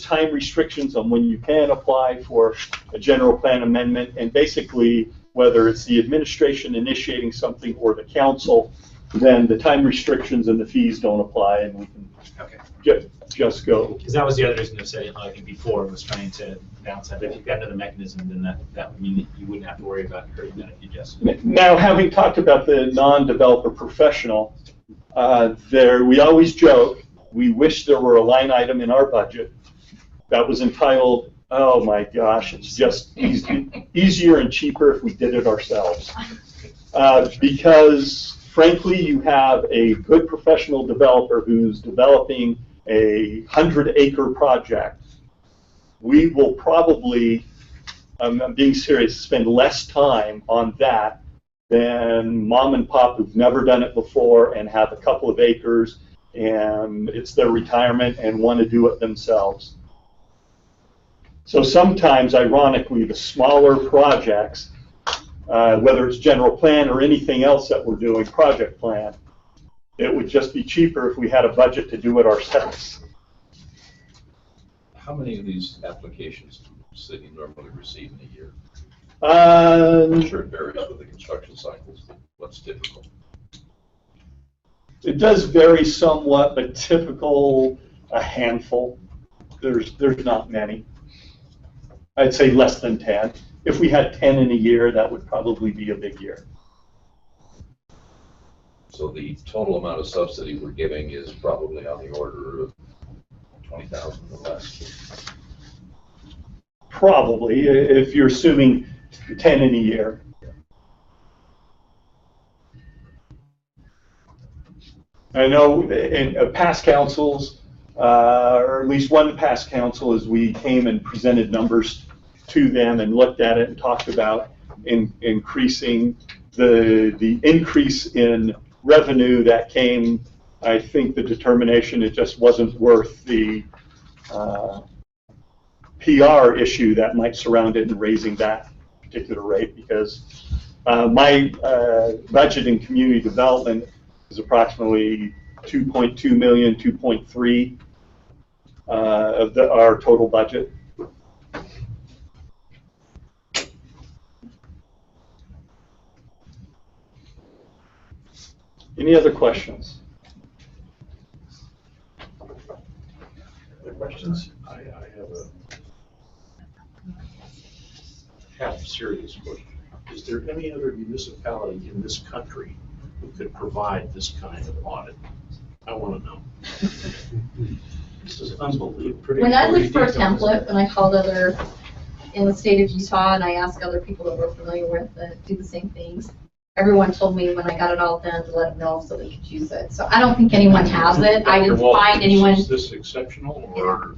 time restrictions on when you can apply for a general plan amendment, and basically whether it's the administration initiating something or the council, then the time restrictions and the fees don't apply, and we can just go. Because that was the other reason of saying, I think before, was trying to balance that. But if you've got another mechanism, then that would mean that you wouldn't have to worry about hurting that if you just. Now, having talked about the non-developer professional, we always joke, we wish there were a line item in our budget that was entitled, oh my gosh, it's just easier and cheaper if we did it ourselves. Because frankly, you have a good professional developer who's developing a 100-acre project. We will probably, I'm being serious, spend less time on that than mom and pop who've never done it before and have a couple of acres and it's their retirement and want to do it themselves. So sometimes, ironically, the smaller projects, whether it's general plan or anything else that we're doing, project plan, it would just be cheaper if we had a budget to do it ourselves. How many of these applications do the city normally receive in a year? I'm sure it varies with the construction cycles, but what's typical? It does vary somewhat, but typical, a handful. There's not many. I'd say less than 10. If we had 10 in a year, that would probably be a big year. So the total amount of subsidy we're giving is probably on the order of 20,000 or less. Probably, if you're assuming 10 in a year. I know in past councils, or at least one past council, as we came and presented numbers to them and looked at it and talked about increasing the increase in revenue that came, I think the determination it just wasn't worth the PR issue that might surround it and raising that particular rate, because my budget in community development is approximately 2.2 million, 2.3 of our total budget. Any other questions? Other questions? I have a half serious question. Is there any other municipality in this country who could provide this kind of audit? I want to know. This is unbelievable. When I looked for a template, and I called other in the state of Utah, and I asked other people that were familiar with that do the same things, everyone told me when I got it all done to let them know so they could use it. So I don't think anyone has it. I didn't find anyone. Is this exceptional or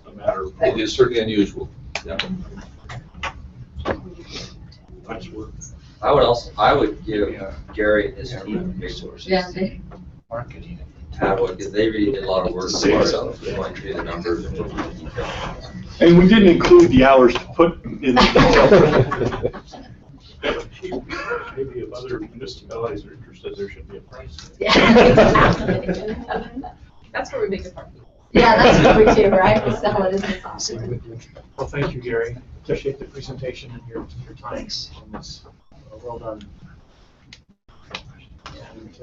a matter of? It is certainly unusual. Yeah. Nice work. I would give Gary and his team resources. Yeah. Marketing. I would, because they really did a lot of work as far as going through the numbers and looking at the detail. And we didn't include the hours to put in the detail. Maybe if other municipalities are interested, there should be a price. Yeah. That's where we make it fun. Yeah, that's what we do, right? We sell it as a software. Well, thank you, Gary. Appreciate the presentation and your time. On this. Well done. And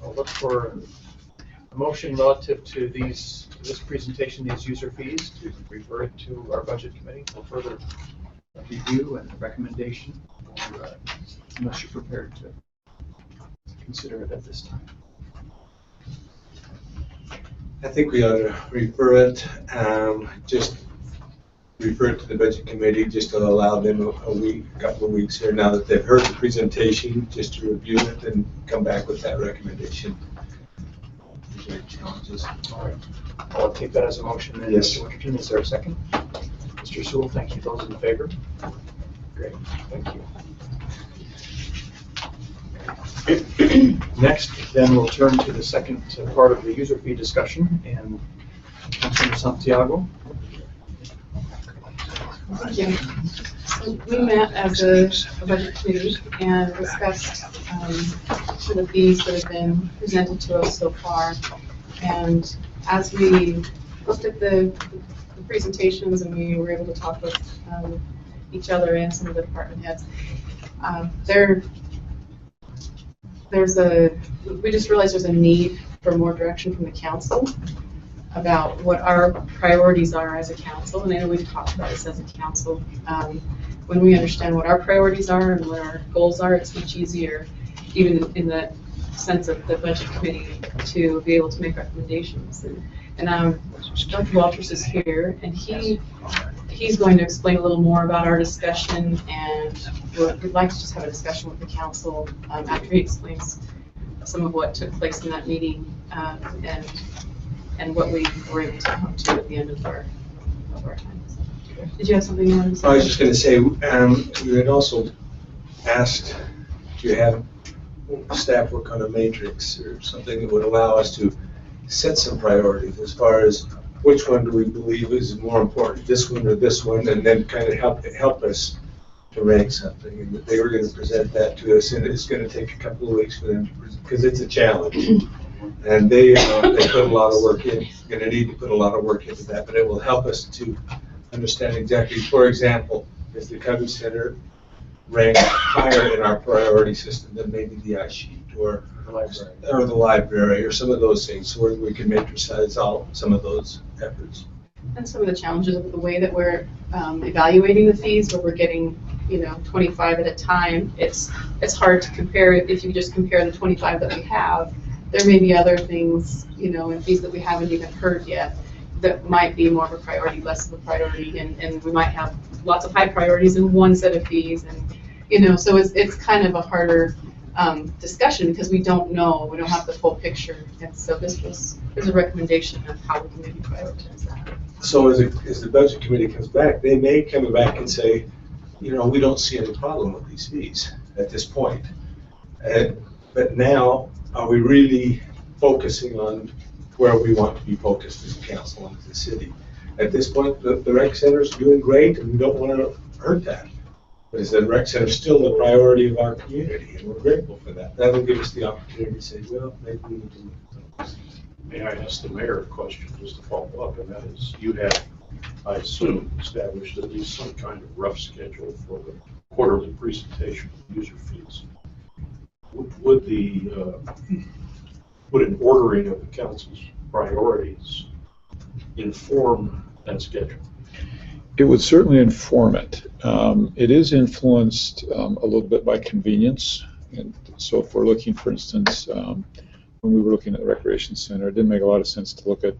I'll look for a motion relative to this presentation, these user fees, to refer it to our budget committee for further review and recommendation, or, unless you're prepared to consider it at this time. I think we ought to refer it, just refer it to the budget committee, just to allow them a couple of weeks here now that they've heard the presentation, just to review it and come back with that recommendation. Is there any challenges? All right. I'll take that as a motion then. Yes. Mr. Winterton, is there a second? Mr. Sewell, thank you. Those in favor? Great, thank you. Next, then we'll turn to the second part of the user fee discussion, and Councilor Santiago. Thank you. So we met as a budget committee and discussed some of the fees that have been presented to us so far. And as we looked at the presentations and we were able to talk with each other and some of the department heads, we just realized there's a need for more direction from the council about what our priorities are as a council, and I know we've talked about this as a council. When we understand what our priorities are and what our goals are, it's much easier, even in the sense of the budget committee, to be able to make recommendations. And Dr. Walters is here, and he's going to explain a little more about our discussion, and we'd like to just have a discussion with the council after he explains some of what took place in that meeting and what we were able to come to at the end of our time. Did you have something you wanted to say? I was just going to say, we had also asked to have staff work on a matrix or something that would allow us to set some priorities as far as which one do we believe is more important, this one or this one, and then kind of help us to rank something. And they were going to present that to us, and it's going to take a couple of weeks for them to present, because it's a challenge. And they put a lot of work in, going to need to put a lot of work into that, but it will help us to understand exactly, for example, is the Covey Center ranked higher in our priority system than maybe the iSheet or the library or some of those things, so we can matricize all some of those efforts. And some of the challenges of the way that we're evaluating the fees, where we're getting 25 at a time, it's hard to compare. If you just compare the 25 that we have, there may be other things, in fees that we haven't even heard yet that might be more of a priority, less of a priority, and we might have lots of high priorities in one set of fees, and so it's kind of a harder discussion because we don't know, we don't have the full picture, and so there's a recommendation of how we can maybe prioritize that. So as the budget committee comes back, they may come back and say, we don't see any problem with these fees at this point. But now, are we really focusing on where we want to be focused as a council and as a city? At this point, the rec center is doing great, and we don't want to hurt that. But is the rec center still the priority of our community? And we're grateful for that. That will give us the opportunity to say, well, maybe we need to look at those things. May I ask the mayor a question just to follow up, and that is, you have, I assume, established at least some kind of rough schedule for the quarterly presentation of user fees. Would an ordering of the council's priorities inform that schedule? It would certainly inform it. It is influenced a little bit by convenience. And so if we're looking, for instance, when we were looking at the recreation center, it didn't make a lot of sense to look at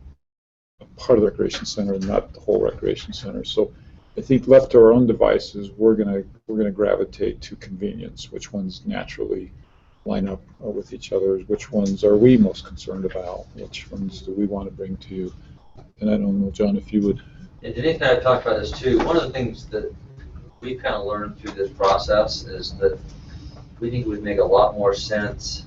a part of the recreation center and not the whole recreation center. So I think left to our own devices, we're gonna gravitate to convenience. Which ones naturally line up with each other? Which ones are we most concerned about? Which ones do we want to bring to you? And I don't know, John, if you would. And Denise and I have talked about this too. One of the things that we've kind of learned through this process is that we think it would make a lot more sense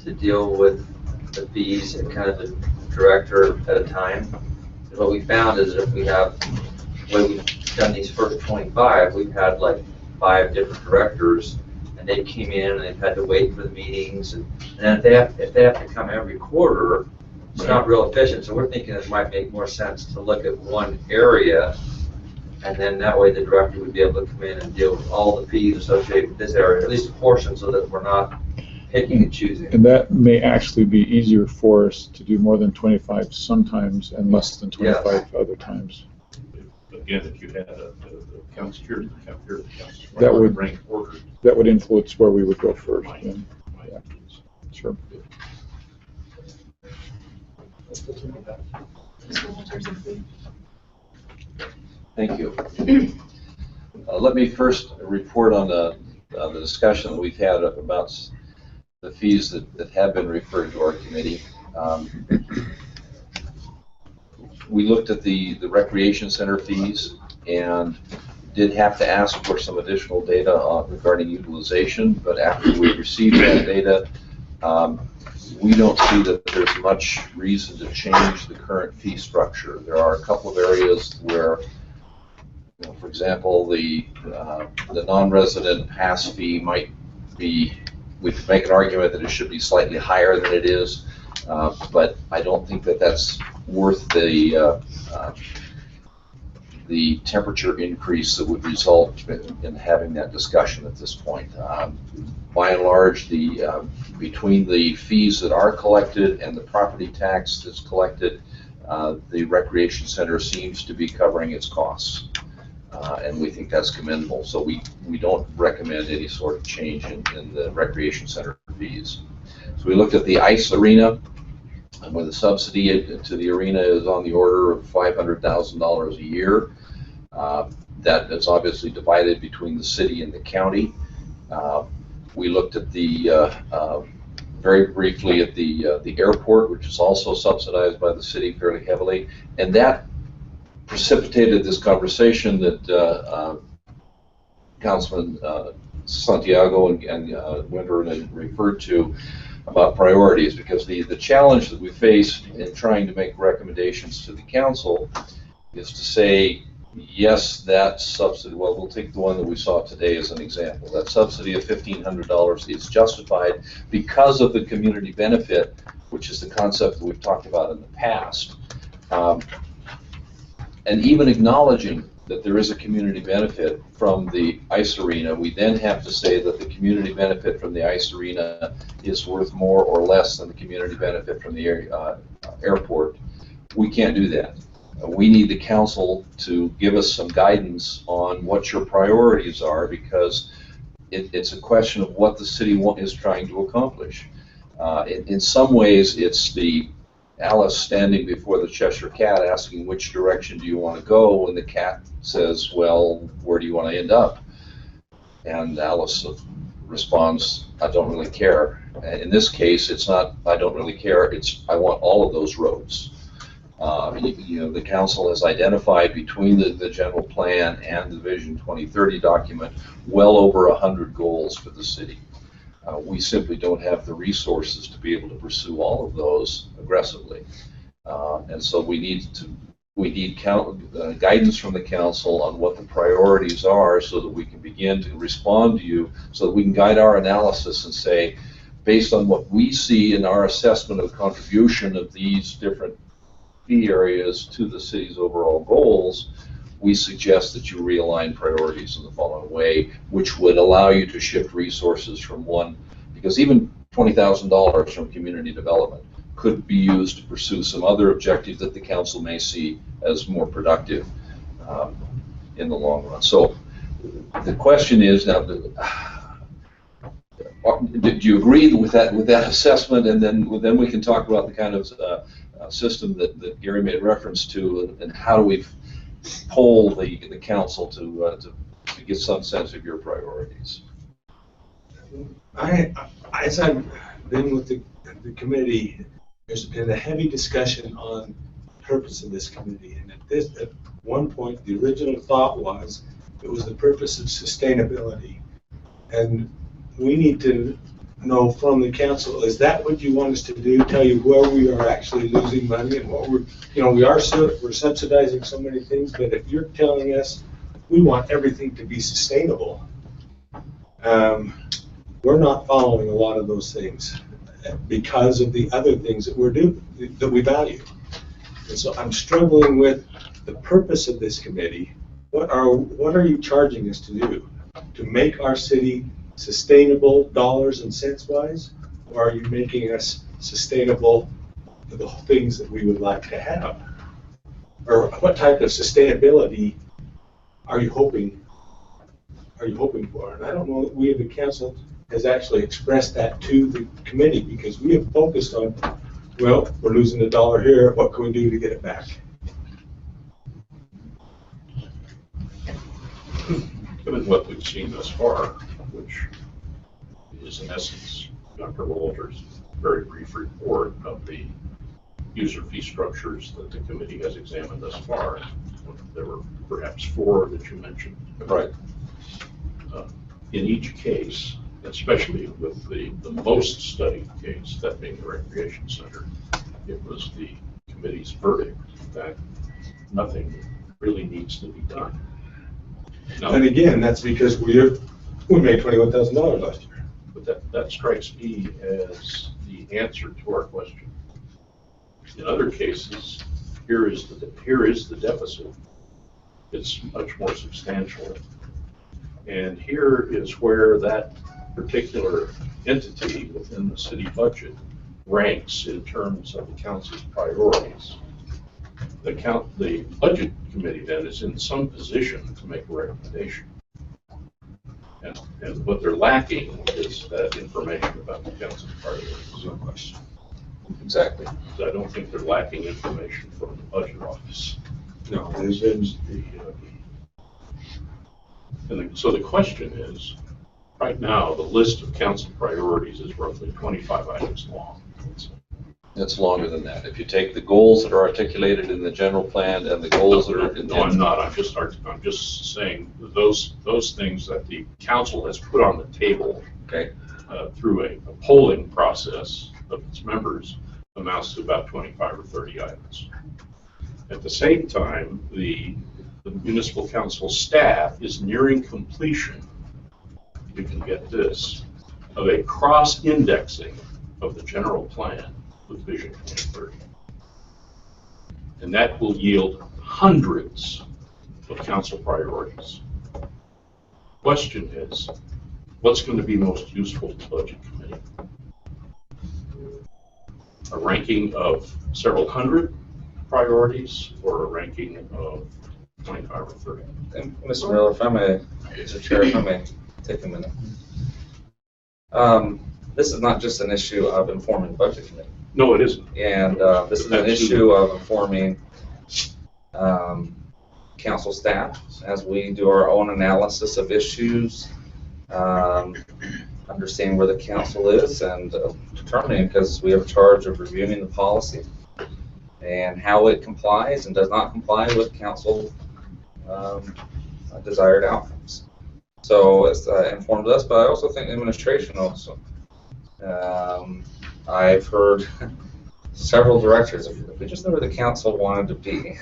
to deal with the fees at kind of a director at a time. And what we found is that if we have, the way we've done these first 25, we've had like 5 different directors, and they came in and they've had to wait for the meetings, and if they have to come every quarter, it's not real efficient. So we're thinking it might make more sense to look at one area, and then that way the director would be able to come in and deal with all the fees associated with this area, at least a portion, so that we're not picking and choosing. And that may actually be easier for us to do more than 25 sometimes and less than 25 other times. Again, if you had a council here, the council That would rank order. That would influence where we would go first. And, yeah, sure. Thank you. Let me first report on the discussion that we've had about the fees that have been referred to our committee. We looked at the recreation center fees and did have to ask for some additional data regarding utilization, but after we received that data, we don't see that there's much reason to change the current fee structure. There are a couple of areas where, you know, for example, the non-resident pass fee might be, we could make an argument that it should be slightly higher than it is, but I don't think that that's worth the temperature increase that would result in having that discussion at this point. By and large, between the fees that are collected and the property tax that's collected, the recreation center seems to be covering its costs. And we think that's commendable. So we don't recommend any sort of change in the recreation center fees. So we looked at the ice arena, where the subsidy to the arena is on the order of $500,000 a year. That is obviously divided between the city and the county. We looked at very briefly at the airport, which is also subsidized by the city fairly heavily, and that precipitated this conversation that Councilman Santiago and Winter referred to about priorities, because the challenge that we face in trying to make recommendations to the council is to say, yes, that subsidy, well, we'll take the one that we saw today as an example. That subsidy of $1,500 is justified because of the community benefit, which is the concept that we've talked about in the past. And even acknowledging that there is a community benefit from the ice arena, we then have to say that the community benefit from the ice arena is worth more or less than the community benefit from the airport. We can't do that. We need the council to give us some guidance on what your priorities are, because it's a question of what the city is trying to accomplish. In some ways, it's the Alice standing before the Cheshire Cat asking which direction do you want to go, when the cat says, well, where do you want to end up? And Alice responds, I don't really care. And in this case, it's not I don't really care, it's I want all of those roads. You know, the council has identified between the general plan and the Vision 2030 document well over 100 goals for the city. We simply don't have the resources to be able to pursue all of those aggressively, and so we need guidance from the council on what the priorities are, so that we can begin to respond to you, so that we can guide our analysis and say, based on what we see in our assessment of the contribution of these different fee areas to the city's overall goals, we suggest that you realign priorities in the following way, which would allow you to shift resources from one, because even $20,000 from community development could be used to pursue some other objective that the council may see as more productive in the long run. So the question is now, do you agree with that assessment? And then we can talk about the kind of system that Gary made reference to, and how do we poll the council to get some sense of your priorities. As I've been with the committee, there's been a heavy discussion on the purpose of this committee. And at one point, the original thought was it was the purpose of sustainability. And we need to know from the council, is that what you want us to do? Tell you where we are actually losing money and what we're, we're subsidizing so many things, but if you're telling us we want everything to be sustainable, we're not following a lot of those things because of the other things that we're doing, that we value. And so I'm struggling with the purpose of this committee. What are you charging us to do? To make our city sustainable dollars and cents wise, or are you making us sustainable for the things that we would like to have? Or what type of sustainability are you hoping for? And I don't know that we as the council has actually expressed that to the committee, because we have focused on, well, we're losing $1 here, what can we do to get it back? Given what we've seen thus far, which is in essence Dr. Walter's very brief report of the user fee structures that the committee has examined thus far. There were perhaps 4 that you mentioned. Right. In each case, especially with the most studied case, that being the recreation center, it was the committee's verdict that nothing really needs to be done. Now, and again, that's because we made $21,000 last year. But that strikes me as the answer to our question. In other cases, here is the deficit. It's much more substantial. And here is where that particular entity within the city budget ranks in terms of the council's priorities. The budget committee then is in some position to make a recommendation. And what they're lacking is that information about the council's priorities. No question. Exactly. I don't think they're lacking information from the budget office. No, there's been so the question is, right now, the list of council priorities is roughly 25 items long. It's longer than that. If you take the goals that are articulated in the general plan and the goals that are in No, I'm not. I'm just saying those things that the council has put on the table, okay, through a polling process of its members, amounts to about 25 or 30 items. At the same time, the municipal council staff is nearing completion, you can get this, of a cross-indexing of the general plan with Vision 2030. And that will yield hundreds of council priorities. Question is, what's going to be most useful to the budget committee? A ranking of several hundred priorities or a ranking of 25 or 30? And Mr. Miller, if I may, Mr. Chair, if I may take a minute. This is not just an issue of informing the budget committee. No, it isn't. And this is an issue of informing council staff as we do our own analysis of issues, understanding where the council is, and determining, because we have a charge of reviewing the policy and how it complies and does not comply with council desired outcomes. So it's informed us, but I also think administration also. I've heard several directors, if we just know where the council wanted to be.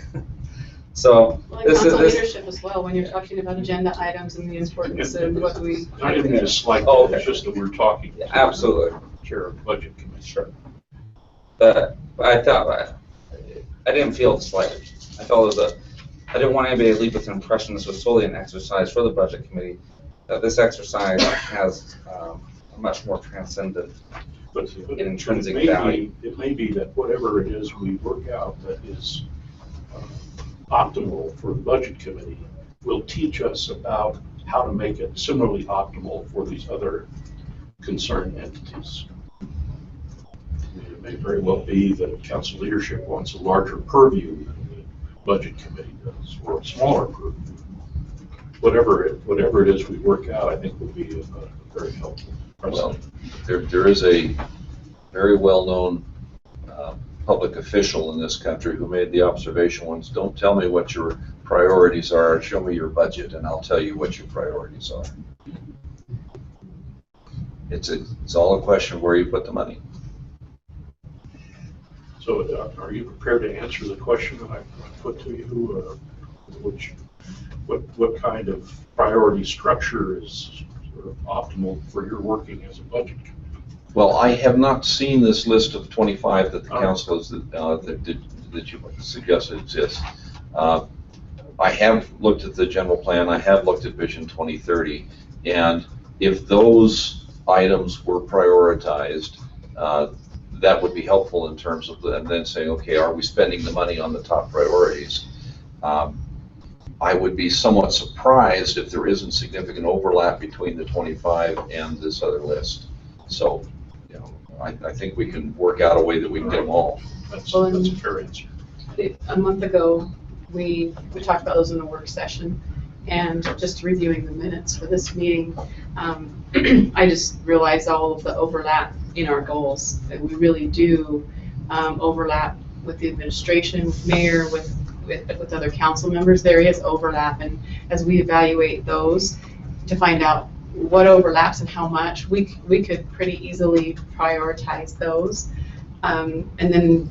So Well, this council is leadership as well, when you're talking about agenda items and the importance of what we. I didn't dislike that, it's just that we're talking. Yeah, absolutely. Chair of the budget committee. Sure. But I thought, I didn't feel slighted. I felt as I didn't want anybody to leave with the impression this was solely an exercise for the budget committee, that this exercise has a much more transcendent intrinsic value. It may be that whatever it is we work out that is optimal for the budget committee will teach us about how to make it similarly optimal for these other concerned entities. It may very well be that council leadership wants a larger purview than the budget committee does, or a smaller purview. Whatever it is we work out, I think will be very helpful. Well, there is a very well-known public official in this country who made the observation once, don't tell me what your priorities are, show me your budget and I'll tell you what your priorities are. It's all a question of where you put the money. So are you prepared to answer the question that I put to you? What kind of priority structure is sort of optimal for your working as a budget committee? Well, I have not seen this list of 25 that the council has, that you suggested exists. I have looked at the general plan, I have looked at Vision 2030, and if those items were prioritized, that would be helpful in terms of and then saying, okay, are we spending the money on the top priorities? I would be somewhat surprised if there isn't significant overlap between the 25 and this other list. So, you know, I think we can work out a way that we can get them all. That's a fair answer. A month ago, we talked about those in a work session, and just reviewing the minutes for this meeting, I just realized all of the overlap in our goals, that we really do overlap with the administration, with mayor, with other council members. There is overlap, and as we evaluate those to find out what overlaps and how much, we could pretty easily prioritize those. And then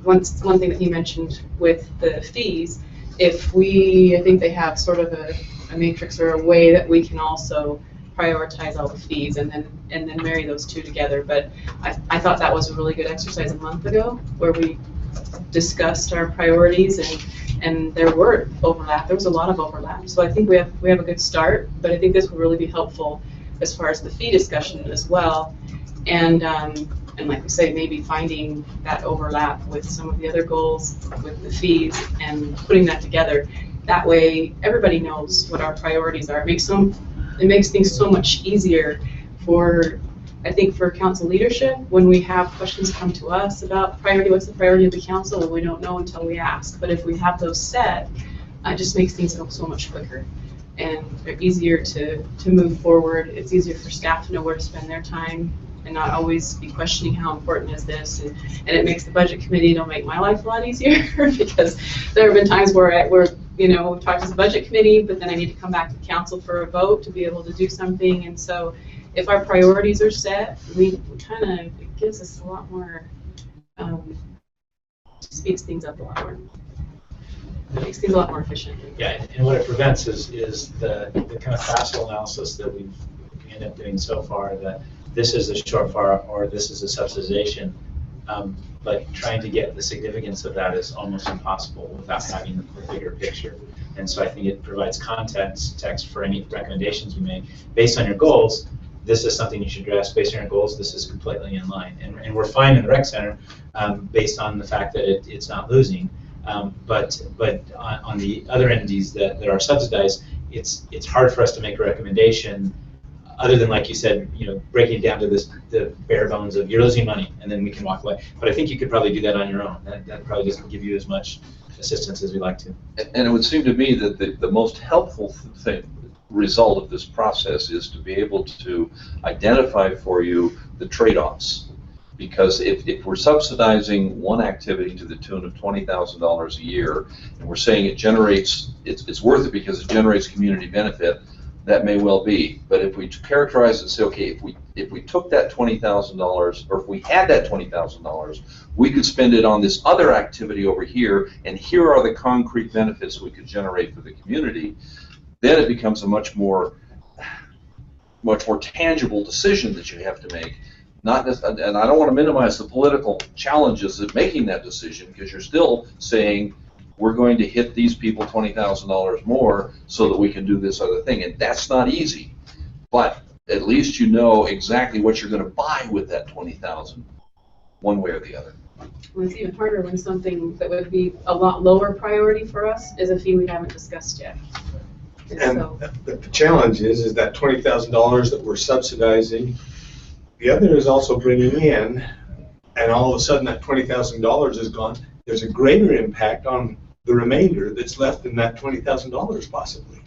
one thing that he mentioned with the fees, if I think they have sort of a matrix or a way that we can also prioritize all the fees and then marry those two together. But I thought that was a really good exercise a month ago, where we discussed our priorities, and there were overlap. There was a lot of overlap. So I think we have a good start, but I think this will really be helpful as far as the fee discussion as well. And like we say, maybe finding that overlap with some of the other goals with the fees and putting that together. That way, everybody knows what our priorities are. It makes things so much easier I think for council leadership, when we have questions come to us about priority, what's the priority of the council, and we don't know until we ask. But if we have those set, it just makes things go so much quicker, and they're easier to move forward. It's easier for staff to know where to spend their time and not always be questioning how important is this. And it makes the budget committee, it'll make my life a lot easier because there have been times where we've talked as a budget committee, but then I need to come back to council for a vote to be able to do something. And so if our priorities are set, it gives us a lot more, speeds things up a lot more. It makes things a lot more efficient. Yeah, and what it prevents is the kind of facile analysis that we've ended up doing so far, that this is a shortfall or this is a subsidization, but trying to get the significance of that is almost impossible without having the bigger picture. And so I think it provides text for any recommendations you make. Based on your goals, this is something you should address. Based on your goals, this is completely in line. And we're fine in the rec center based on the fact that it's not losing. But on the other entities that are subsidized, it's hard for us to make a recommendation other than, like you said, breaking it down to the bare bones of you're losing money, and then we can walk away. But I think you could probably do that on your own. That probably doesn't give you as much assistance as we'd like to. And it would seem to me that the most helpful result of this process is to be able to identify for you the trade-offs. Because if we're subsidizing one activity to the tune of $20,000 a year, and we're saying it's worth it because it generates community benefit, that may well be. But if we characterize it and say, okay, if we took that $20,000, or if we had that $20,000, we could spend it on this other activity over here, and here are the concrete benefits we could generate for the community, then it becomes a much more tangible decision that you have to make. And I don't want to minimize the political challenges of making that decision, because you're still saying we're going to hit these people $20,000 more so that we can do this other thing, and that's not easy. But at least you know exactly what you're going to buy with that $20,000, one way or the other. Well, it's even harder when something that would be a lot lower priority for us is a fee we haven't discussed yet. And the challenge is that $20,000 that we're subsidizing, the other is also bringing in, and all of a sudden that $20,000 is gone. There's a greater impact on the remainder that's left in that $20,000 possibly.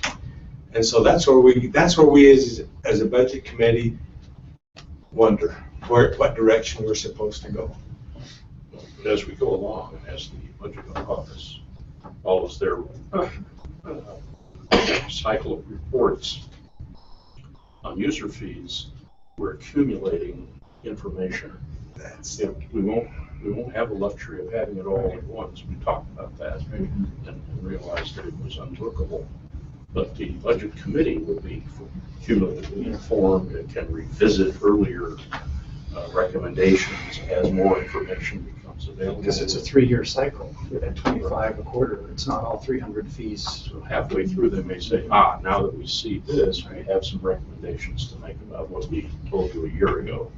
And so that's where we as a budget committee wonder what direction we're supposed to go. But as we go along, and as the budget office follows their cycle of reports on user fees, we're accumulating information. We won't have the luxury of having it all at once. We talked about that and realized that it was unworkable. But the budget committee would be cumulatively informed. It can revisit earlier recommendations as more information becomes available. Because it's a 3-year cycle, at 25 a quarter, it's not all 300 fees. So halfway through, they may say, now that we see this, we have some recommendations to make about what we told you a year ago.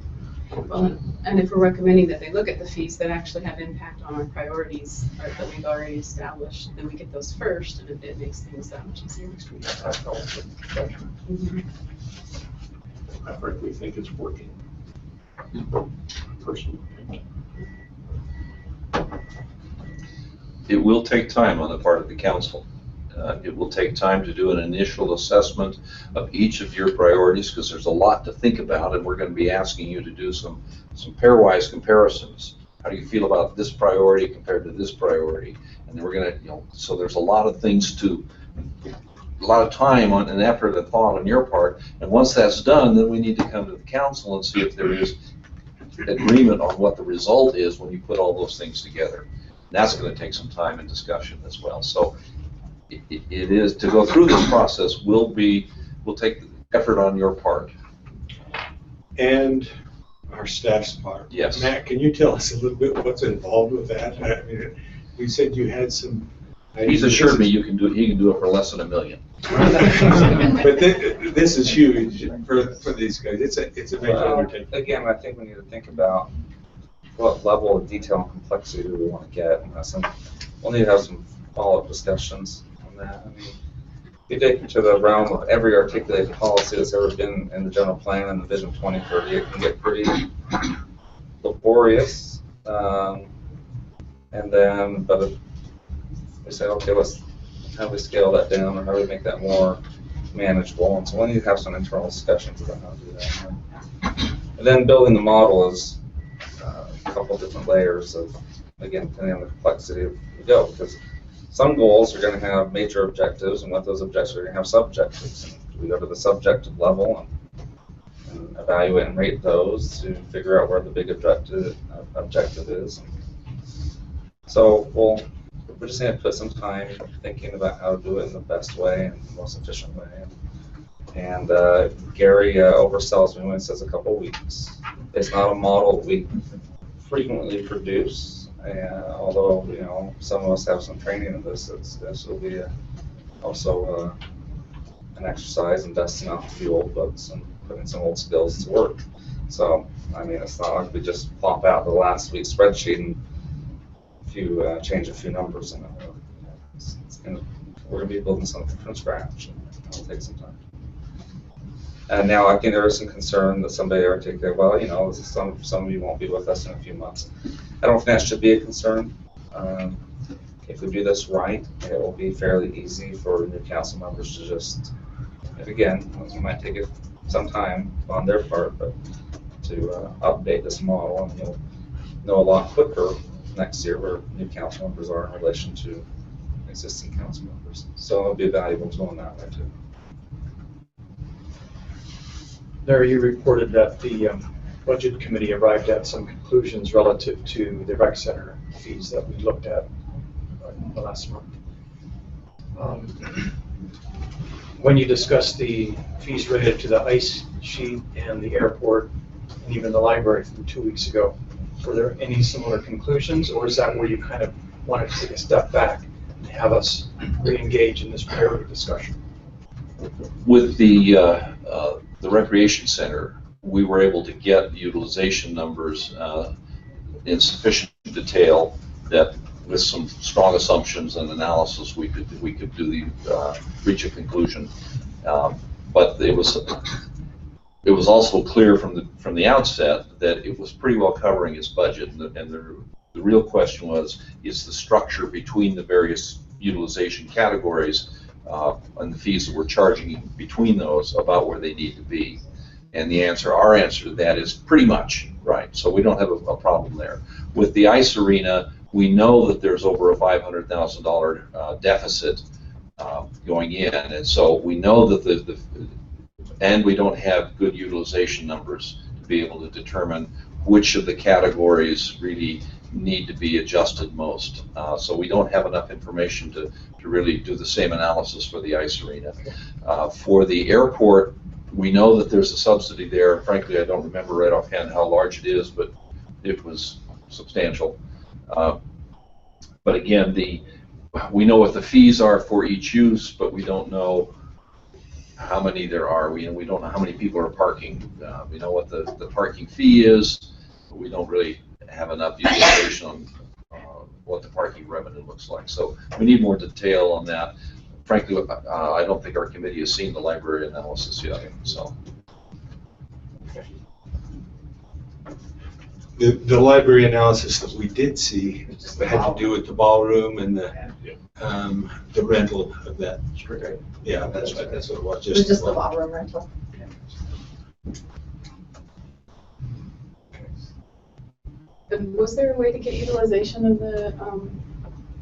Well, and if we're recommending that they look at the fees that actually have impact on our priorities or that we've already established, then we get those first, and it makes things that much easier. I frankly think it's working. Personally. It will take time on the part of the council. It will take time to do an initial assessment of each of your priorities, because there's a lot to think about, and we're going to be asking you to do some pairwise comparisons. How do you feel about this priority compared to this priority? And then we're going to, so there's a lot of things a lot of time on and effort and thought on your part. And once that's done, then we need to come to the council and see if there is agreement on what the result is when you put all those things together. And that's going to take some time and discussion as well. So it is, to go through this process will take effort on your part. And our staff's part. Yes. Matt, can you tell us a little bit what's involved with that? I mean, you said you had some. He's assured me he can do it for less than $1 million. But this is huge for these guys. It's a major undertaking. Again, I think we need to think about what level of detail and complexity do we want to get. And we'll need to have some follow-up discussions on that. I mean, if you take it to the realm of every articulated policy that's ever been in the general plan and the Vision 2030, it can get pretty laborious. But if we say, okay, how do we scale that down, or how do we make that more manageable? And so we need to have some internal discussions about how to do that. And then building the model is a couple different layers of, again, depending on the complexity of the go, because some goals are going to have major objectives, and with those objectives are going to have subjectives. And we go to the subjective level and evaluate and rate those to figure out where the big objective is. So we're just going to put some time thinking about how to do it in the best way and the most efficient way. And Gary oversells me when he says a couple of weeks. It's not a model we frequently produce, although some of us have some training in this. This will be also an exercise in dusting off a few old books and putting some old skills to work. So I mean, it's not like we just plop out the last week's spreadsheet and change a few numbers in it. We're going to be building something from scratch, and it'll take some time. And now I think there is some concern that somebody articulated, well, some of you won't be with us in a few months. I don't think that should be a concern. If we do this right, it will be fairly easy for new council members to just, and again, it might take some time on their part, but to update this model, and you'll know a lot quicker next year where new council members are in relation to existing council members. So it'll be a valuable tool in that way too. Larry, you reported that the budget committee arrived at some conclusions relative to the rec center fees that we looked at the last month. When you discussed the fees related to the ice sheet and the airport and even the library from 2 weeks ago, were there any similar conclusions, or is that where you kind of wanted to take a step back and have us re-engage in this priority discussion? With the recreation center, we were able to get utilization numbers in sufficient detail that, with some strong assumptions and analysis, we could reach a conclusion. But it was also clear from the outset that it was pretty well covering its budget, and the real question was, is the structure between the various utilization categories and the fees that we're charging between those about where they need to be? And our answer to that is pretty much right. So we don't have a problem there. With the ice arena, we know that there's over a $500,000 deficit going in. And so we know that and we don't have good utilization numbers to be able to determine which of the categories really need to be adjusted most. So we don't have enough information to really do the same analysis for the ice arena. For the airport, we know that there's a subsidy there. Frankly, I don't remember right offhand how large it is, but it was substantial. But again, we know what the fees are for each use, but we don't know how many there are. We don't know how many people are parking. We know what the parking fee is, but we don't really have enough information on what the parking revenue looks like. So we need more detail on that. Frankly, I don't think our committee has seen the library analysis yet. So. The library analysis that we did see had to do with the ballroom and the rental of that. Yeah, that's right. That's what it was. It was just the ballroom rental. And was there a way to get utilization of the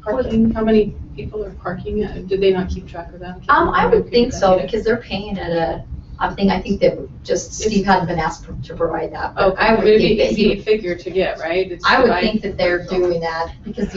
parking? How many people are parking? Did they not keep track of that? I would think so, because they're paying at a I think that just Steve hadn't been asked to provide that. But Okay, I would maybe think that it'd be a figure to get, right? It's I would divided. think that they're doing that because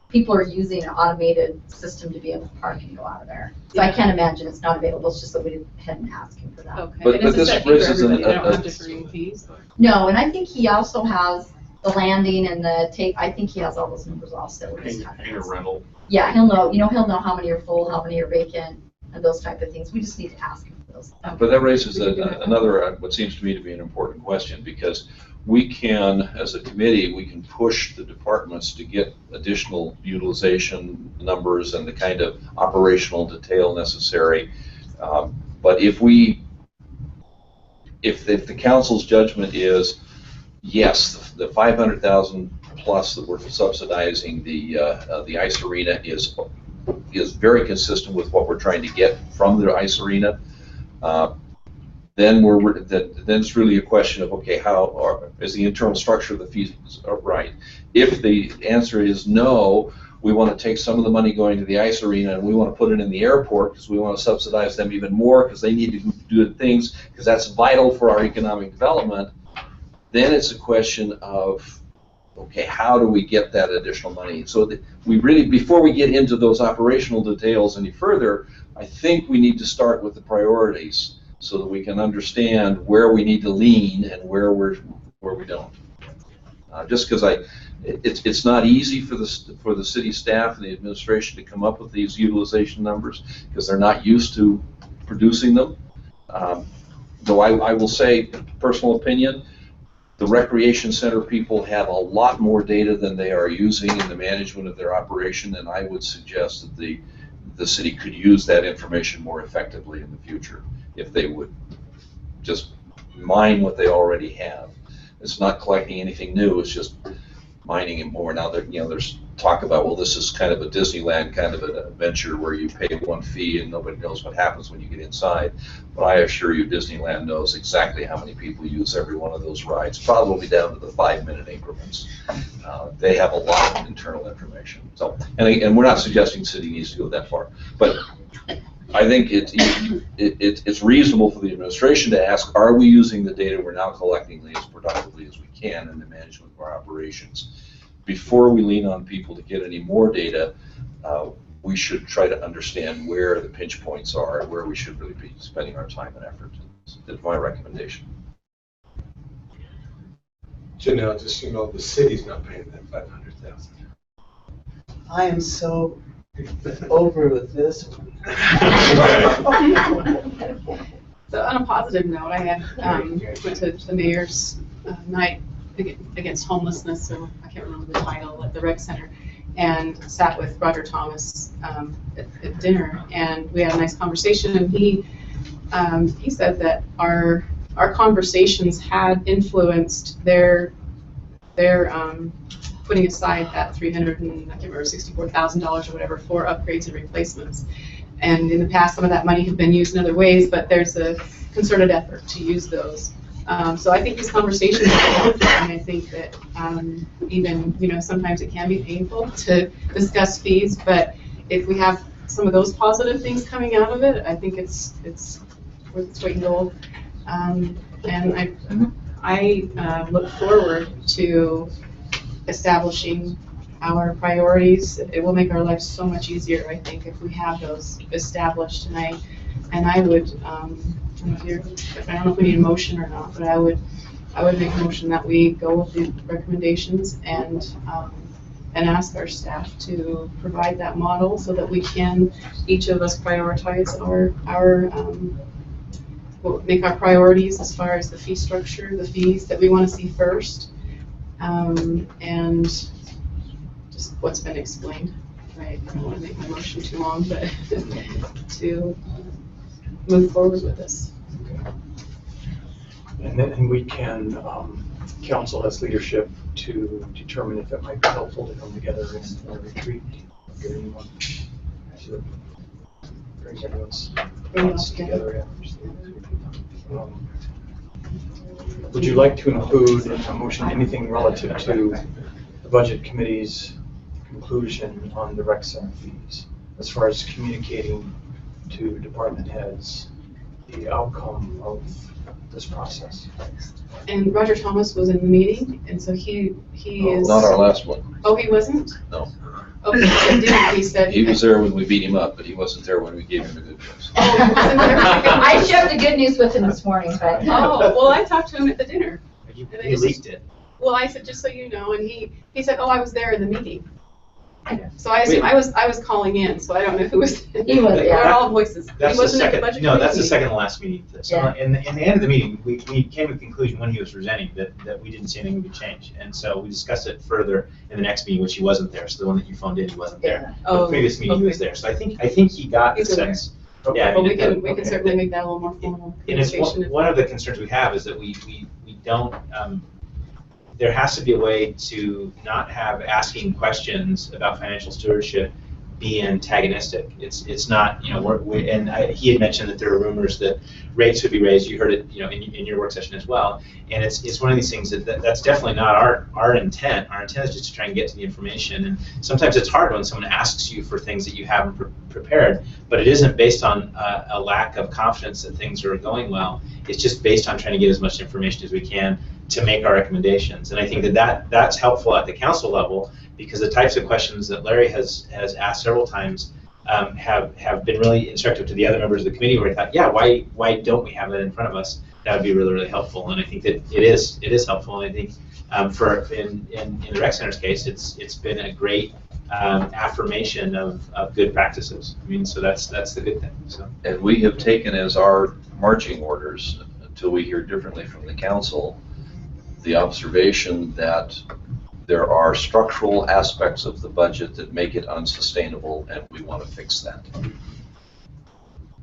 people are using an automated system to be able to park and go out of there. So I can't imagine it's not available. It's just that we hadn't asked him for that. Okay. But And is it this set fee for raises everybody? They don't have differing fees? No, and I think he also has the landing and the take. I think he has all those numbers also. Hangar rental. Yeah, he'll know how many are full, how many are vacant, and those type of things. We just need to ask him for those. But that raises another, what seems to me to be an important question, because we can, as a committee, we can push the departments to get additional utilization numbers and the kind of operational detail necessary. But if the council's judgment is, yes, the 500,000 plus that we're subsidizing the ice arena is very consistent with what we're trying to get from the ice arena, then it's really a question of, okay, is the internal structure of the fees right? If the answer is no, we want to take some of the money going to the ice arena and we want to put it in the airport because we want to subsidize them even more because they need to do good things because that's vital for our economic development, then it's a question of, okay, how do we get that additional money? So that we really, before we get into those operational details any further, I think we need to start with the priorities so that we can understand where we need to lean and where we don't. Just because it's not easy for the city staff and the administration to come up with these utilization numbers because they're not used to producing them. Though I will say, personal opinion, the recreation center people have a lot more data than they are using in the management of their operation, and I would suggest that the city could use that information more effectively in the future if they would just mine what they already have. It's not collecting anything new, it's just mining it more. Now there's talk about, well, this is kind of a Disneyland kind of an adventure where you pay one fee and nobody knows what happens when you get inside. But I assure you, Disneyland knows exactly how many people use every one of those rides, probably down to the 5-minute increments. They have a lot of internal information. So, and we're not suggesting the city needs to go that far, but I think it's reasonable for the administration to ask, are we using the data we're now collecting as productively as we can in the management of our operations? Before we lean on people to get any more data, we should try to understand where the pinch points are and where we should really be spending our time and effort. That's my recommendation. So now, just the city's not paying that 500,000. I am so over with this one. So on a positive note, I had went to the mayor's night against homelessness, so I can't remember the title, at the rec center, and sat with Roger Thomas at dinner, and we had a nice conversation, and he said that our conversations had influenced their putting aside that $64,000 or whatever for upgrades and replacements. And in the past, some of that money had been used in other ways, but there's a concerted effort to use those. So I think these conversations are helpful, and I think that even, sometimes it can be painful to discuss fees, but if we have some of those positive things coming out of it, I think it's worth its weight in gold. And I look forward to establishing our priorities. It will make our lives so much easier, I think, if we have those established. And I would, I don't know if we need a motion or not, but I would make a motion that we go with the recommendations and ask our staff to provide that model so that we can, each of us, prioritize make our priorities as far as the fee structure, the fees that we want to see first, and just what's been explained. Right? I don't want to make my motion too long, but to move forward with this. And then we can council as leadership to determine if it might be helpful to come together in a retreat. Get anyone to bring everyone's thoughts together. Would you like to include in a motion anything relative to the budget committee's conclusion on the rec center fees, as far as communicating to department heads the outcome of this process? And Roger Thomas was in the meeting, and so he is. Not our last one. Oh, he wasn't? No. Oh, he said. He was there when we beat him up, but he wasn't there when we gave him the good news. I shared the good news with him this morning, but. Oh, well, I talked to him at the dinner. He leaked it. Well, I said, just so you know, and he said, oh, I was there in the meeting. So I assume I was calling in, so I don't know who was. He was, We're yeah. all voices. That's He the wasn't at the second, budget no, that's the committee second to last meeting. So Yeah. in the end of the meeting, we came to the conclusion when he was presenting that we didn't see anything would be changed. And so we discussed it further in the next meeting, which he wasn't there. So the one that you phoned in, he wasn't there. But the previous meeting, he was there. So I think he got the He's aware. sense. Yeah, I But mean, we can certainly make that a little more formal. And it's communication. one of the concerns we have is that we don't, there has to be a way to not have asking questions about financial stewardship be antagonistic. It's not, he had mentioned that there are rumors that rates would be raised. You heard it, in your work session as well. And it's one of these things that's definitely not our intent. Our intent is just to try and get to the information. And sometimes it's hard when someone asks you for things that you haven't prepared, but it isn't based on a lack of confidence that things are going well. It's just based on trying to get as much information as we can to make our recommendations. And I think that's helpful at the council level, because the types of questions that Larry has asked several times have been really instructive to the other members of the committee, where I thought, yeah, why don't we have that in front of us? That would be really, really helpful. And I think that it is helpful. And I think in the rec center's case, it's been a great affirmation of good practices. I mean, so that's the good thing. So. And we have taken as our marching orders, until we hear differently from the council, the observation that there are structural aspects of the budget that make it unsustainable, and we want to fix that.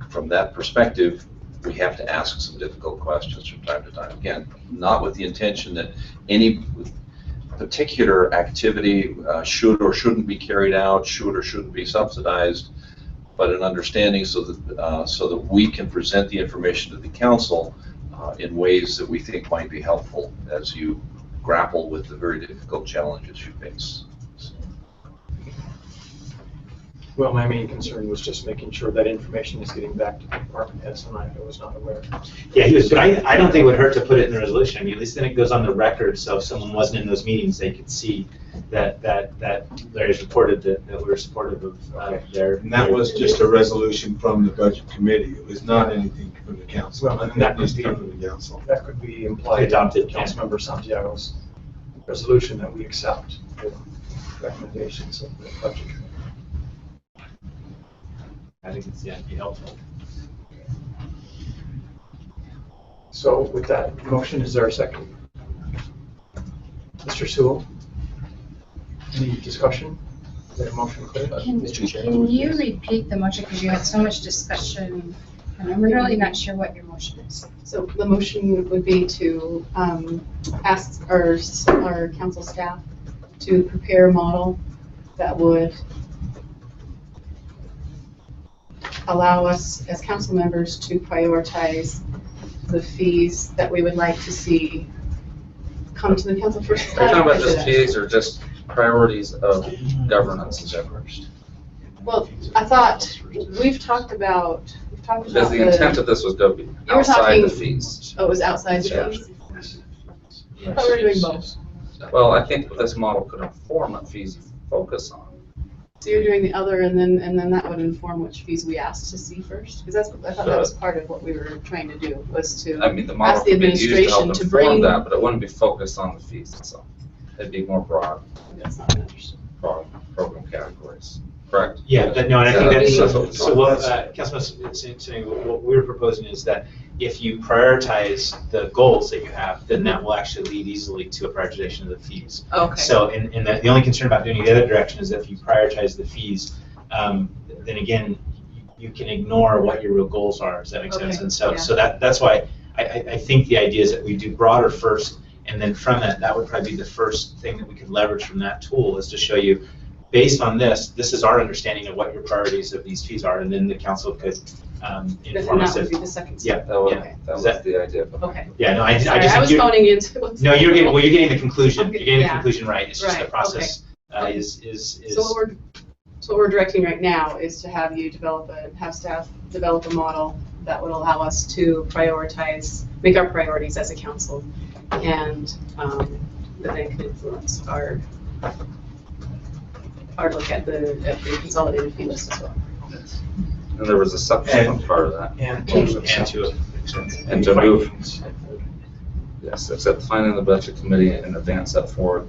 From that perspective, we have to ask some difficult questions from time to time. Again, not with the intention that any particular activity should or shouldn't be carried out, should or shouldn't be subsidized, but an understanding so that we can present the information to the council in ways that we think might be helpful as you grapple with the very difficult challenges you face. Well, my main concern was just making sure that information is getting back to the department heads, and I was not aware. Yeah, he was, but I don't think it would hurt to put it in the resolution. I mean, at least then it goes on the record, so if someone wasn't in those meetings, they could see that Larry's reported that we were supportive of their. And that was just a resolution from the budget committee. It was not anything from the council. Well, and that was could be from the council. That could be implied Adopted, in Councilmember Santiago's resolution that we accept the recommendations of the budget committee. I think it'd be helpful. So with that motion, is there a second? Mr. Sewell, any discussion? Is that motion clear? Can you repeat the motion, because you had so much discussion, and I'm really not sure what your motion is. So the motion would be to ask our council staff to prepare a model that would allow us as council members to prioritize the fees that we would like to see come to the council first. Are you talking about just fees or just priorities of governance? Well, I thought, we've talked about Because the intent of this was to be You were outside the talking- fees. Oh, it was outside the Yeah. fees? I thought we were doing both. Well, I think this model could inform what fees you focus on. So you're doing the other, and then that would inform which fees we asked to see first? Because I thought that was part of what we were trying to do, was to I mean, the model ask the could be used to help administration to inform bring. that, but it wouldn't be focused on the fees itself. It'd be more broad, That's not understood. broad program categories, correct? Yeah, no, and I think Yeah, that's, that's what we're so what, Councilman saying, what we were proposing is that if you prioritize the goals that you have, then that will actually lead easily to a prioritization of the fees. Okay. So, and the only concern about doing it the other direction is that if you prioritize the fees, then again, you can ignore what your real goals are, does that make sense? Okay, And so, yeah. so that's why I think the idea is that we do broader first, and then from that would probably be the first thing that we could leverage from that tool, is to show you, based on this is our understanding of what your priorities of these fees are, and then the council could inform And us that would if. be the second Yeah, step. That was, yeah. that Is was the idea. Okay. Yeah, no, I just Sorry, think I was you're. phoning into what's. No, you're getting the conclusion, Okay, you're getting the yeah. conclusion right, it's just the Right, process is. So what we're directing right now is to have you have staff develop a model that would allow us to prioritize, make our priorities as a council, and that then can influence our look at the consolidated fee list as well. And there was a subsequent part of that. And to And to move, yes, accept finding the budget committee and advance that forward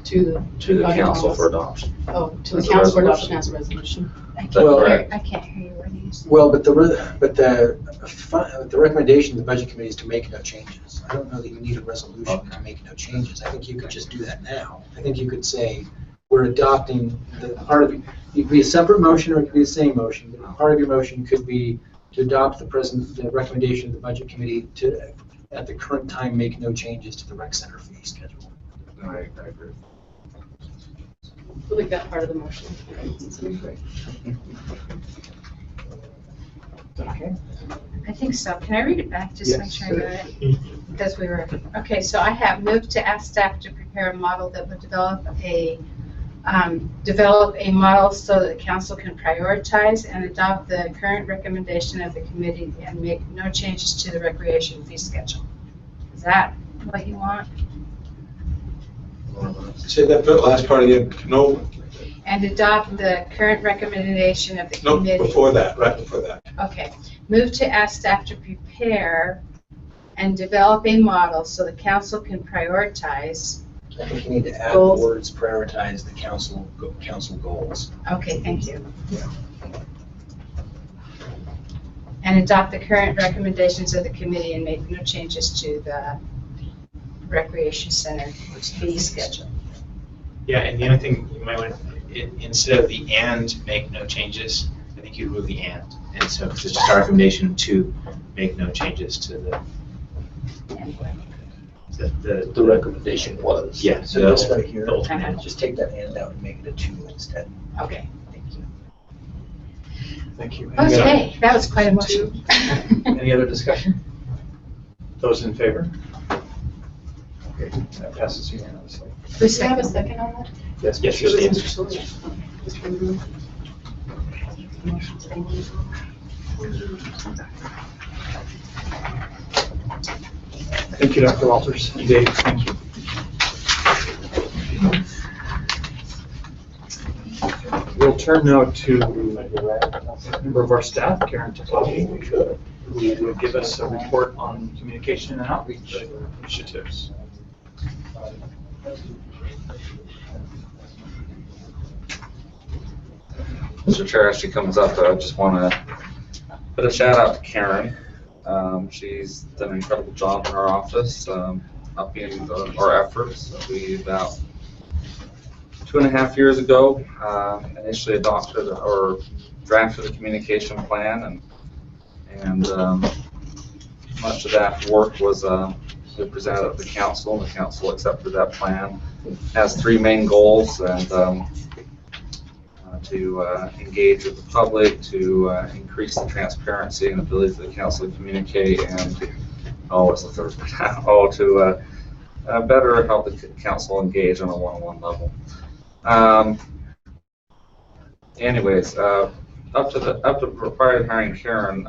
To to the budget council models. for adoption. Oh, to the As a council for resolution. adoption as a resolution. I can't hear you, what do you say? Well, but the recommendation of the budget committee is to make no changes. I don't know that you need a resolution to make no changes. I think you could just do that now. I think you could say, we're adopting the part of, it could be a separate motion or it could be the same motion, but part of your motion could be to adopt the recommendation of the budget committee to, at the current time, make no changes to the rec center fee schedule. I agree. I like that part of the motion. Okay. I think so. Can I read it back, just to make sure I got it? Because we were, okay, so I have moved to ask staff to prepare a model that would develop a model so that the council can prioritize and adopt the current recommendation of the committee and make no changes to the recreation fee schedule. Is that what you want? Say that last part again. No, And adopt the current recommendation of the no, committee. before that, right before that. Okay. Move to ask staff to prepare and develop a model so the council can prioritize. I think you need to add the Goals. words prioritize the council goals. Okay, thank you. And adopt the current recommendations of the committee and make no changes to the recreation center fee schedule. Yeah, and the other thing you might want, instead of the and make no changes, I think you'd remove the and. And so it's just our recommendation to make no changes to the recommendation was. Yeah. So this right here, the ultimate. just take that and out and make it a 2 instead. Okay. Thank you. Okay, that was quite emotional. Any other discussion? Those in favor? Okay, that passes unanimously. Do you have a second on that? Yes, Yes, Mr. yes, Stevens. Thank you, Dr. Walters. Dave, thank you. We'll turn now to a member of our staff, Karen Takashi, who will give us a report on communication and outreach initiatives. Mr. Chair, as she comes up, I just want to put a shout out to Karen. She's done an incredible job in our office, upping our efforts. We, about 2.5 years ago, initially adopted or drafted a communication plan, and much of that work was we presented at the council, and the council accepted that plan. It has 3 main goals, and to engage with the public, to increase the transparency and ability for the council to communicate, and what's the third one? To better help the council engage on a one-on-one level. anyways, up to prior to hiring Karen,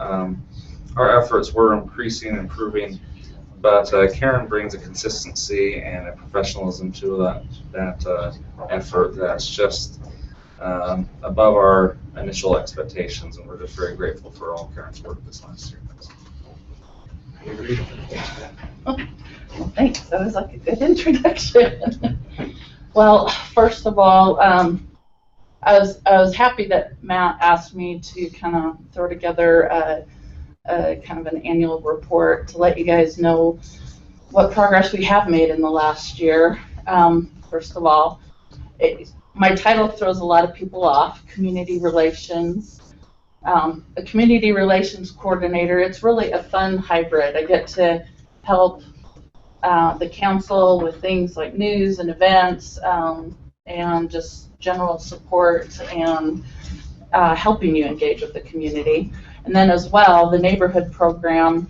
our efforts were increasing and improving, but Karen brings a consistency and a professionalism to that effort that's just above our initial expectations, and we're just very grateful for all Karen's work this last year. Well, thanks. That was like a good introduction. Well, first of all, I was happy that Matt asked me to kind of throw together a kind of an annual report to let you guys know what progress we have made in the last year. First of all, my title throws a lot of people off, community relations. A community relations coordinator, it's really a fun hybrid. I get to help the council with things like news and events and just general support and helping you engage with the community. And then as well, the neighborhood program,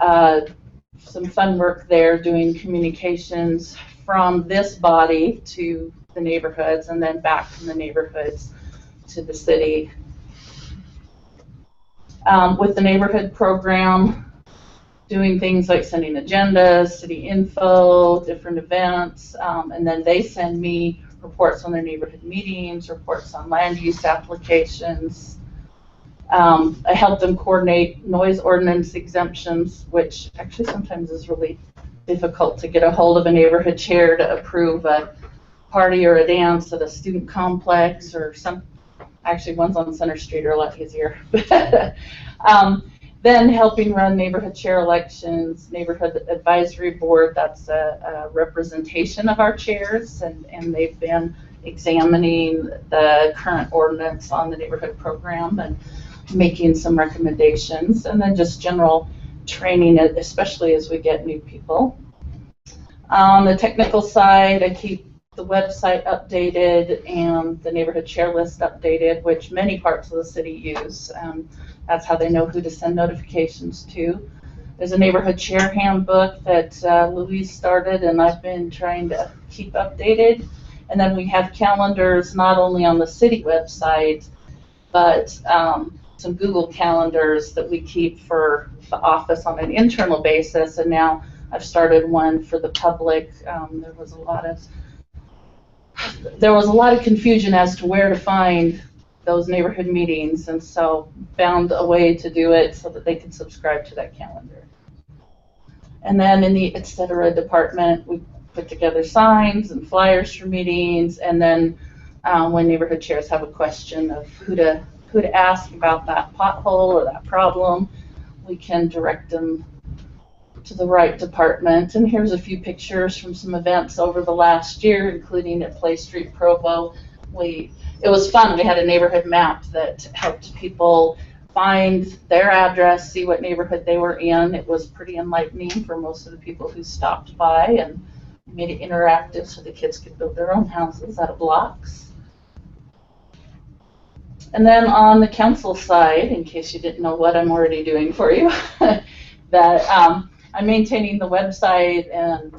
some fun work there doing communications from this body to the neighborhoods and then back from the neighborhoods to the city. With the neighborhood program, doing things like sending agendas, city info, different events, and then they send me reports on their neighborhood meetings, reports on land use applications. I help them coordinate noise ordinance exemptions, which actually sometimes is really difficult to get a hold of a neighborhood chair to approve a party or a dance at a student complex or some. Actually, ones on Center Street are a lot easier. Then helping run neighborhood chair elections, neighborhood advisory board, that's a representation of our chairs, and they've been examining the current ordinance on the neighborhood program and making some recommendations, and then just general training, especially as we get new people. On the technical side, I keep the website updated and the neighborhood chair list updated, which many parts of the city use. That's how they know who to send notifications to. There's a neighborhood chair handbook that Louise started and I've been trying to keep updated. And then we have calendars not only on the city website, but some Google calendars that we keep for the office on an internal basis. And now I've started one for the public. There was a lot of confusion as to where to find those neighborhood meetings, and so found a way to do it so that they can subscribe to that calendar. And then in the et cetera department, we put together signs and flyers for meetings, and then when neighborhood chairs have a question of who to ask about that pothole or that problem, we can direct them to the right department. And here's a few pictures from some events over the last year, including at Play Street Provo. It was fun. We had a neighborhood map that helped people find their address, see what neighborhood they were in. It was pretty enlightening for most of the people who stopped by, and made it interactive so the kids could build their own houses out of blocks. And then on the council side, in case you didn't know what I'm already doing for you, that I'm maintaining the website, and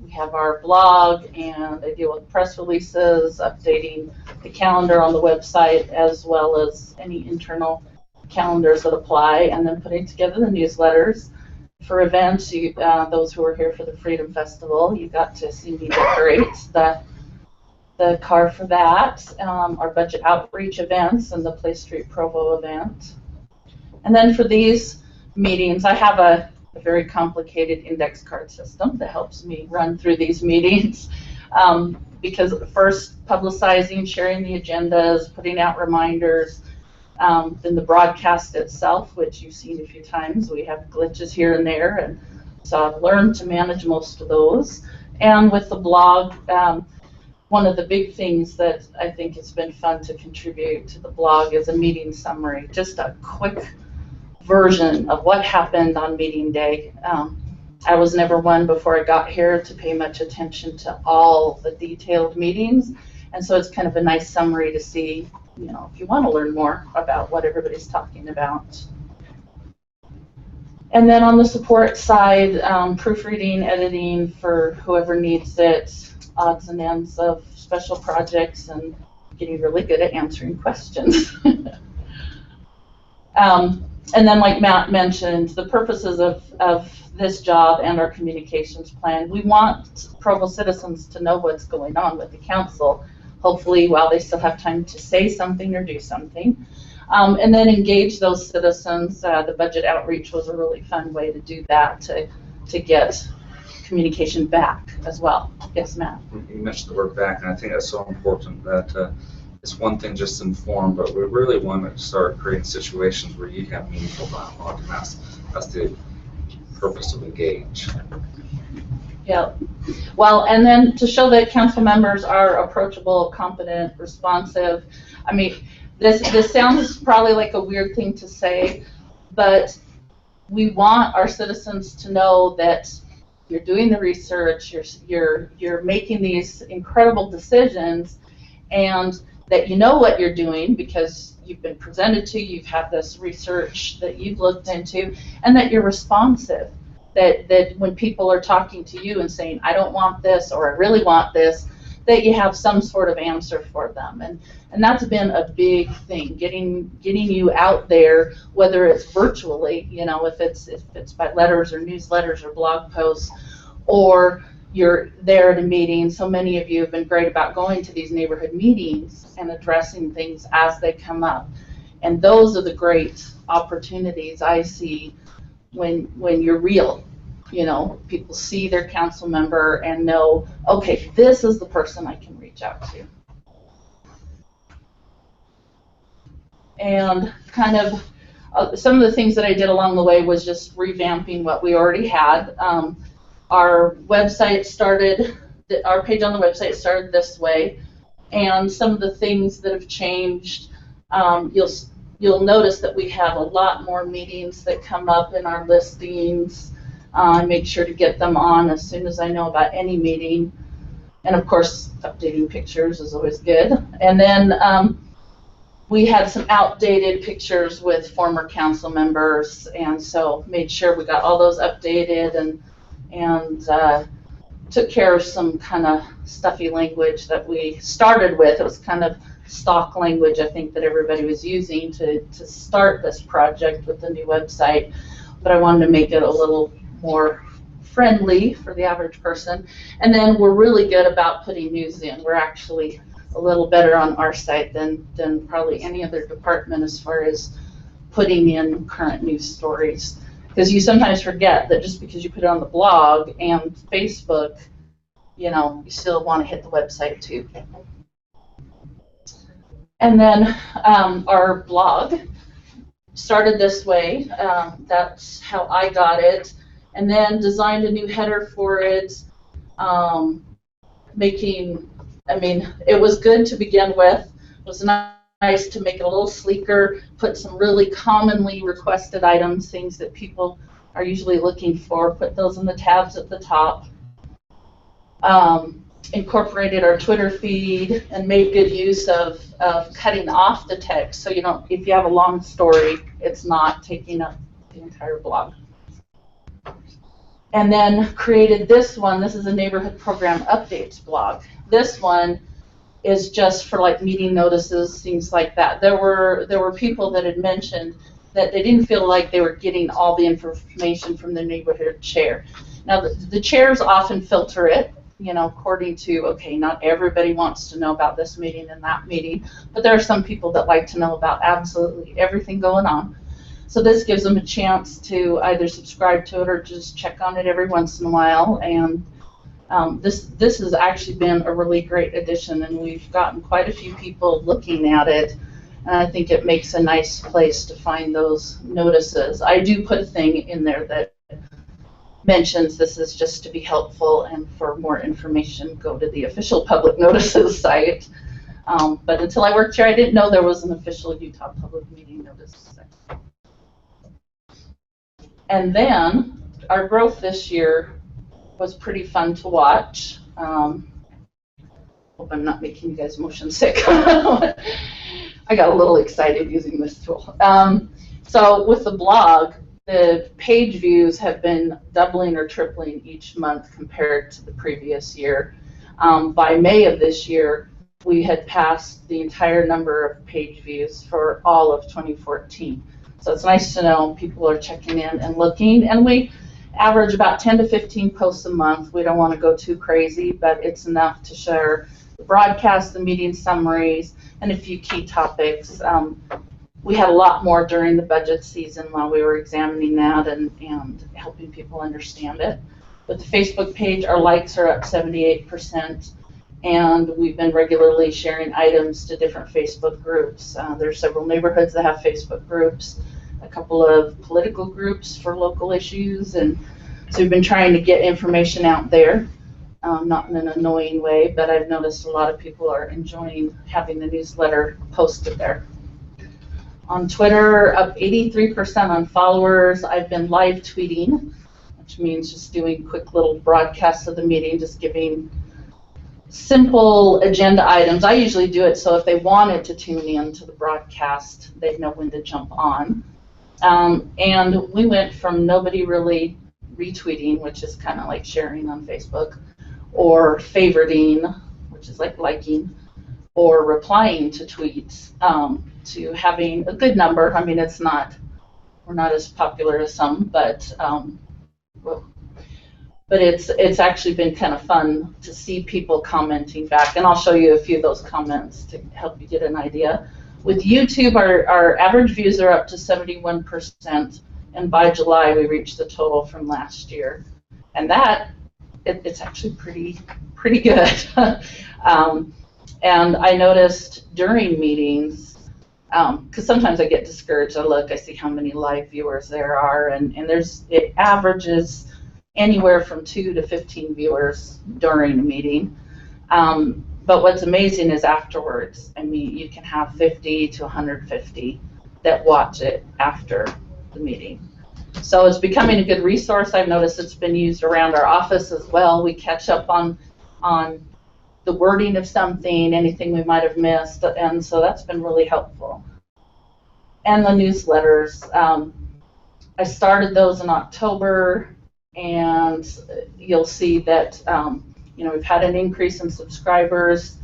we have our blog, and I deal with press releases, updating the calendar on the website, as well as any internal calendars that apply, and then putting together the newsletters. For events, those who were here for the Freedom Festival, you got to see me decorate the car for that, our budget outreach events, and the Play Street Provo event. And then for these meetings, I have a very complicated index card system that helps me run through these meetings. Because first, publicizing, sharing the agendas, putting out reminders, then the broadcast itself, which you've seen a few times. We have glitches here and there, and so I've learned to manage most of those. And with the blog, one of the big things that I think has been fun to contribute to the blog is a meeting summary, just a quick version of what happened on meeting day. I was never one before I got here to pay much attention to all the detailed meetings, and so it's kind of a nice summary to see, if you want to learn more about what everybody's talking about. And then on the support side, proofreading, editing for whoever needs it, odds and ends of special projects and getting really good at answering questions. And then, like Matt mentioned, the purposes of this job and our communications plan, we want Provo citizens to know what's going on with the council, hopefully while they still have time to say something or do something. And then engage those citizens. The budget outreach was a really fun way to do that, to get communication back as well. Yes, Matt? You mentioned the word back, and I think that's so important that it's one thing just to inform, but we really want to start creating situations where you have meaningful dialogue, and that's the purpose of engage. Yeah. Well, and then to show that council members are approachable, competent, responsive. I mean, this sounds probably like a weird thing to say, but we want our citizens to know that you're doing the research, you're making these incredible decisions, and that you know what you're doing because you've been presented to, you've had this research that you've looked into, and that you're responsive. That when people are talking to you and saying, I don't want this, or I really want this, that you have some sort of answer for them. And that's been a big thing, getting you out there, whether it's virtually, you know, if it's by letters or newsletters or blog posts, or you're there at a meeting. So many of you have been great about going to these neighborhood meetings and addressing things as they come up. And those are the great opportunities I see when you're real. You know, people see their council member and know, okay, this is the person I can reach out to. And kind of some of the things that I did along the way was just revamping what we already had. Our website started, our page on the website started this way, and some of the things that have changed, you'll notice that we have a lot more meetings that come up in our listings. I make sure to get them on as soon as I know about any meeting. And of course, updating pictures is always good. And then we had some outdated pictures with former council members, and so made sure we got all those updated and took care of some kind of stuffy language that we started with. It was kind of stock language, I think, that everybody was using to start this project with the new website, but I wanted to make it a little more friendly for the average person. And then we're really good about putting news in. We're actually a little better on our site than probably any other department as far as putting in current news stories. Because you sometimes forget that just because you put it on the blog and Facebook, you know, you still want to hit the website too. And then our blog started this way. That's how I got it. And then designed a new header for it, it was good to begin with. It was nice to make it a little sleeker, put some really commonly requested items, things that people are usually looking for, put those in the tabs at the top. Incorporated our Twitter feed and made good use of cutting off the text, so you don't, if you have a long story, it's not taking up the entire blog. And then created this one. This is a neighborhood program updates blog. This one is just for like meeting notices, things like that. There were people that had mentioned that they didn't feel like they were getting all the information from the neighborhood chair. Now the chairs often filter it, you know, according to, okay, not everybody wants to know about this meeting and that meeting, but there are some people that like to know about absolutely everything going on. So this gives them a chance to either subscribe to it or just check on it every once in a while. And this has actually been a really great addition, and we've gotten quite a few people looking at it. And I think it makes a nice place to find those notices. I do put a thing in there that mentions this is just to be helpful, and for more information, go to the official public notices site. But until I worked here, I didn't know there was an official Utah public meeting notice site. And then our growth this year was pretty fun to watch. Hope I'm not making you guys motion sick. I got a little excited using this tool. So with the blog, the page views have been doubling or tripling each month compared to the previous year. By May of this year, we had passed the entire number of page views for all of 2014. So it's nice to know people are checking in and looking, and we average about 10 to 15 posts a month. We don't want to go too crazy, but it's enough to share the broadcast, the meeting summaries, and a few key topics. We had a lot more during the budget season while we were examining that and helping people understand it. With the Facebook page, our likes are up 78%, and we've been regularly sharing items to different Facebook groups. There's several neighborhoods that have Facebook groups, a couple of political groups for local issues, and so we've been trying to get information out there, not in an annoying way, but I've noticed a lot of people are enjoying having the newsletter posted there. On Twitter, up 83% on followers. I've been live tweeting, which means just doing quick little broadcasts of the meeting, just giving simple agenda items. I usually do it so if they wanted to tune in to the broadcast, they'd know when to jump on. And we went from nobody really retweeting, which is kind of like sharing on Facebook, or favoriting, which is like liking, or replying to tweets, to having a good number. I mean, we're not as popular as some, but it's actually been kind of fun to see people commenting back, and I'll show you a few of those comments to help you get an idea. With YouTube, our average views are up to 71%, and by July we reached the total from last year, and it's actually pretty good. And I noticed during meetings, because sometimes I get discouraged. I see how many live viewers there are, and it averages anywhere from 2 to 15 viewers during a meeting. But what's amazing is afterwards. I mean, you can have 50 to 150 that watch it after the meeting. So it's becoming a good resource. I've noticed it's been used around our office as well. We catch up on the wording of something, anything we might have missed, and so that's been really helpful. And the newsletters. I started those in October, and you'll see that we've had an increase in subscribers.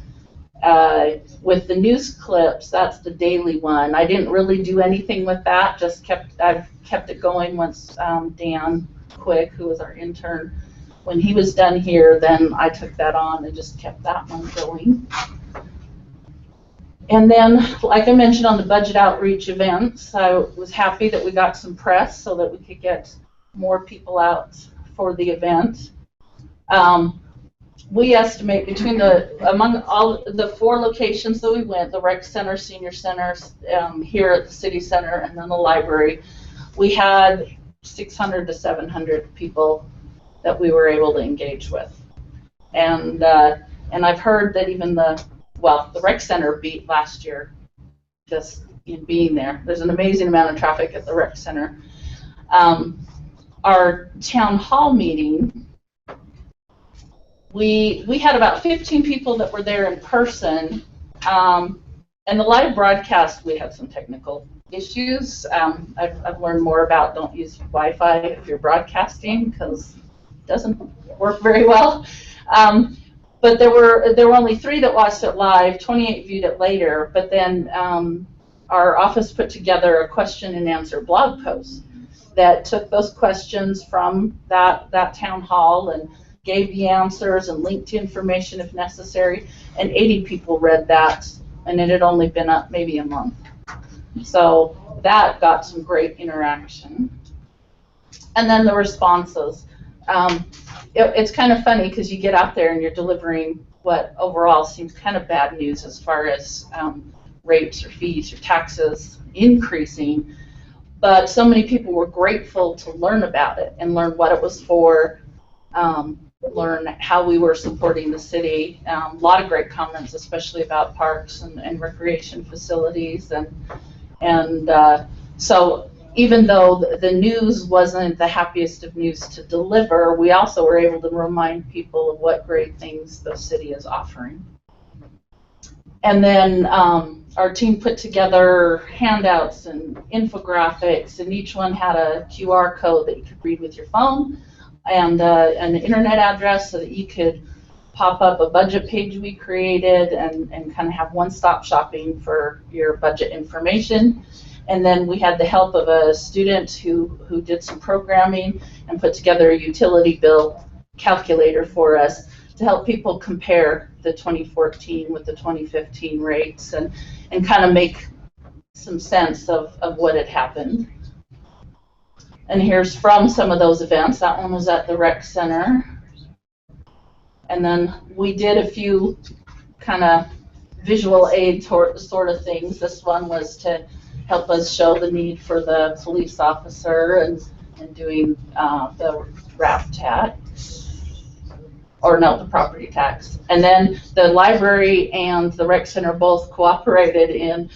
With the news clips, that's the daily one. I didn't really do anything with that, I've kept it going once Dan Quick, who was our intern, when he was done here, then I took that on and just kept that one going. And then, like I mentioned on the budget outreach events, I was happy that we got some press so that we could get more people out for the event. We estimate among all the 4 locations that we went, the rec center, senior centers, here at the city center, and then the library, we had 600 to 700 people that we were able to engage with. And I've heard that even the rec center beat last year just in being there. There's an amazing amount of traffic at the rec center. Our town hall meeting, we had about 15 people that were there in person, and the live broadcast, we had some technical issues. I've learned more about don't use Wi-Fi if you're broadcasting, because it doesn't work very well. But there were only 3 that watched it live, 28 viewed it later, but then our office put together a question and answer blog post that took those questions from that town hall and gave the answers and linked to information if necessary, and 80 people read that, and it had only been up maybe a month. So that got some great interaction. And then the responses. It's kind of funny because you get out there and you're delivering what overall seems kind of bad news as far as rates or fees or taxes increasing, but so many people were grateful to learn about it and learn what it was for, learn how we were supporting the city. A lot of great comments, especially about parks and recreation facilities, and so even though the news wasn't the happiest of news to deliver, we also were able to remind people of what great things the city is offering. And then our team put together handouts and infographics, and each one had a QR code that you could read with your phone and an internet address so that you could pop up a budget page we created and kind of have one-stop shopping for your budget information. And then we had the help of a student who did some programming and put together a utility bill calculator for us to help people compare the 2014 with the 2015 rates and kind of make some sense of what had happened. And here's from some of those events. That one was at the rec center. And then we did a few kind of visual aid sort of things. This one was to help us show the need for the police officer and doing the RAP tax, or no, the property tax. And then the library and the rec center both cooperated in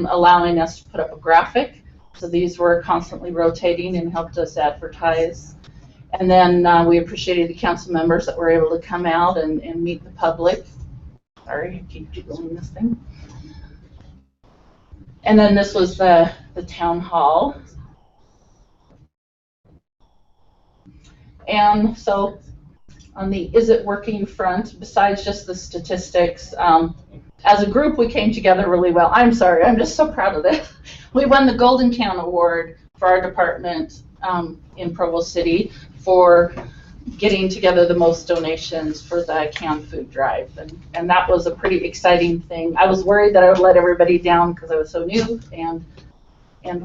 allowing us to put up a graphic. So these were constantly rotating and helped us advertise. And then we appreciated the council members that were able to come out and meet the public. Sorry, I keep jiggling this thing. And then this was the town hall. And so on the is it working front, besides just the statistics, as a group we came together really well. I'm sorry, I'm just so proud of this. We won the Golden Can Award for our department in Provo City for getting together the most donations for the canned food drive. And that was a pretty exciting thing. I was worried that I would let everybody down because I was so new, and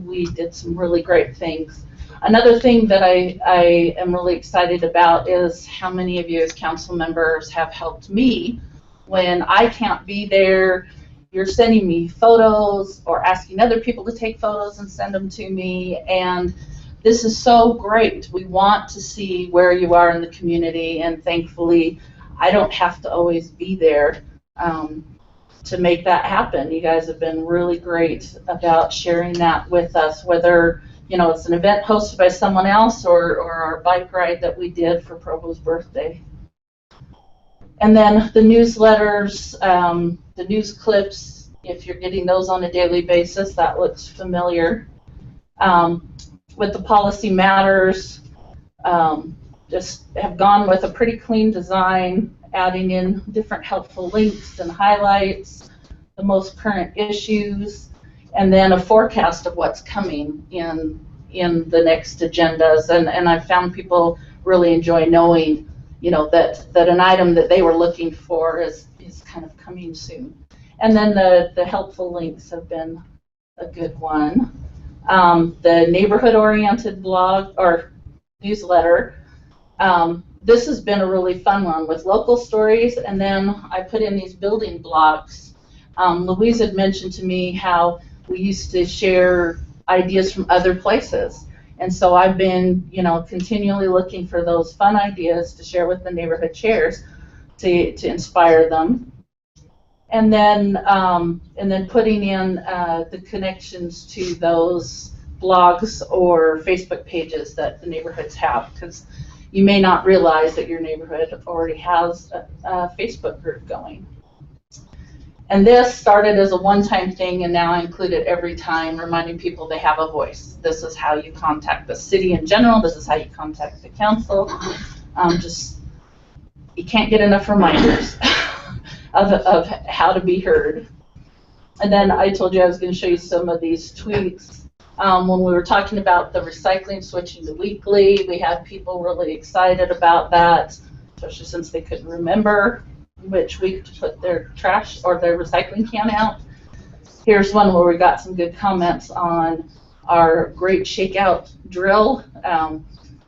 we did some really great things. Another thing that I am really excited about is how many of you as council members have helped me when I can't be there. You're sending me photos or asking other people to take photos and send them to me, and this is so great. We want to see where you are in the community, and thankfully I don't have to always be there to make that happen. You guys have been really great about sharing that with us, whether it's an event hosted by someone else or our bike ride that we did for Provo's birthday. And then the newsletters, the news clips, if you're getting those on a daily basis, that looks familiar. With the policy matters, just have gone with a pretty clean design, adding in different helpful links and highlights, the most current issues, and then a forecast of what's coming in the next agendas. And I found people really enjoy knowing, that an item that they were looking for is kind of coming soon. And then the helpful links have been a good one. The neighborhood-oriented blog or newsletter, this has been a really fun one with local stories, and then I put in these building blocks. Louise had mentioned to me how we used to share ideas from other places, and so I've been, continually looking for those fun ideas to share with the neighborhood chairs to inspire them. And then putting in the connections to those blogs or Facebook pages that the neighborhoods have, because you may not realize that your neighborhood already has a Facebook group going. And this started as a one-time thing, and now I include it every time, reminding people they have a voice. This is how you contact the city in general. This is how you contact the council. You can't get enough reminders of how to be heard. And then I told you I was going to show you some of these tweets. When we were talking about the recycling switching to weekly, we had people really excited about that, especially since they couldn't remember which week to put their trash or their recycling can out. Here's one where we got some good comments on our great shakeout drill.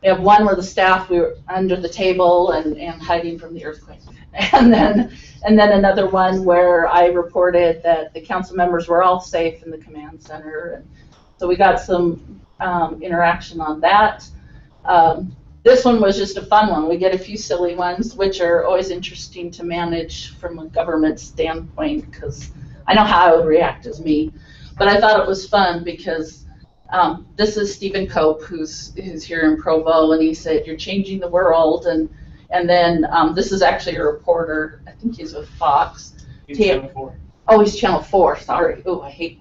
We have one where the staff, we were under the table and hiding from the earthquake. And then another one where I reported that the council members were all safe in the command center. And so we got some interaction on that. This one was just a fun one. We get a few silly ones, which are always interesting to manage from a government standpoint, because I know how I would react as me. But I thought it was fun because this is Stephen Cope, who's here in Provo, and he said, "You're changing the world." And then this is actually a reporter. I think he's with Fox. He's Channel 4. Oh, he's Channel 4. Sorry. Oh, I hate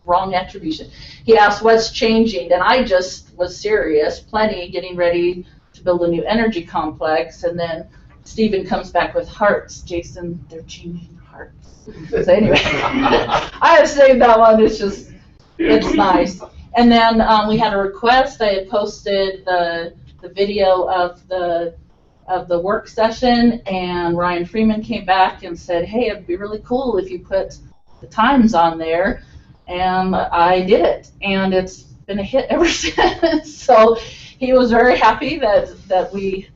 wrong attribution. He asked what's changing, and I just was serious, getting ready to build a new energy complex, and then Stephen comes back with hearts. Jason, they're changing hearts. So anyway, I have saved that one. It's nice. And then we had a request. I had posted the video of the work session, and Ryan Freeman came back and said, hey, it'd be really cool if you put the times on there. And I did it, and it's been a hit ever since. So he was very happy that we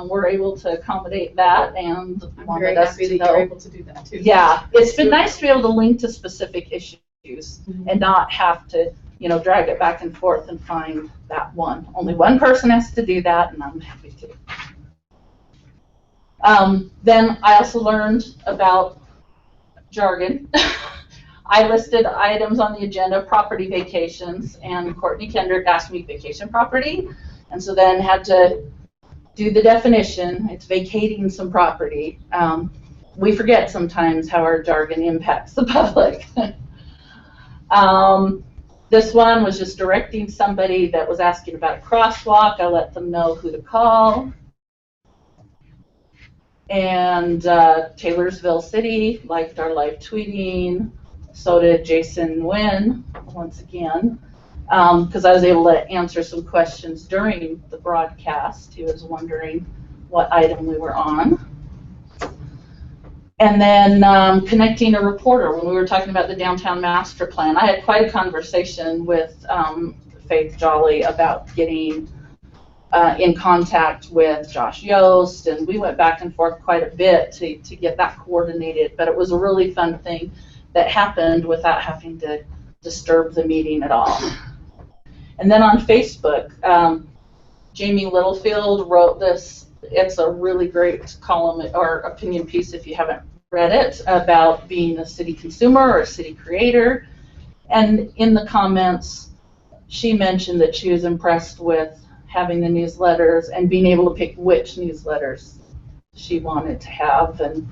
were able to accommodate that, and I'm wanted very us happy to that you're know. able to do that too. Yeah, it's been nice to be able to link to specific issues and not have to, drag it back and forth and find that one. Only one person has to do that, and I'm happy to. Then I also learned about jargon. I listed items on the agenda, property vacations, and Courtney Kendrick asked me vacation property, and so then had to do the definition. It's vacating some property. We forget sometimes how our jargon impacts the public. This one was just directing somebody that was asking about a crosswalk. I let them know who to call. And Taylorsville City liked our live tweeting. So did Jason Nguyen, once again, because I was able to answer some questions during the broadcast. He was wondering what item we were on. And then connecting a reporter when we were talking about the downtown master plan. I had quite a conversation with Faith Jolly about getting in contact with Josh Yost, and we went back and forth quite a bit to get that coordinated, but it was a really fun thing that happened without having to disturb the meeting at all. And then on Facebook, Jamie Littlefield wrote this. It's a really great column or opinion piece if you haven't read it, about being a city consumer or a city creator. And in the comments, she mentioned that she was impressed with having the newsletters and being able to pick which newsletters she wanted to have, and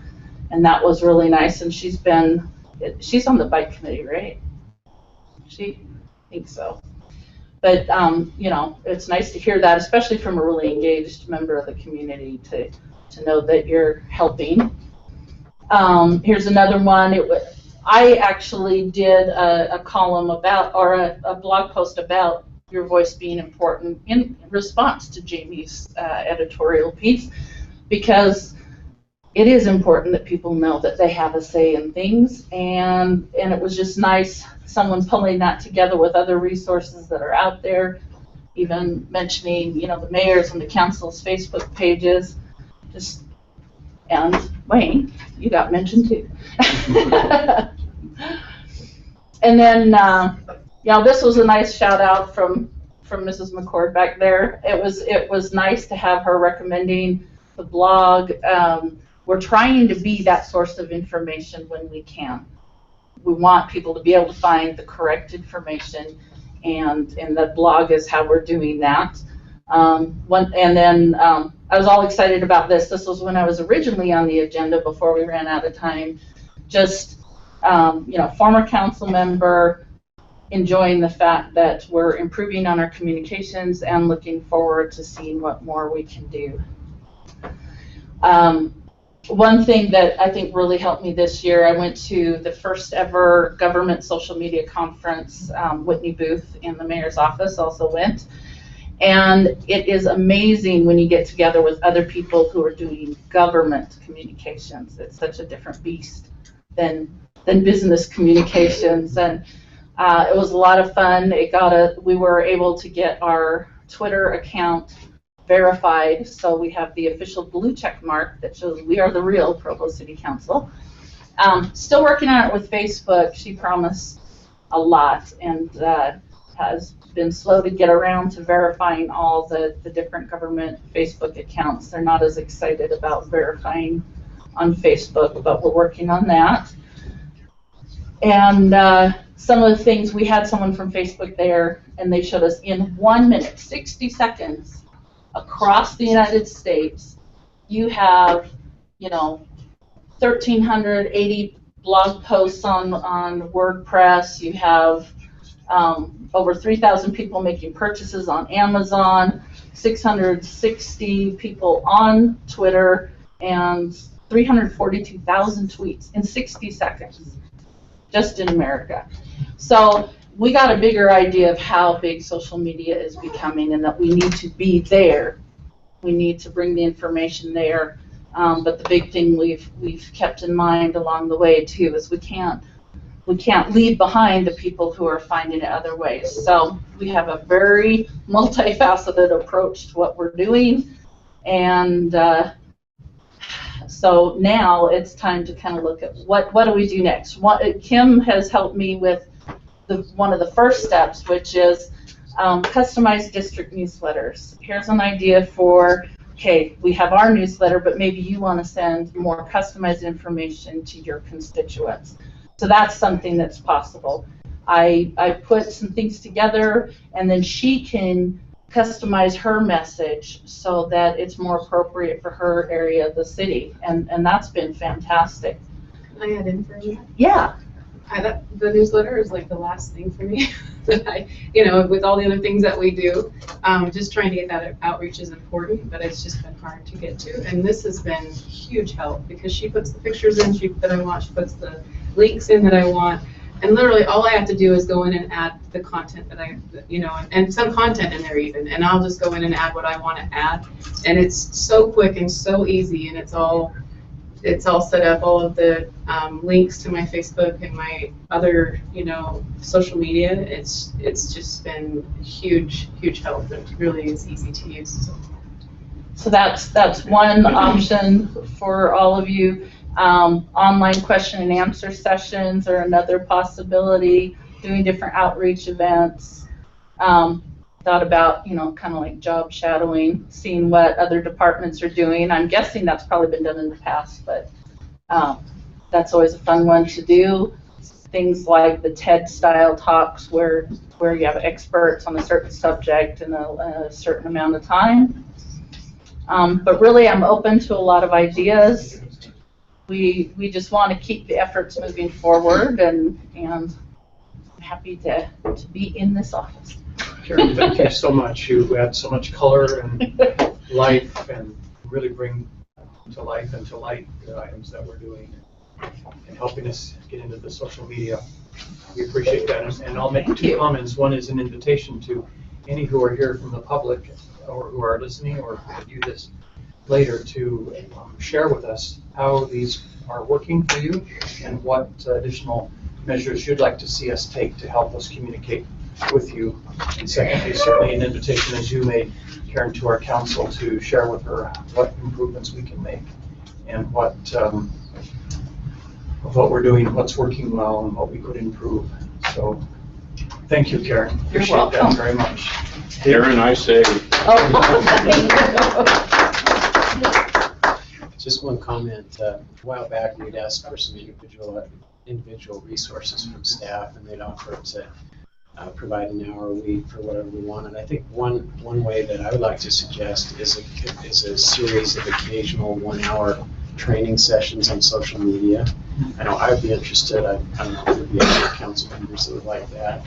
that was really nice. And she's on the bike committee, right? She thinks so. But it's nice to hear that, especially from a really engaged member of the community, to know that you're helping. Here's another one. I actually did a column about, or a blog post about your voice being important in response to Jamie's editorial piece, because it is important that people know that they have a say in things, and it was just nice someone pulling that together with other resources that are out there, even mentioning the mayor's and the council's Facebook pages. And Wayne, you got mentioned too. And then this was a nice shout out from Mrs. McCord back there. It was nice to have her recommending the blog. We're trying to be that source of information when we can. We want people to be able to find the correct information, and the blog is how we're doing that. I was all excited about this. This was when I was originally on the agenda before we ran out of time. Just former council member, enjoying the fact that we're improving on our communications and looking forward to seeing what more we can do. One thing that I think really helped me this year, I went to the first ever government social media conference. Whitney Booth in the mayor's office also went. And it is amazing when you get together with other people who are doing government communications. It's such a different beast than business communications. And it was a lot of fun. We were able to get our Twitter account verified, so we have the official blue check mark that shows we are the real Provo City Council. Still working on it with Facebook. She promised a lot, and has been slow to get around to verifying all the different government Facebook accounts. They're not as excited about verifying on Facebook, but we're working on that. And some of the things, we had someone from Facebook there, and they showed us in 1 minute, 60 seconds, across the United States, you have, 1,380 blog posts on WordPress. You have over 3,000 people making purchases on Amazon, 660 people on Twitter, and 342,000 tweets in 60 seconds, just in America. So we got a bigger idea of how big social media is becoming and that we need to be there. We need to bring the information there. But the big thing we've kept in mind along the way too is we can't leave behind the people who are finding it other ways. So we have a very multifaceted approach to what we're doing, and so now it's time to kind of look at what do we do next. Kim has helped me with one of the first steps, which is customized district newsletters. Here's an idea for, okay, we have our newsletter, but maybe you want to send more customized information to your constituents. So that's something that's possible. I put some things together, and then she can customize her message so that it's more appropriate for her area of the city, and that's been fantastic. Can I add in for you? Yeah. The newsletter is like the last thing for me that with all the other things that we do, just trying to get that outreach is important, but it's just been hard to get to. And this has been huge help because she puts the pictures in that I want, she puts the links in that I want, and literally all I have to do is go in and add the content that and some content in there even, and I'll just go in and add what I want to add, and it's so quick and so easy, and it's all set up, all of the links to my Facebook and my other, social media. It's just been huge help. It really is easy to use. So that's one option for all of you. Online question and answer sessions are another possibility. Doing different outreach events. Thought about, kind of like job shadowing, seeing what other departments are doing. I'm guessing that's probably been done in the past, but that's always a fun one to do. Things like the TED-style talks where you have experts on a certain subject in a certain amount of time. But really, I'm open to a lot of ideas. We just want to keep the efforts moving forward, and I'm happy to be in this office. Karen, thank you so much. You add so much color and life and really bring to life and to light the items that we're doing and helping us get into the social media. We appreciate that. And I'll make two comments. One is an invitation to any who are here from the public or who are listening or who view this later to share with us how these are working for you and what additional measures you'd like to see us take to help us communicate with you. And secondly, certainly an invitation, as you made, Karen, to our council to share with her what improvements we can make and what we're doing, what's working well, and what we could improve. So, thank you, Karen. Appreciate that very much. Karen, I say. Just one comment. A while back, we'd asked for some individual resources from staff, and they'd offer to provide an hour a week for whatever we wanted. I think one way that I would like to suggest is a series of occasional 1 hour training sessions on social media. I know I'd be interested. I don't know if there'd be other council members that would like that.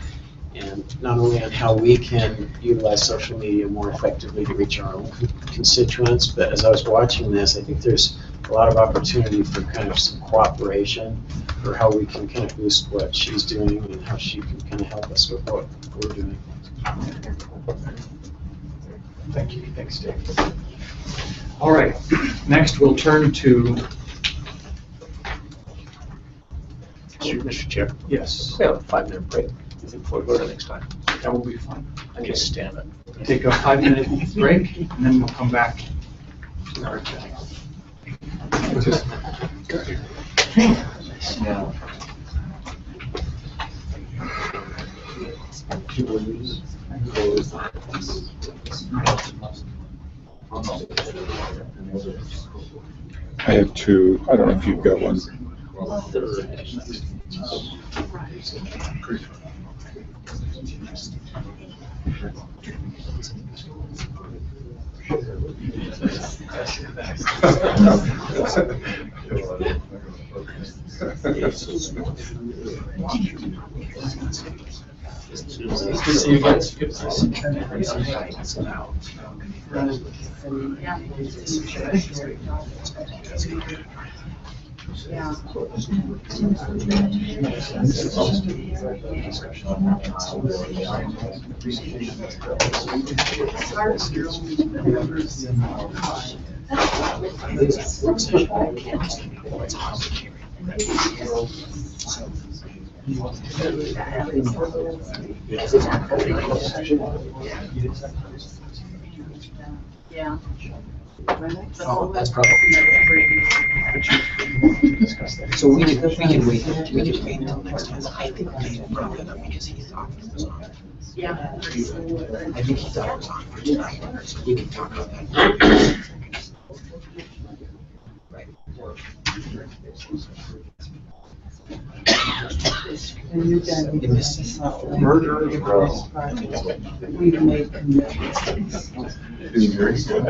And not only on how we can utilize social media more effectively to reach our own constituents, but as I was watching this, I think there's a lot of opportunity for kind of some cooperation for how we can kind of boost what she's doing and how she can kind of help us with what we're doing. Thank you. Thanks, Dave. All right. Next, we'll turn to... Mr. Chair? Yes. We have a 5-minute break before we go to the next time. That will be fine. I can stand it. Take a 5-minute break, and then we'll come back to our agenda. Yeah. I have two. I don't know if you've got one. See you guys. Yeah. Yeah. Oh, that's probably so we can wait until next time. I think they brought that up because he thought it was on. Yeah. I think he thought it was on for tonight, so we can talk about that. And you guys murder in this project. We've made commitments. Doing very good.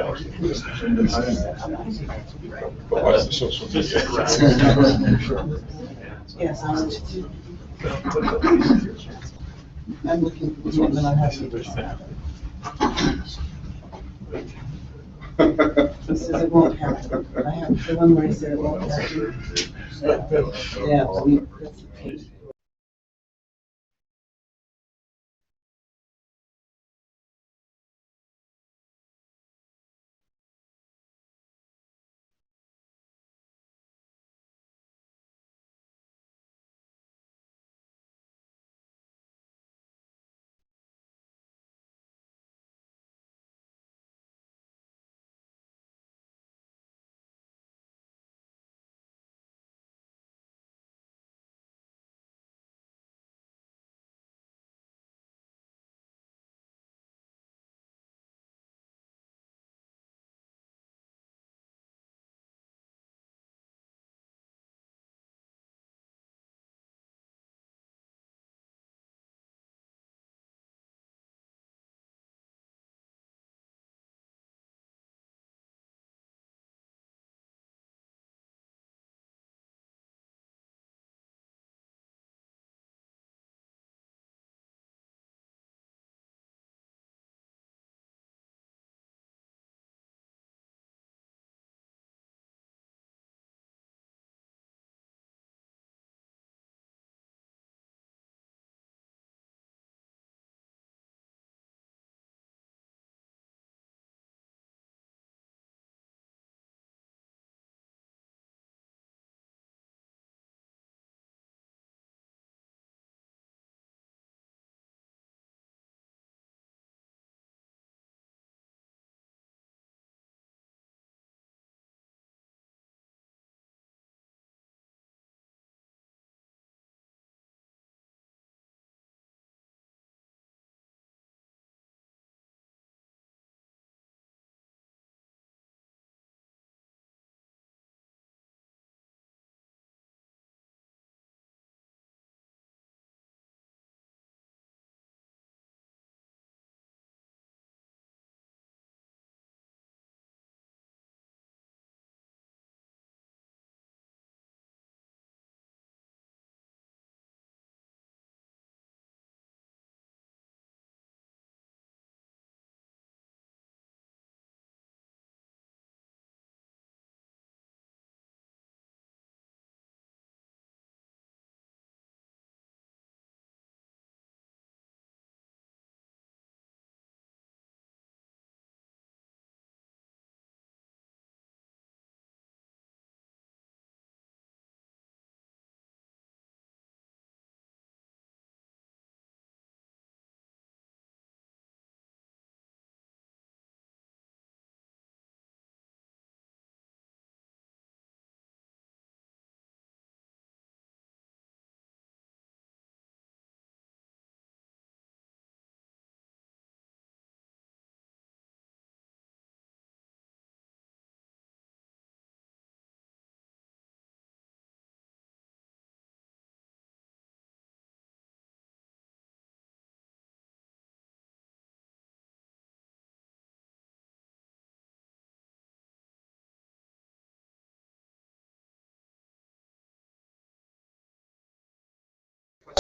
But what's the social media? Yes, I want to. I'm looking for commitment, I have to. He says it won't happen. I have the one where he said it won't happen. Yeah, that's a page.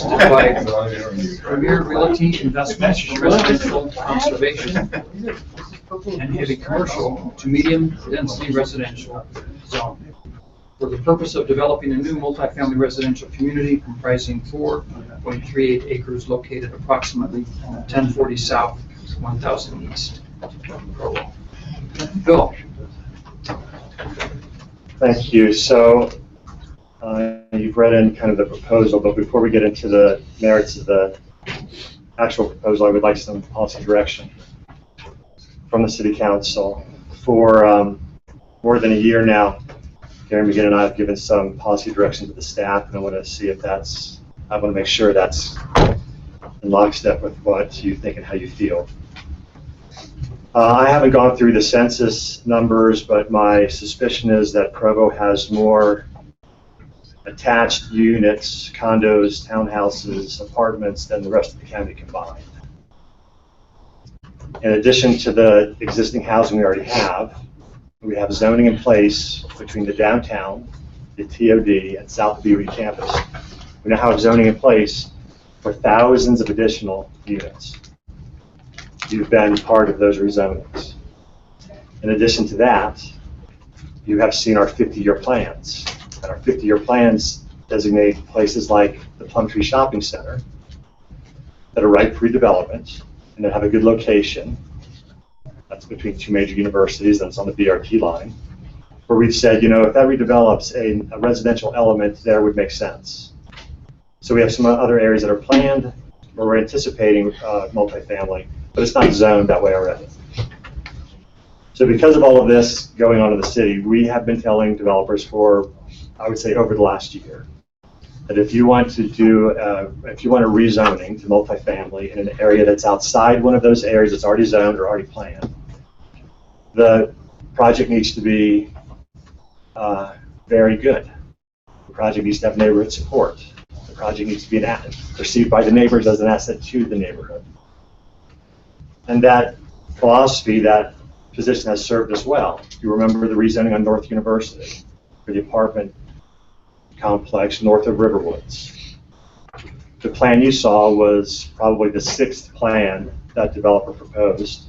requested by Premier Realty Investments, residential conservation and heavy commercial to medium density residential zone for the purpose of developing a new multifamily residential community comprising 4.38 acres located approximately 1040 south, 1000 east. Provo. Bill. Thank you. So you've read in kind of the proposal, but before we get into the merits of the actual proposal, I would like some policy direction from the City Council. For more than a year now, Gary McGinn and I have given some policy direction to the staff, and I want to see if I want to make sure that's in lockstep with what you think and how you feel. I haven't gone through the census numbers, but my suspicion is that Provo has more attached units, condos, townhouses, apartments than the rest of the county combined. In addition to the existing housing we already have, we have zoning in place between the downtown, the TOD, and South BUE campus. We now have zoning in place for thousands of additional units. You've been part of those rezonings. In addition to that, you have seen our 50-year plans. And our 50-year plans designate places like the Plumtree Shopping Center that are ripe for redevelopment and that have a good location. That's between two major universities, and it's on the BRT line, where we've said, you know, if that redevelops, a residential element there would make sense. So we have some other areas that are planned where we're anticipating multifamily, but it's not zoned that way already. So because of all of this going on in the city, we have been telling developers for, I would say, over the last year, that if you want to do, if you want a rezoning to multifamily in an area that's outside one of those areas that's already zoned or already planned, the project needs to be very good. The project needs to have neighborhood support. The project needs to be perceived by the neighbors as an asset to the neighborhood. And that philosophy, that position has served us well. You remember the rezoning on North University for the apartment complex north of Riverwoods. The plan you saw was probably the 6th plan that developer proposed.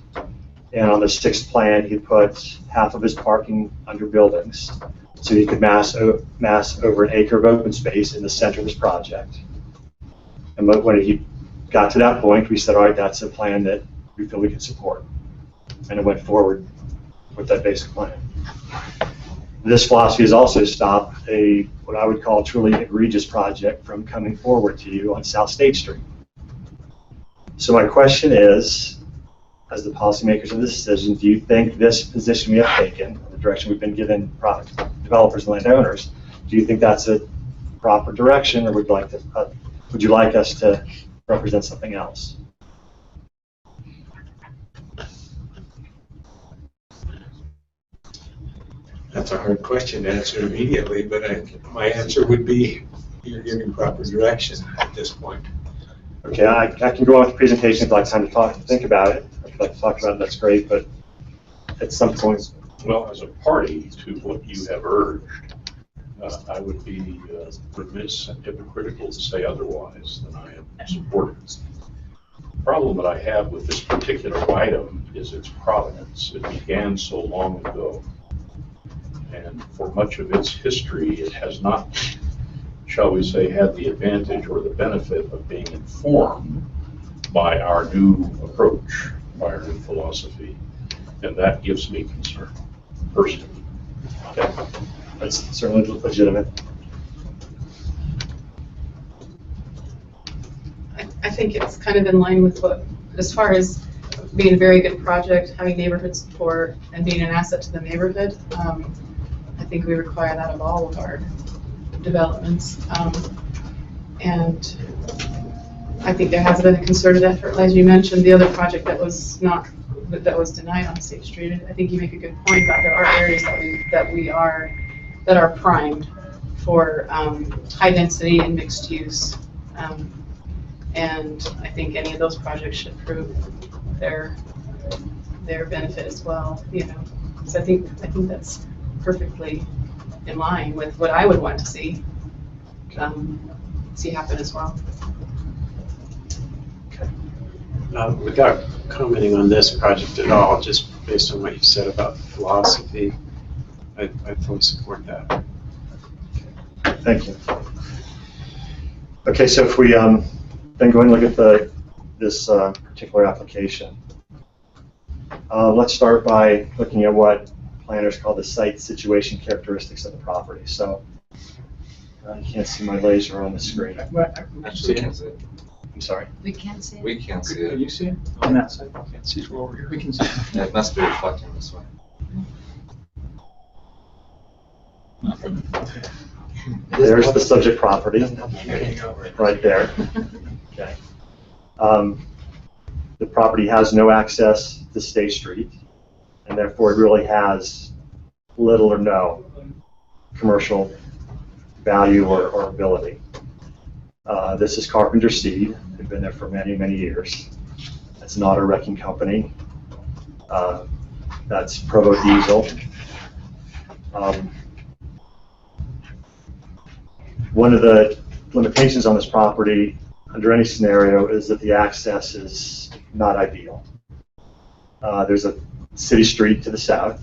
And on the 6th plan, he put half of his parking under buildings, so he could mass over an acre of open space in the center of this project. And when he got to that point, we said, all right, that's a plan that we feel we can support. And it went forward with that basic plan. This philosophy has also stopped what I would call a truly egregious project from coming forward to you on South State Street. So my question is, as the policymakers of this decision, do you think this position we have taken, the direction we've been given developers and landowners, do you think that's a proper direction, or would you like us to represent something else? That's a hard question to answer immediately, but my answer would be you're giving proper direction at this point. Okay, I can go on with the presentation if you'd like time to think about it. If you'd like to talk about it, that's great, but at some point. Well, as a party to what you have urged, I would be remiss and hypocritical to say otherwise than I am supportive. The problem that I have with this particular item is its provenance. It began so long ago, and for much of its history, it has not, shall we say, had the advantage or the benefit of being informed by our new approach, by our new philosophy, and that gives me concern, personally. Okay. That's certainly legitimate. I think it's kind of in line with what, as far as being a very good project, having neighborhood support, and being an asset to the neighborhood. I think we require that of all of our developments. And I think there has been a concerted effort, as you mentioned, the other project that was denied on State Street. I think you make a good point about there are areas that are primed for high density and mixed use. And I think any of those projects should prove their benefit as well. You know, so I think that's perfectly in line with what I would want to see. see happen as well. Without commenting on this project at all, just based on what you said about philosophy, I fully support that. Thank you. Okay, so if we then go and look at this particular application. Let's start by looking at what planners call the site situation characteristics of the property. So you can't see my laser on the screen. Actually, we can't see it. I'm sorry. We can't see it. We can't see it. Can you see it on that side? I can't see it from over here. We can see it. Yeah, it must be reflecting this way. There's the subject property, right there. Okay. The property has no access to State Street, and therefore it really has little or no commercial value or ability. This is Carpenter Seed. They've been there for many, many years. That's an auto wrecking company. That's Provo Diesel. One of the limitations on this property, under any scenario, is that the access is not ideal. There's a city street to the south,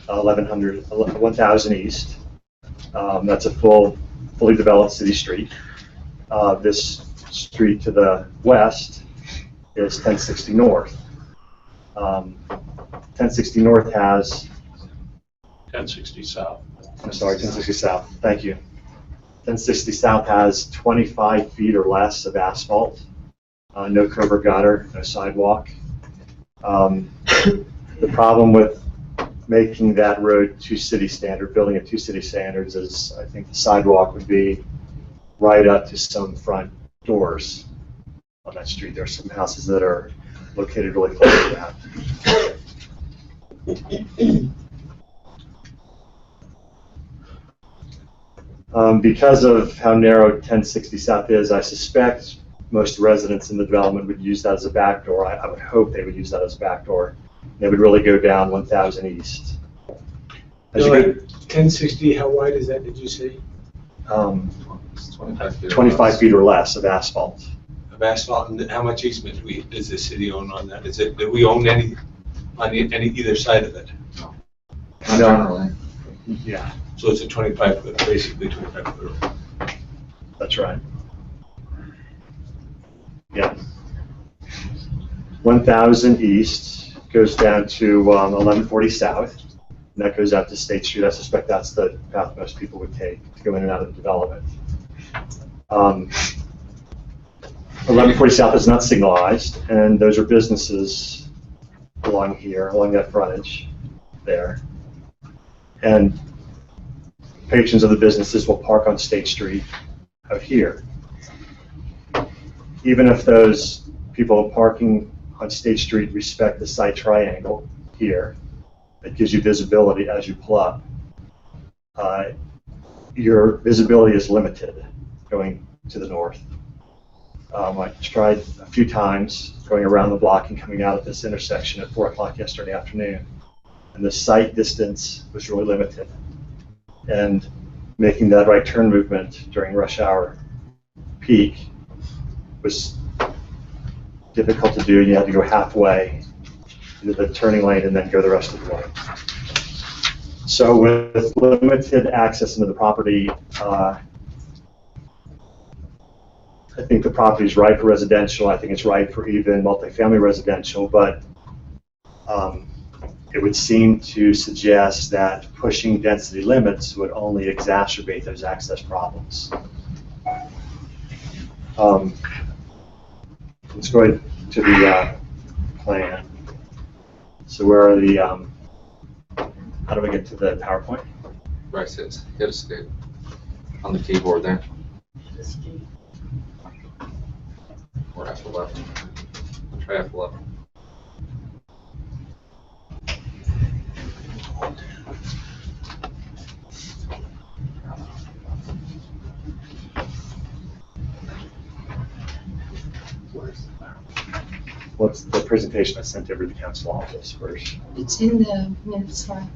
1000 East. That's a fully developed city street. This street to the west is 1060 North. 1060 North has... 1060 South. I'm sorry, 1060 South. Thank you. 1060 South has 25 feet or less of asphalt, no curb or gutter, no sidewalk. The problem with making that road to city standard, building it to city standards, is I think the sidewalk would be right up to some front doors on that street. There are some houses that are located really close to that. Because of how narrow 1060 South is, I suspect most residents in the development would use that as a back door. I would hope they would use that as a back door. They would really go down 1000 East. As No, you go, 1060, how wide is that, did you say? 25 feet. 25 feet or less of asphalt. Of asphalt, and how much easement does the city own on that? Is it, do we own any on either side of it? No. No. Generally. Yeah, So it's a 25 foot, basically 25 foot. that's right. Yeah. 1000 East goes down to 1140 South, and that goes out to State Street. I suspect that's the path most people would take to go in and out of the development. 1140 South is not signalized, and those are businesses along here, along that frontage there. And patrons of the businesses will park on State Street out here. Even if those people parking on State Street respect the site triangle here, it gives you visibility as you pull up. Your visibility is limited going to the north. I tried a few times going around the block and coming out at this intersection at 4 o'clock yesterday afternoon, and the sight distance was really limited. And making that right turn movement during rush hour peak was difficult to do. You had to go halfway into the turning lane and then go the rest of the way. So with limited access into the property, I think the property is right for residential. I think it's right for even multifamily residential, but it would seem to suggest that pushing density limits would only exacerbate those access problems. Let's go to the plan. So where are the, how do we get to the PowerPoint? Right, hit escape on the keyboard there. Or F11. Try F11. What's the presentation I sent over to the council office first? It's in the minutes file.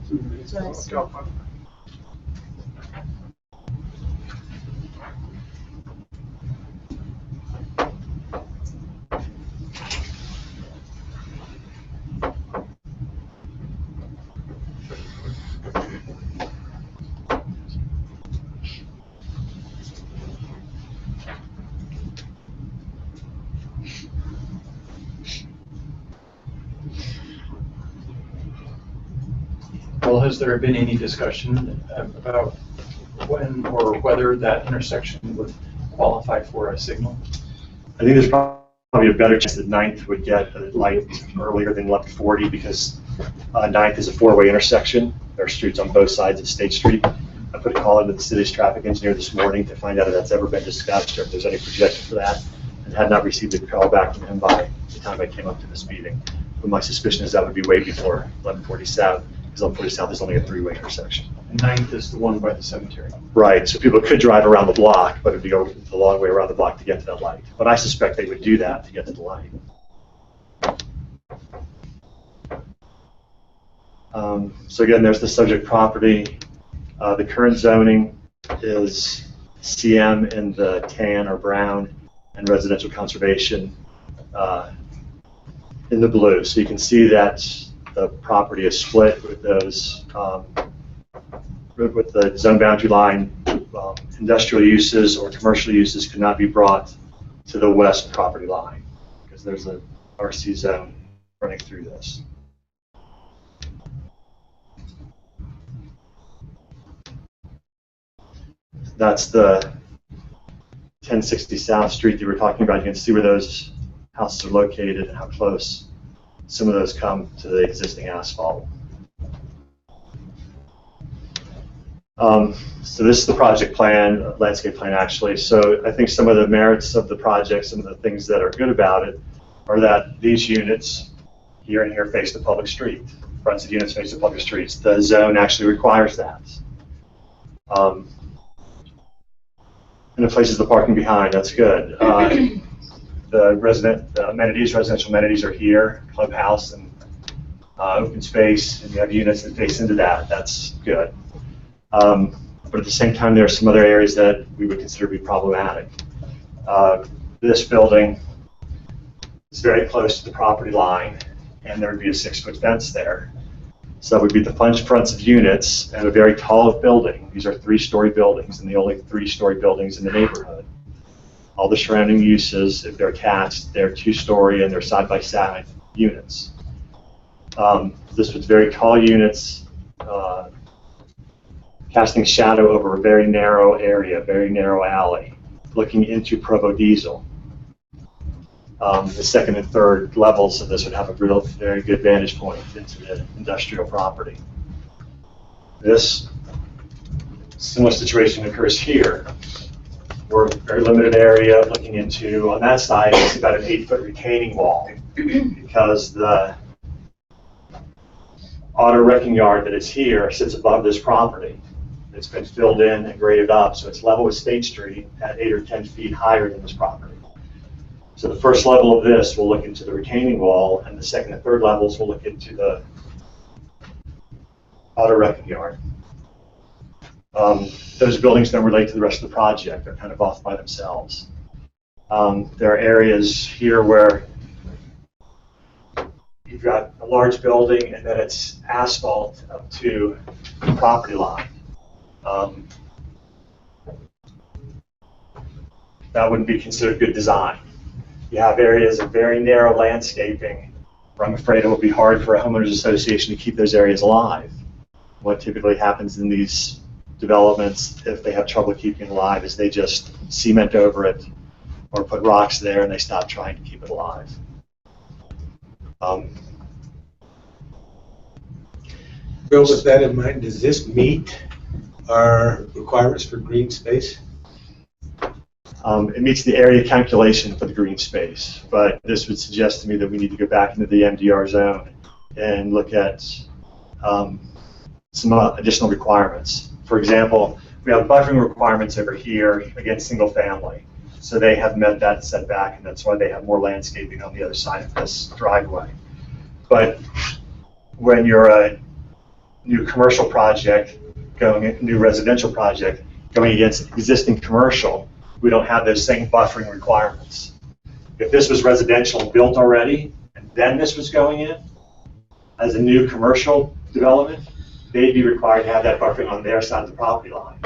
has there been any discussion about when or whether that intersection would qualify for a signal? I think there's probably a better chance that 9th would get a light earlier than 1140 because 9th is a four-way intersection. There are streets on both sides of State Street. I put a call into the city's traffic engineer this morning to find out if that's ever been discussed or if there's any projection for that, and had not received a call back from him by the time I came up to this meeting. But my suspicion is that would be way before 1140 South, because 1140 South is only a three-way intersection. And 9th is the one by the cemetery. Right, so people could drive around the block, but it'd be a long way around the block to get to that light. But I suspect they would do that to get to the light. So again, there's the subject property. The current zoning is CM in the tan or brown, and residential conservation in the blue. So you can see that the property is split with those, with the zone boundary line. Industrial uses or commercial uses could not be brought to the west property line because there's a RC zone running through this. That's the 1060 South Street that we were talking about. You can see where those houses are located and how close some of those come to the existing asphalt. So this is the project plan, landscape plan actually. So I think some of the merits of the project, some of the things that are good about it, are that these units here and here face the public street. Fronts of units face the public streets. The zone actually requires that. And it places the parking behind, that's good. The residential amenities are here, clubhouse and open space, and you have units that face into that, that's good. But at the same time, there are some other areas that we would consider to be problematic. This building is very close to the property line, and there would be a 6-foot fence there. So that would be the fronts of units and a very tall building. These are 3-story buildings and the only 3-story buildings in the neighborhood. All the surrounding uses, if they're attached, they're 2-story and they're side-by-side units. This was very tall units, casting shadow over a very narrow area, very narrow alley, looking into Provo Diesel. The second and third levels of this would have a very good vantage point into the industrial property. This similar situation occurs here. We're a very limited area looking into, on that side, it's about an 8-foot retaining wall because the auto wrecking yard that is here sits above this property. It's been filled in and graded up, so it's level with State Street at 8 or 10 feet higher than this property. So the first level of this will look into the retaining wall, and the second and third levels will look into the auto wrecking yard. Those buildings don't relate to the rest of the project. They're kind of off by themselves. There are areas here where you've got a large building and then it's asphalt up to the property line. That wouldn't be considered good design. You have areas of very narrow landscaping where I'm afraid it will be hard for a homeowners association to keep those areas alive. What typically happens in these developments, if they have trouble keeping it alive, is they just cement over it or put rocks there and they stop trying to keep it alive. Bill, with that in mind, does this meet our requirements for green space? It meets the area calculation for the green space, but this would suggest to me that we need to go back into the MDR zone and look at some additional requirements. For example, we have buffering requirements over here against single family. So they have met that setback, and that's why they have more landscaping on the other side of this driveway. But when you're a new commercial project, new residential project, going against existing commercial, we don't have those same buffering requirements. If this was residential built already, and then this was going in as a new commercial development, they'd be required to have that buffering on their side of the property line.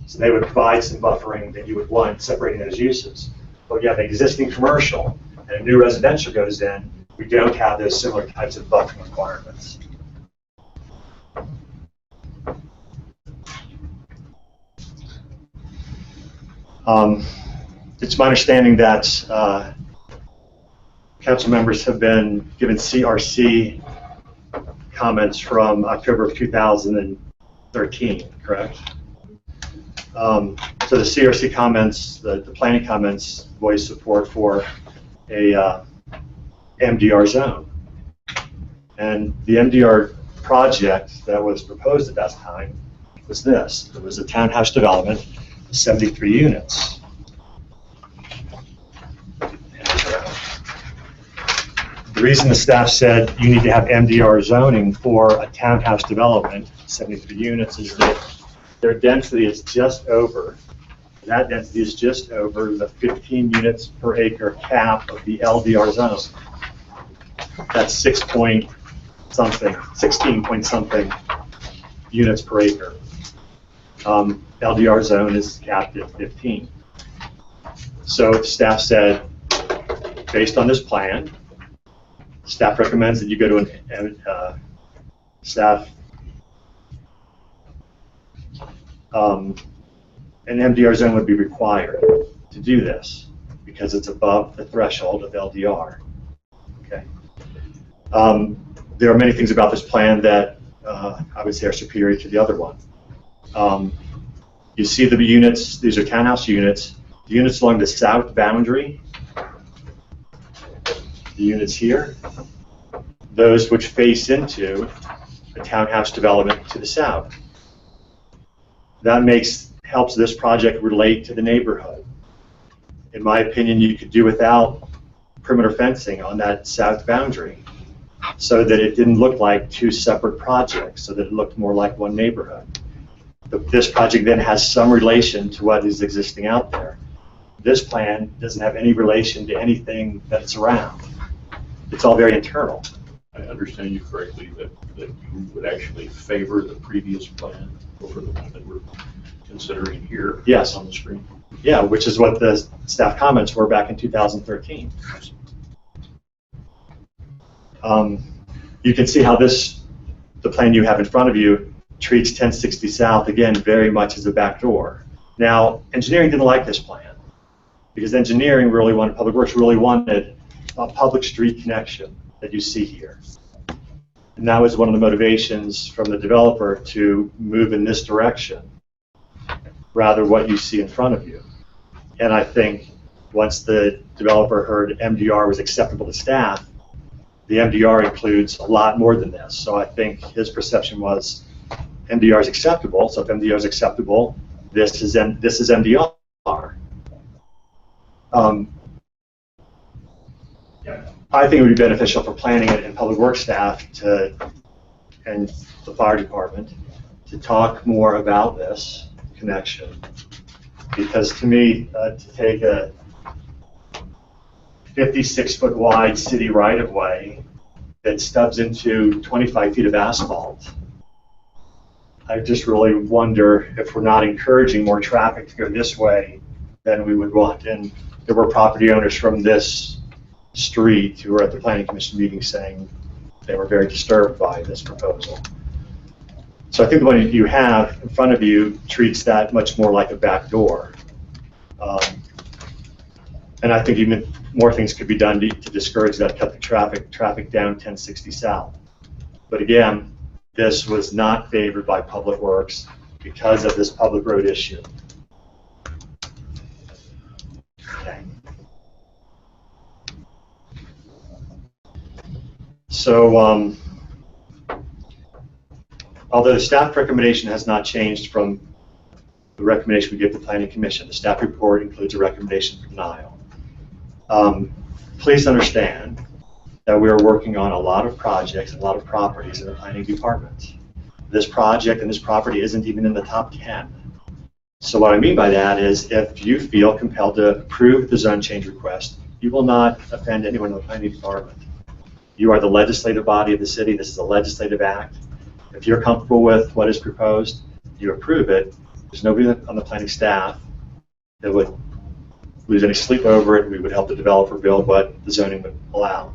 So they would provide some buffering that you would want separating those uses. But if you have an existing commercial and a new residential goes in, we don't have those similar types of buffering requirements. It's my understanding that council members have been given CRC comments from October of 2013, correct? So the CRC comments, the planning comments, voice support for a MDR zone. And the MDR project that was proposed at that time was this. It was a townhouse development, 73 units. The reason the staff said you need to have MDR zoning for a townhouse development, 73 units, is that their density is just over, that density is just over the 15 units per acre cap of the LDR zone. That's 16 point something units per acre. LDR zone is capped at 15. So the staff said, based on this plan, staff recommends that you go to an MDR zone would be required to do this because it's above the threshold of LDR. Okay. There are many things about this plan that I would say are superior to the other one. You see the units, these are townhouse units. The units along the south boundary, the units here, those which face into a townhouse development to the south. That helps this project relate to the neighborhood. In my opinion, you could do without perimeter fencing on that south boundary so that it didn't look like two separate projects, so that it looked more like one neighborhood. But this project then has some relation to what is existing out there. This plan doesn't have any relation to anything that's around. It's all very internal. I understand you correctly that you would actually favor the previous plan over the one that we're considering here. Yes. On the screen. Yeah, which is what the staff comments were back in 2013. You can see how the plan you have in front of you treats 1060 South, again, very much as a back door. Now, engineering didn't like this plan because engineering really wanted, Public Works really wanted a public street connection that you see here. And that was one of the motivations from the developer to move in this direction, rather what you see in front of you. And I think once the developer heard MDR was acceptable to staff, the MDR includes a lot more than this. So I think his perception was MDR is acceptable. So if MDR is acceptable, this is MDR. I think it would be beneficial for planning and public works staff and the fire department to talk more about this connection. Because to me, to take a 56-foot wide city right-of-way that stubs into 25 feet of asphalt, I just really wonder if we're not encouraging more traffic to go this way than we would want. And there were property owners from this street who were at the Planning Commission meeting saying they were very disturbed by this proposal. So I think the one you have in front of you treats that much more like a back door. And I think even more things could be done to discourage that, cut the traffic down 1060 South. But again, this was not favored by Public Works because of this public road issue. Okay. So, although the staff recommendation has not changed from the recommendation we give the Planning Commission, the staff report includes a recommendation for denial. Please understand that we are working on a lot of projects and a lot of properties in the planning department. This project and this property isn't even in the top 10. So what I mean by that is if you feel compelled to approve the zone change request, you will not offend anyone in the planning department. You are the legislative body of the city. This is a legislative act. If you're comfortable with what is proposed, you approve it. There's nobody on the planning staff that would lose any sleep over it. We would help the developer build what the zoning would allow.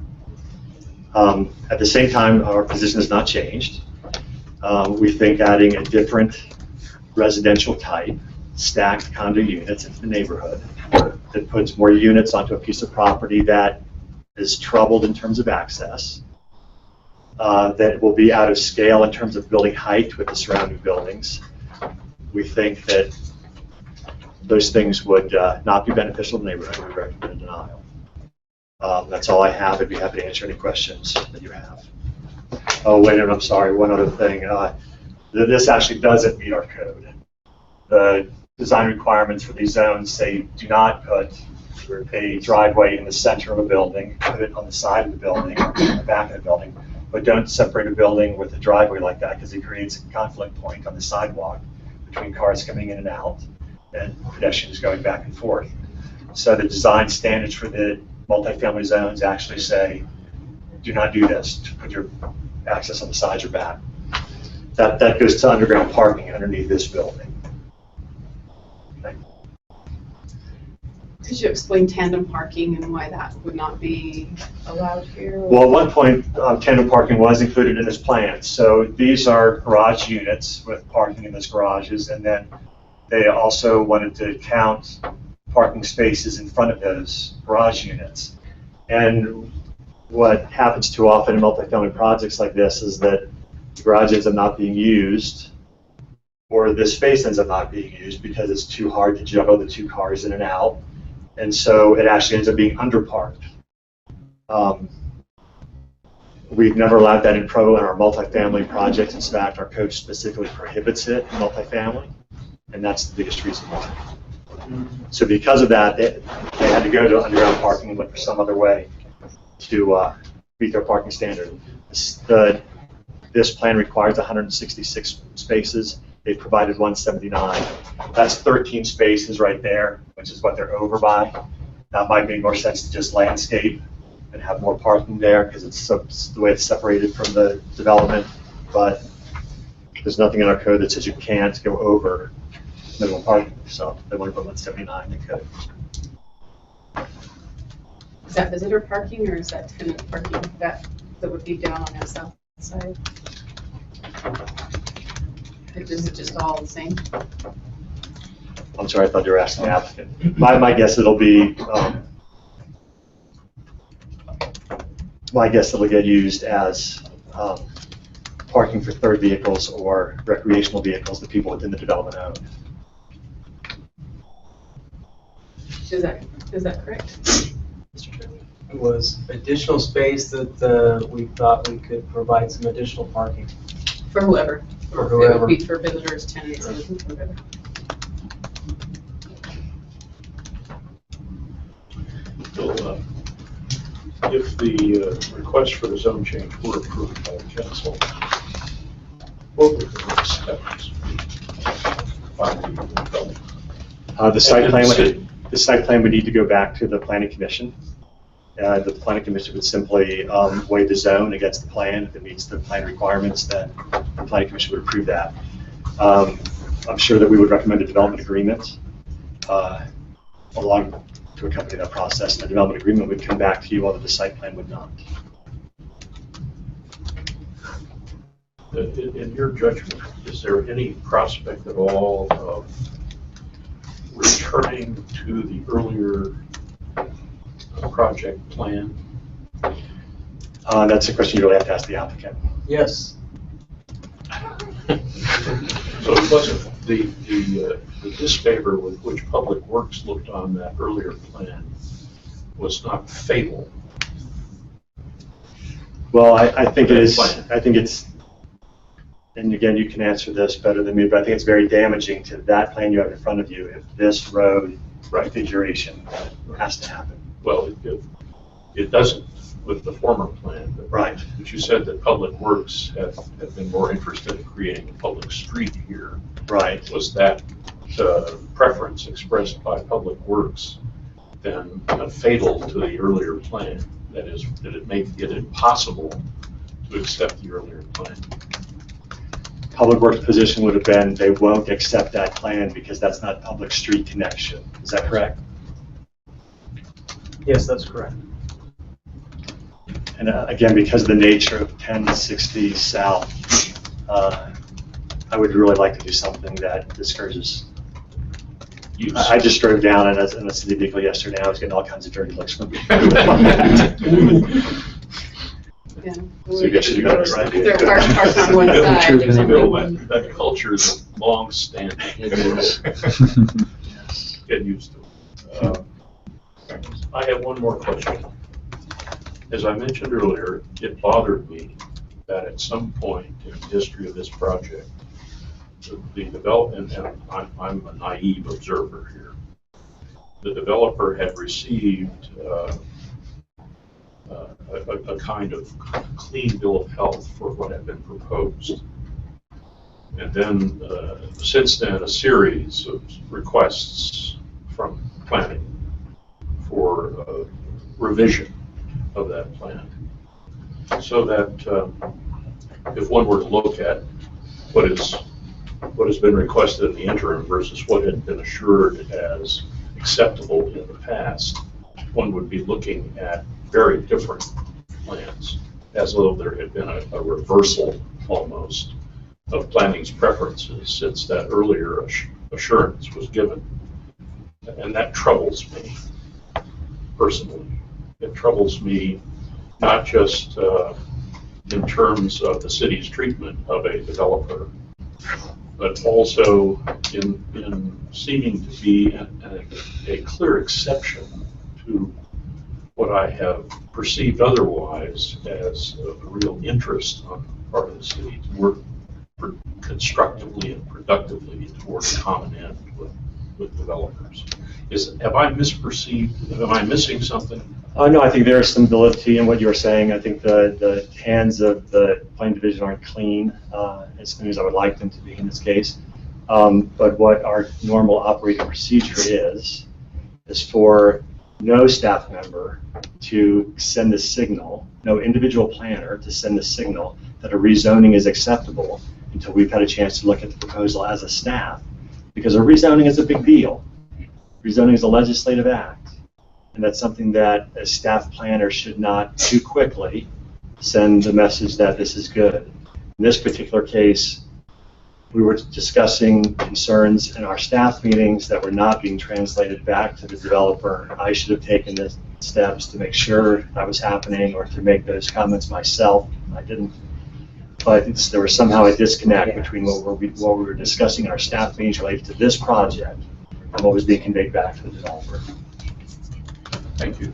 At the same time, our position has not changed. We think adding a different residential type stacked condo units into the neighborhood, that puts more units onto a piece of property that is troubled in terms of access, that will be out of scale in terms of building height with the surrounding buildings. We think that those things would not be beneficial to the neighborhood. We recommend denial. That's all I have. I'd be happy to answer any questions that you have. Oh, wait a minute, I'm sorry, one other thing. This actually doesn't meet our code. The design requirements for these zones say do not put a driveway in the center of a building, put it on the side of the building, on the back of the building, but don't separate a building with a driveway like that because it creates a conflict point on the sidewalk between cars coming in and out and pedestrians going back and forth. So the design standards for the multifamily zones actually say, do not do this, to put your access on the sides or back. That goes to underground parking underneath this building. Okay. Could you explain tandem parking and why that would not be allowed here? Well, at one point, tandem parking was included in this plan. So these are garage units with parking in those garages, and then they also wanted to count parking spaces in front of those garage units. And what happens too often in multifamily projects like this is that the garage ends up not being used, or this space ends up not being used because it's too hard to juggle the two cars in and out. And so it actually ends up being underparked. We've never allowed that in Provo in our multifamily projects. In fact, our code specifically prohibits it in multifamily, and that's the biggest reason why. So because of that, they had to go to underground parking and look for some other way to meet their parking standard. This plan requires 166 spaces. They provided 179. That's 13 spaces right there, which is what they're over by. That might make more sense to just landscape and have more parking there because it's the way it's separated from the development. But there's nothing in our code that says you can't go over minimum parking. So they want to put 179, they could. Is that visitor parking or is that tenant parking that would be down on the south side? Is it just all the same? I'm sorry, I thought you were asking the applicant. My guess it'll be, my guess it'll get used as parking for third vehicles or recreational vehicles that people within the development own. Is that correct? It was additional space that we thought we could provide some additional parking. For whoever. For whoever. It would be for visitors, tenants, whatever. So, if the request for the zone change were approved by the council, what would the next steps be? The site plan would need to go back to the planning commission. The planning commission would simply weigh the zone against the plan. If it meets the plan requirements, then the planning commission would approve that. I'm sure that we would recommend a development agreement along to accompany that process. The development agreement would come back to you, although the site plan would not. In your judgment, is there any prospect at all of returning to the earlier project plan? That's a question you really have to ask the applicant. Yes. So it wasn't the disfavor with which Public Works looked on that earlier plan was not fatal. Well, I think it is. I think it's, and again, you can answer this better than me, but I think it's very damaging to that plan you have in front of you if this road configuration has to happen. Well, it doesn't with the former plan. Right. But you said that Public Works have been more interested in creating a public street here. Right. Was that preference expressed by Public Works then fatal to the earlier plan? That is, did it make it impossible to accept the earlier plan? Public Works position would have been they won't accept that plan because that's not public street connection. Is that correct? Yes, that's correct. And again, because of the nature of 1060 South, I would really like to do something that discourages use. I just drove down in a city vehicle yesterday. I was getting all kinds of dirty looks from people. Yeah. So you guys should do that, right? They're parked on one side or something. That culture is long-standing. It is. Get used to it. I have one more question. As I mentioned earlier, it bothered me that at some point in the history of this project, the development, and I'm a naive observer here, the developer had received a kind of clean bill of health for what had been proposed. And then, since then, a series of requests from planning for revision of that plan. So that if one were to look at what has been requested in the interim versus what had been assured as acceptable in the past, one would be looking at very different plans, as though there had been a reversal almost of planning's preferences since that earlier assurance was given. And that troubles me personally. It troubles me not just in terms of the city's treatment of a developer, but also in seeming to be a clear exception to what I have perceived otherwise as a real interest on the part of the city to work constructively and productively toward a common end with developers. Have I misperceived? Am I missing something? No, I think there is some validity in what you were saying. I think the hands of the planning division aren't clean, as clean as I would like them to be in this case. But what our normal operating procedure is for no staff member to send a signal, no individual planner to send a signal that a rezoning is acceptable until we've had a chance to look at the proposal as a staff, because a rezoning is a big deal. Rezoning is a legislative act, and that's something that a staff planner should not too quickly send the message that this is good. In this particular case, we were discussing concerns in our staff meetings that were not being translated back to the developer. I should have taken the steps to make sure that was happening or to make those comments myself. I didn't. But there was somehow a disconnect between what we were discussing in our staff meetings related to this project and what was being conveyed back to the developer. Thank you.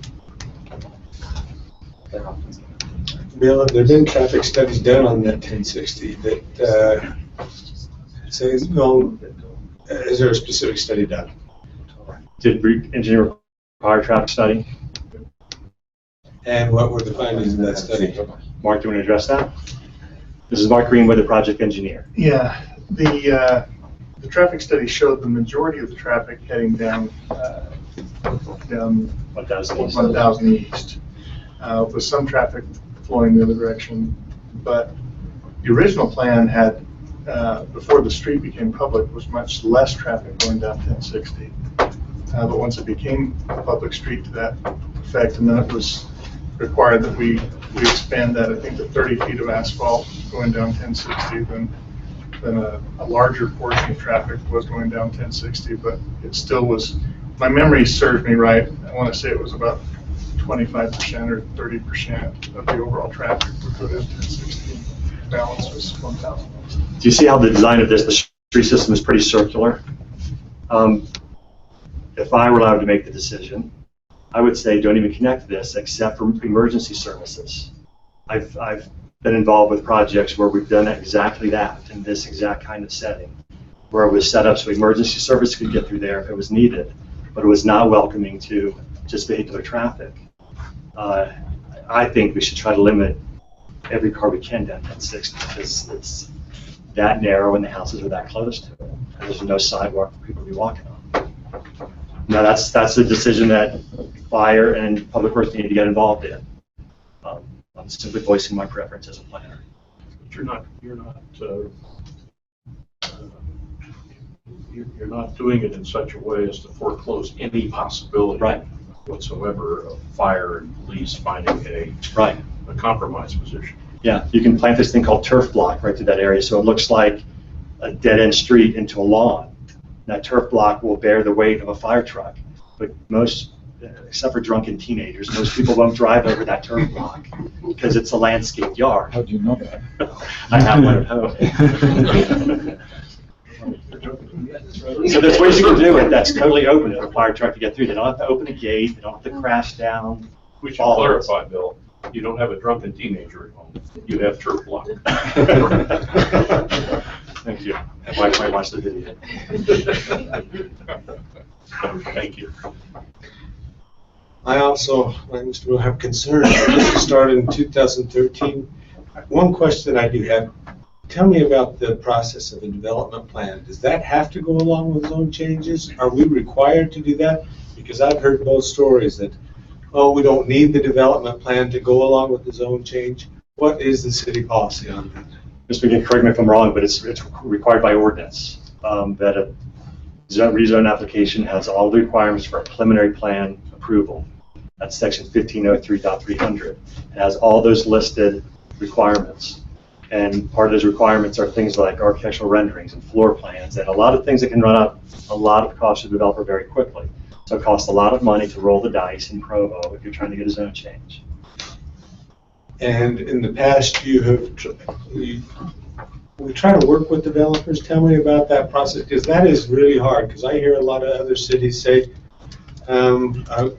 Bill, there have been traffic studies done on that 1060 that says, well, is there a specific study done? Did engineer require traffic study? And what were the findings in that study? Mark, do you want to address that? This is Mark Greenwood, the project engineer. Yeah, the traffic study showed the majority of the traffic heading down 1000 East, with some traffic flowing the other direction. But the original plan had, before the street became public, was much less traffic going down 1060. But once it became a public street to that effect, and then it was required that we expand that, I think, to 30 feet of asphalt going down 1060, then a larger portion of traffic was going down 1060, but it still was, my memory serves me right, I want to say it was about 25% or 30% of the overall traffic would go down 1060. Balance was 1,000. Do you see how the design of the street system is pretty circular? If I were allowed to make the decision, I would say don't even connect this except for emergency services. I've been involved with projects where we've done exactly that in this exact kind of setting, where it was set up so emergency service could get through there if it was needed, but it was not welcoming to just vehicular traffic. I think we should try to limit every car we can down 1060 because it's that narrow and the houses are that close to it, and there's no sidewalk for people to be walking on. Now that's a decision that fire and public works need to get involved in. I'm simply voicing my preference as a planner. But you're not doing it in such a way as to foreclose any possibility whatsoever of fire and police finding a compromise position. Yeah, you can plant this thing called turf block right through that area, so it looks like a dead-end street into a lawn. That turf block will bear the weight of a fire truck, but most, except for drunken teenagers, most people won't drive over that turf block because it's a landscaped yard. How do you know that? I have one at home. So there's ways you can do it that's totally open for a fire truck to get through. They don't have to open a gate, they don't have to crash down. We should clarify, Bill, you don't have a drunken teenager at home. You have turf block. Thank you. My wife might watch the video. Thank you. I also, like Mr. Will, have concerns. This started in 2013. One question I do have, tell me about the process of a development plan. Does that have to go along with zone changes? Are we required to do that? Because I've heard both stories that, oh, we don't need the development plan to go along with the zone change. What is the city policy on that? Mr. McGinn, correct me if I'm wrong, but it's required by ordinance that a rezone application has all the requirements for a preliminary plan approval. That's section 1503.300. It has all those listed requirements. And part of those requirements are things like architectural renderings and floor plans and a lot of things that can run up a lot of cost to the developer very quickly. So it costs a lot of money to roll the dice in Provo if you're trying to get a zone change. And in the past, you have we try to work with developers. Tell me about that process, because that is really hard. Because I hear a lot of other cities say, I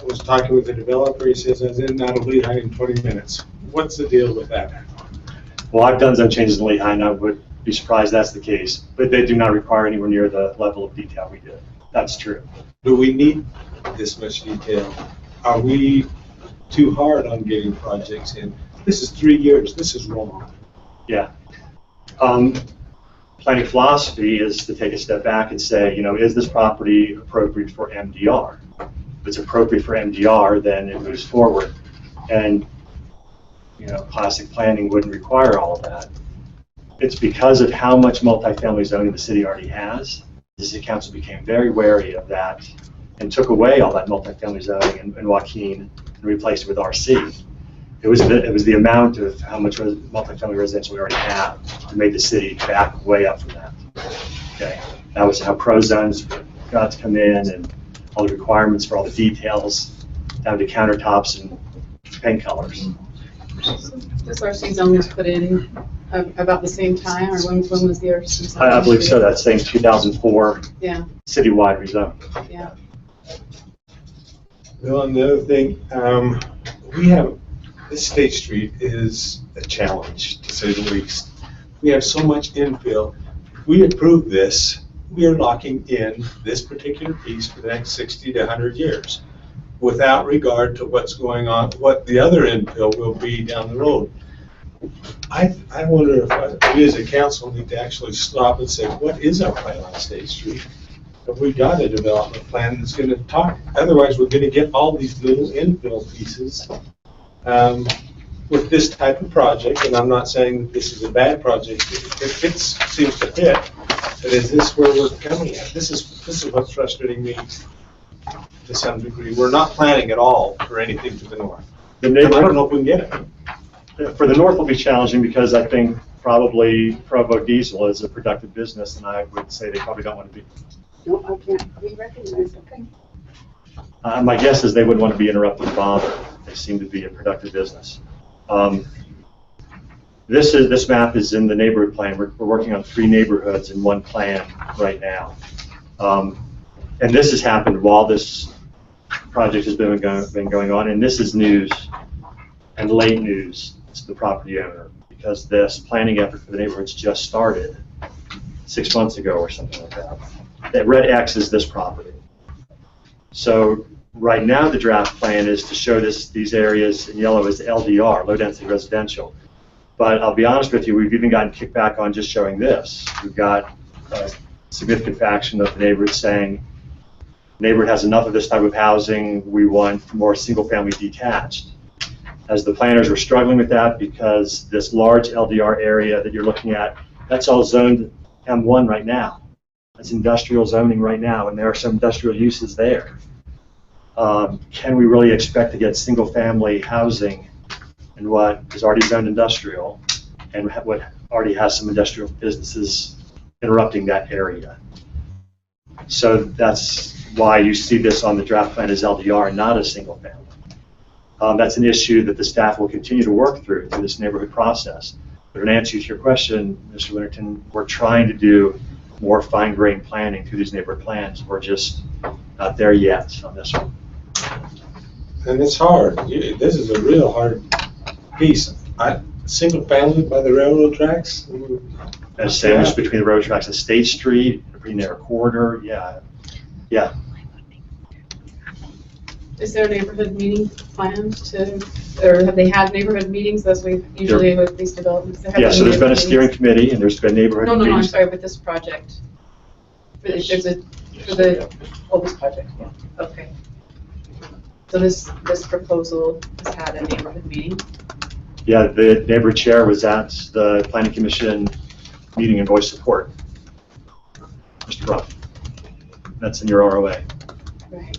was talking with a developer. He says, I was in out of Lehigh in 20 minutes. What's the deal with that? Well, I've done zone changes in Lehigh, and I would be surprised that's the case. But they do not require anywhere near the level of detail we did. That's true. Do we need this much detail? Are we too hard on getting projects in? This is 3 years. This is wrong. Yeah. Planning philosophy is to take a step back and say, you know, is this property appropriate for MDR? If it's appropriate for MDR, then it moves forward. And, you know, classic planning wouldn't require all of that. It's because of how much multifamily zoning the city already has. The city council became very wary of that and took away all that multifamily zoning in Joaquin and replaced it with RC. It was the amount of how much multifamily residential we already have that made the city back way up from that. Okay, that was how pro zones got to come in and all the requirements for all the details down to countertops and paint colors. This RC zone was put in about the same time, or when was the RC zone? I believe so. That same 2004 yeah. Citywide rezone. Yeah. Well, and the other thing, we have. This State Street is a challenge, to say the least. We have so much infill. If we approve this, we are locking in this particular piece for the next 60 to 100 years, without regard to what's going on, what the other infill will be down the road. I wonder if we as a council need to actually stop and say, what is our plan on State Street? Have we got a development plan that's going to talk? Otherwise, we're going to get all these little infill pieces. With this type of project, and I'm not saying that this is a bad project, if it seems to fit, but is this where we're coming at? This is what's frustrating me to some degree. We're not planning at all for anything to the north. I don't know if we can get it. For the north will be challenging because I think probably Provo Diesel is a productive business, and I would say they probably don't want to be. No, I can't be recognized, okay. My guess is they wouldn't want to be interrupted Bob. They seem to be a productive business. This map is in the neighborhood plan. We're working on 3 neighborhoods in one plan right now. And this has happened while this project has been going on, and this is news and late news to the property owner because this planning effort for the neighborhoods just started 6 months ago or something like that. That red X is this property. So right now the draft plan is to show these areas in yellow as LDR, low density residential. But I'll be honest with you, we've even gotten kickback on just showing this. We've got a significant faction of the neighborhood saying, the neighborhood has enough of this type of housing, we want more single family detached. As the planners were struggling with that because this large LDR area that you're looking at, that's all zoned M1 right now. That's industrial zoning right now, and there are some industrial uses there. Can we really expect to get single-family housing in what is already zoned industrial and what already has some industrial businesses interrupting that area? So that's why you see this on the draft plan as LDR, not a single family. That's an issue that the staff will continue to work through this neighborhood process. But in answer to your question, Mr. Winterton, we're trying to do more fine-grained planning through these neighborhood plans. We're just not there yet on this one. And it's hard. This is a real hard piece. Single family by the railroad tracks? As sandwiched between the railroad tracks and State Street, a pretty narrow corridor, yeah. Is there a neighborhood meeting planned to, or have they had neighborhood meetings as we usually with these developments? Yeah, so there's been a steering committee and there's been neighborhood No, meetings. I'm sorry, with this project. There's this project, yeah, okay. So this proposal has had a neighborhood meeting? Yeah, the neighborhood chair was at the planning commission meeting and voiced support. Mr. Ruff. That's in your ROA. Right.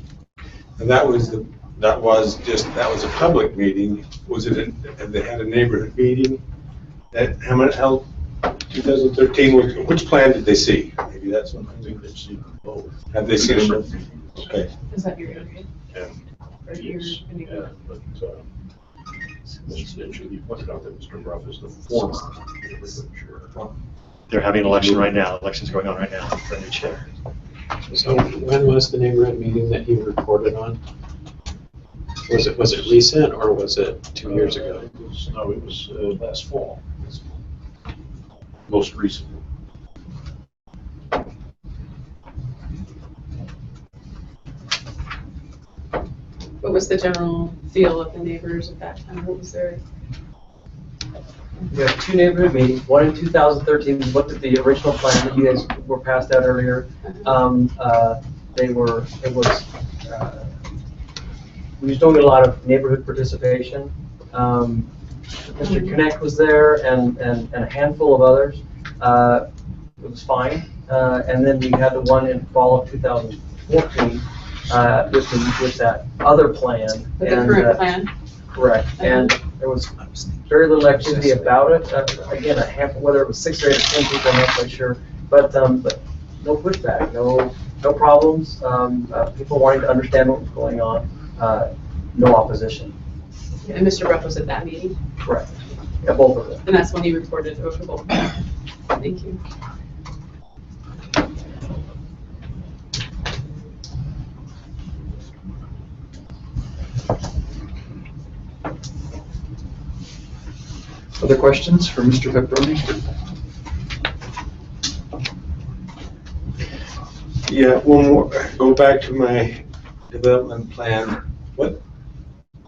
And that was a public meeting. Was it? They had a neighborhood meeting. How 2013? Which plan did they see? Maybe that's one. I think they've seen both. Have they seen them? Okay. Is that your area? Yeah. Or your Yeah, but you pointed out that Mr. Ruff is the former neighborhood chair. They're having an election right now. Election's going on right now for a new chair. So when was the neighborhood meeting that you reported on? Was it recent or was it 2 years ago? It was last fall. Most recent. What was the general feel of the neighbors at that time? What was their? We have 2 neighborhood meetings, one in 2013, we looked at the original plan that you guys were passed out earlier. We just don't get a lot of neighborhood participation. Mr. Connect was there and a handful of others. It was fine. And then we had the one in fall of 2014 with that other plan. With the current plan? Correct. And there was very little activity about it. Again, a handful, whether it was 6 or 8 or 10 people, I'm not quite sure. But no pushback, no problems. People wanting to understand what was going on. No opposition. And Mr. Ruff was at that meeting? Correct. Yeah, both of them. And that's when he reported over both. Thank you. Other questions for Mr. Pepperoni? Yeah, one more. Go back to my development plan. What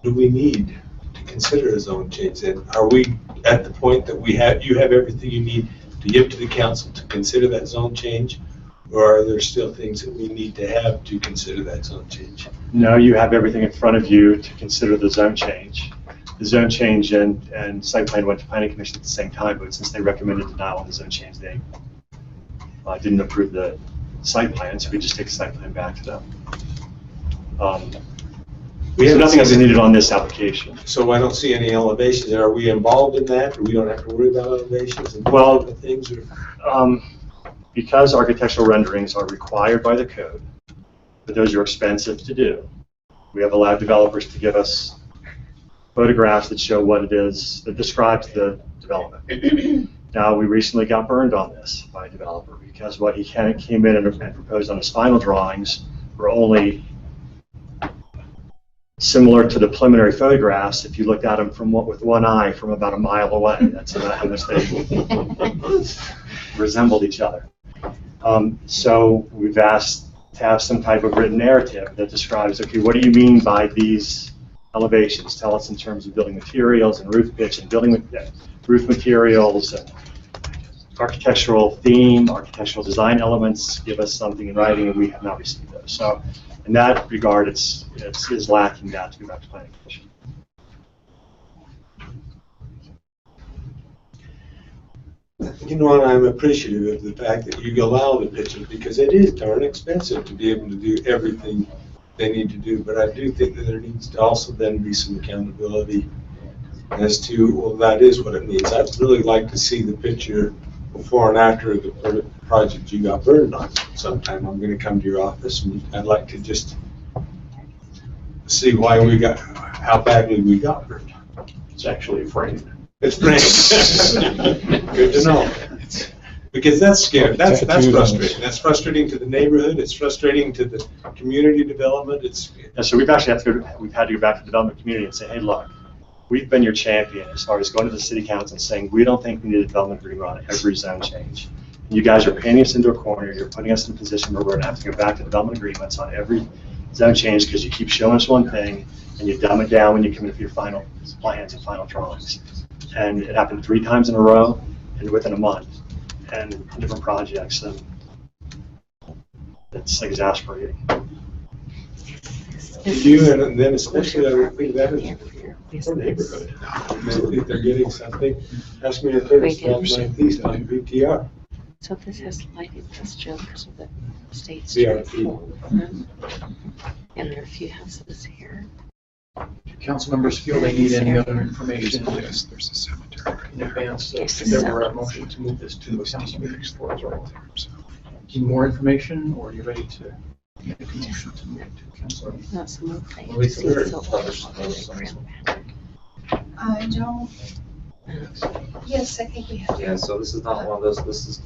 do we need to consider a zone change then? Are we at the point that you have everything you need to give to the council to consider that zone change? Or are there still things that we need to have to consider that zone change? No, you have everything in front of you to consider the zone change. The zone change and site plan went to planning commission at the same time, but since they recommended denial on the zone change, they didn't approve the site plan, so we just take the site plan back to them. So nothing else is needed on this application. So I don't see any elevations. Are we involved in that, or we don't have to worry about elevations and things? Or? Because architectural renderings are required by the code, but those are expensive to do. We have allowed developers to give us photographs that show what it is that describes the development. Now, we recently got burned on this by a developer because what he came in and proposed on his final drawings were only similar to the preliminary photographs if you looked at them with one eye from about a mile away. That's about how much they resembled each other. So we've asked to have some type of written narrative that describes, okay, what do you mean by these elevations? Tell us in terms of building materials and roof pitch and roof materials and architectural theme, architectural design elements. Give us something in writing, and we have not received those. So in that regard, it is lacking that to go back to planning commission. You know, and I'm appreciative of the fact that you allow the pitches because it is darn expensive to be able to do everything they need to do. But I do think that there needs to also then be some accountability as to, well, that is what it means. I'd really like to see the picture before and after the project you got burned on. Sometime I'm gonna come to your office and I'd like to just see why how badly we got burned. It's actually framed. It's framed. Good to know. Because that's scary. That's frustrating. That's frustrating to the neighborhood. It's frustrating to the community development. Yeah, so we've actually we've had to go back to the development community and say, hey, look, we've been your champion as far as going to the city council and saying, we don't think we need a development agreement on every zone change. You guys are painting us into a corner. You're putting us in a position where we're going to have to go back to development agreements on every zone change because you keep showing us one thing and you dumb it down when you come in for your final plans and final drawings. And it happened 3 times in a row and within a month and different projects. And it's exasperating. You and then especially I would think that is our neighborhood. If they're getting something, ask me to turn it off like these on BTR. So this has light industrial because of the state VRP. street. And there are a few houses here. Do council members feel they need any other information? Yes, there's a cemetery in advance. If there were a motion to move this to the council meeting floor right there. So, need more information, or are you ready to make a motion to move it to the council? Not some of the Well, we see could silver publish and those ground. I don't, yes, I think we have. Yeah, so this is not one of those, this is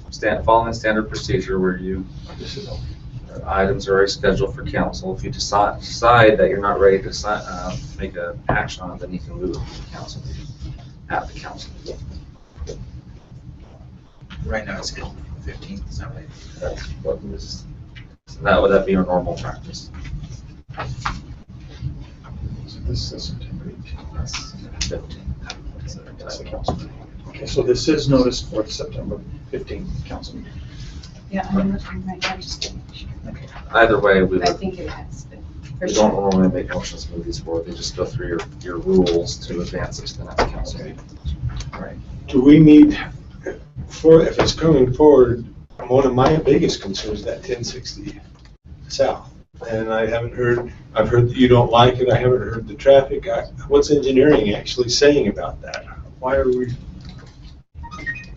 following standard procedure where items are already scheduled for council. If you decide that you're not ready to make an action on it, then you can move it to the council meeting, at the council meeting. Right now it's scheduled for the 15th, is that right? That's what this, so would that be your normal practice? So this is September 18th. That's 15th. That's the council meeting. Okay, so this is noticed for the September 15th council meeting. Yeah, I'm looking right now, just to make sure. Either way, we I think it has been. we don't normally make motions to move these forward. They just go through your rules to advance it to the next council meeting. Right. Do we need, if it's coming forward, one of my biggest concerns is that 1060 south. And I haven't heard, I've heard that you don't like it. I haven't heard the traffic. What's engineering actually saying about that? Why are we?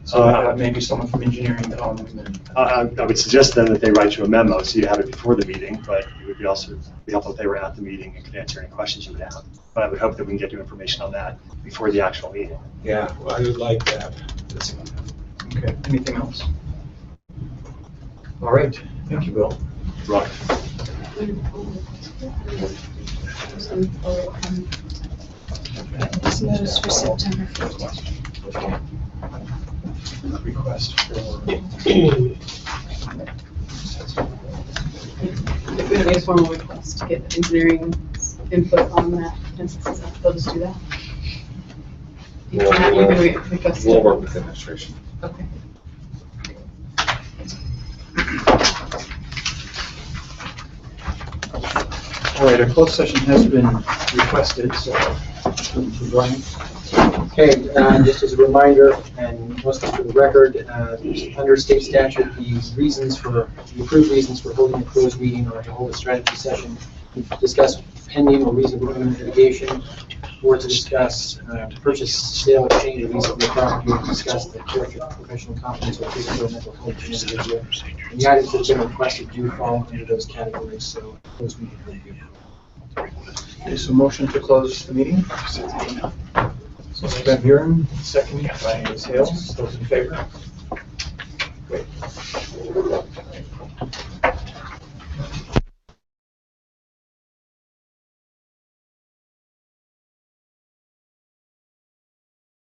So maybe someone from engineering come and. I would suggest then that they write you a memo so you have it before the meeting, but it would also be helpful if they were at the meeting and could answer any questions you would have. But I would hope that we can get you information on that before the actual meeting. Yeah, well, I would like that. Okay, anything else? All right, thank you, Bill. Right. This notice for September 15th. Request for. If we have a formal request to get engineering input on that, they'll just do that. You can request. We'll work with the administration. Okay. All right, a closed session has been requested, so Brian. Okay, just as a reminder, and mostly for the record, under state statute, the approved reasons for holding a closed meeting or to hold a strategy session, to discuss pending or reasonable imminent litigation, or to discuss purchase, sale, exchange, or lease of real property, or to discuss the character, professional competence, or physical or mental health of an individual. And the items that have been requested do fall into those categories, so those meetings will be approved. Okay, so motion to close the meeting. So Ben Buren, second by Ms. Hales, those in favor? Great.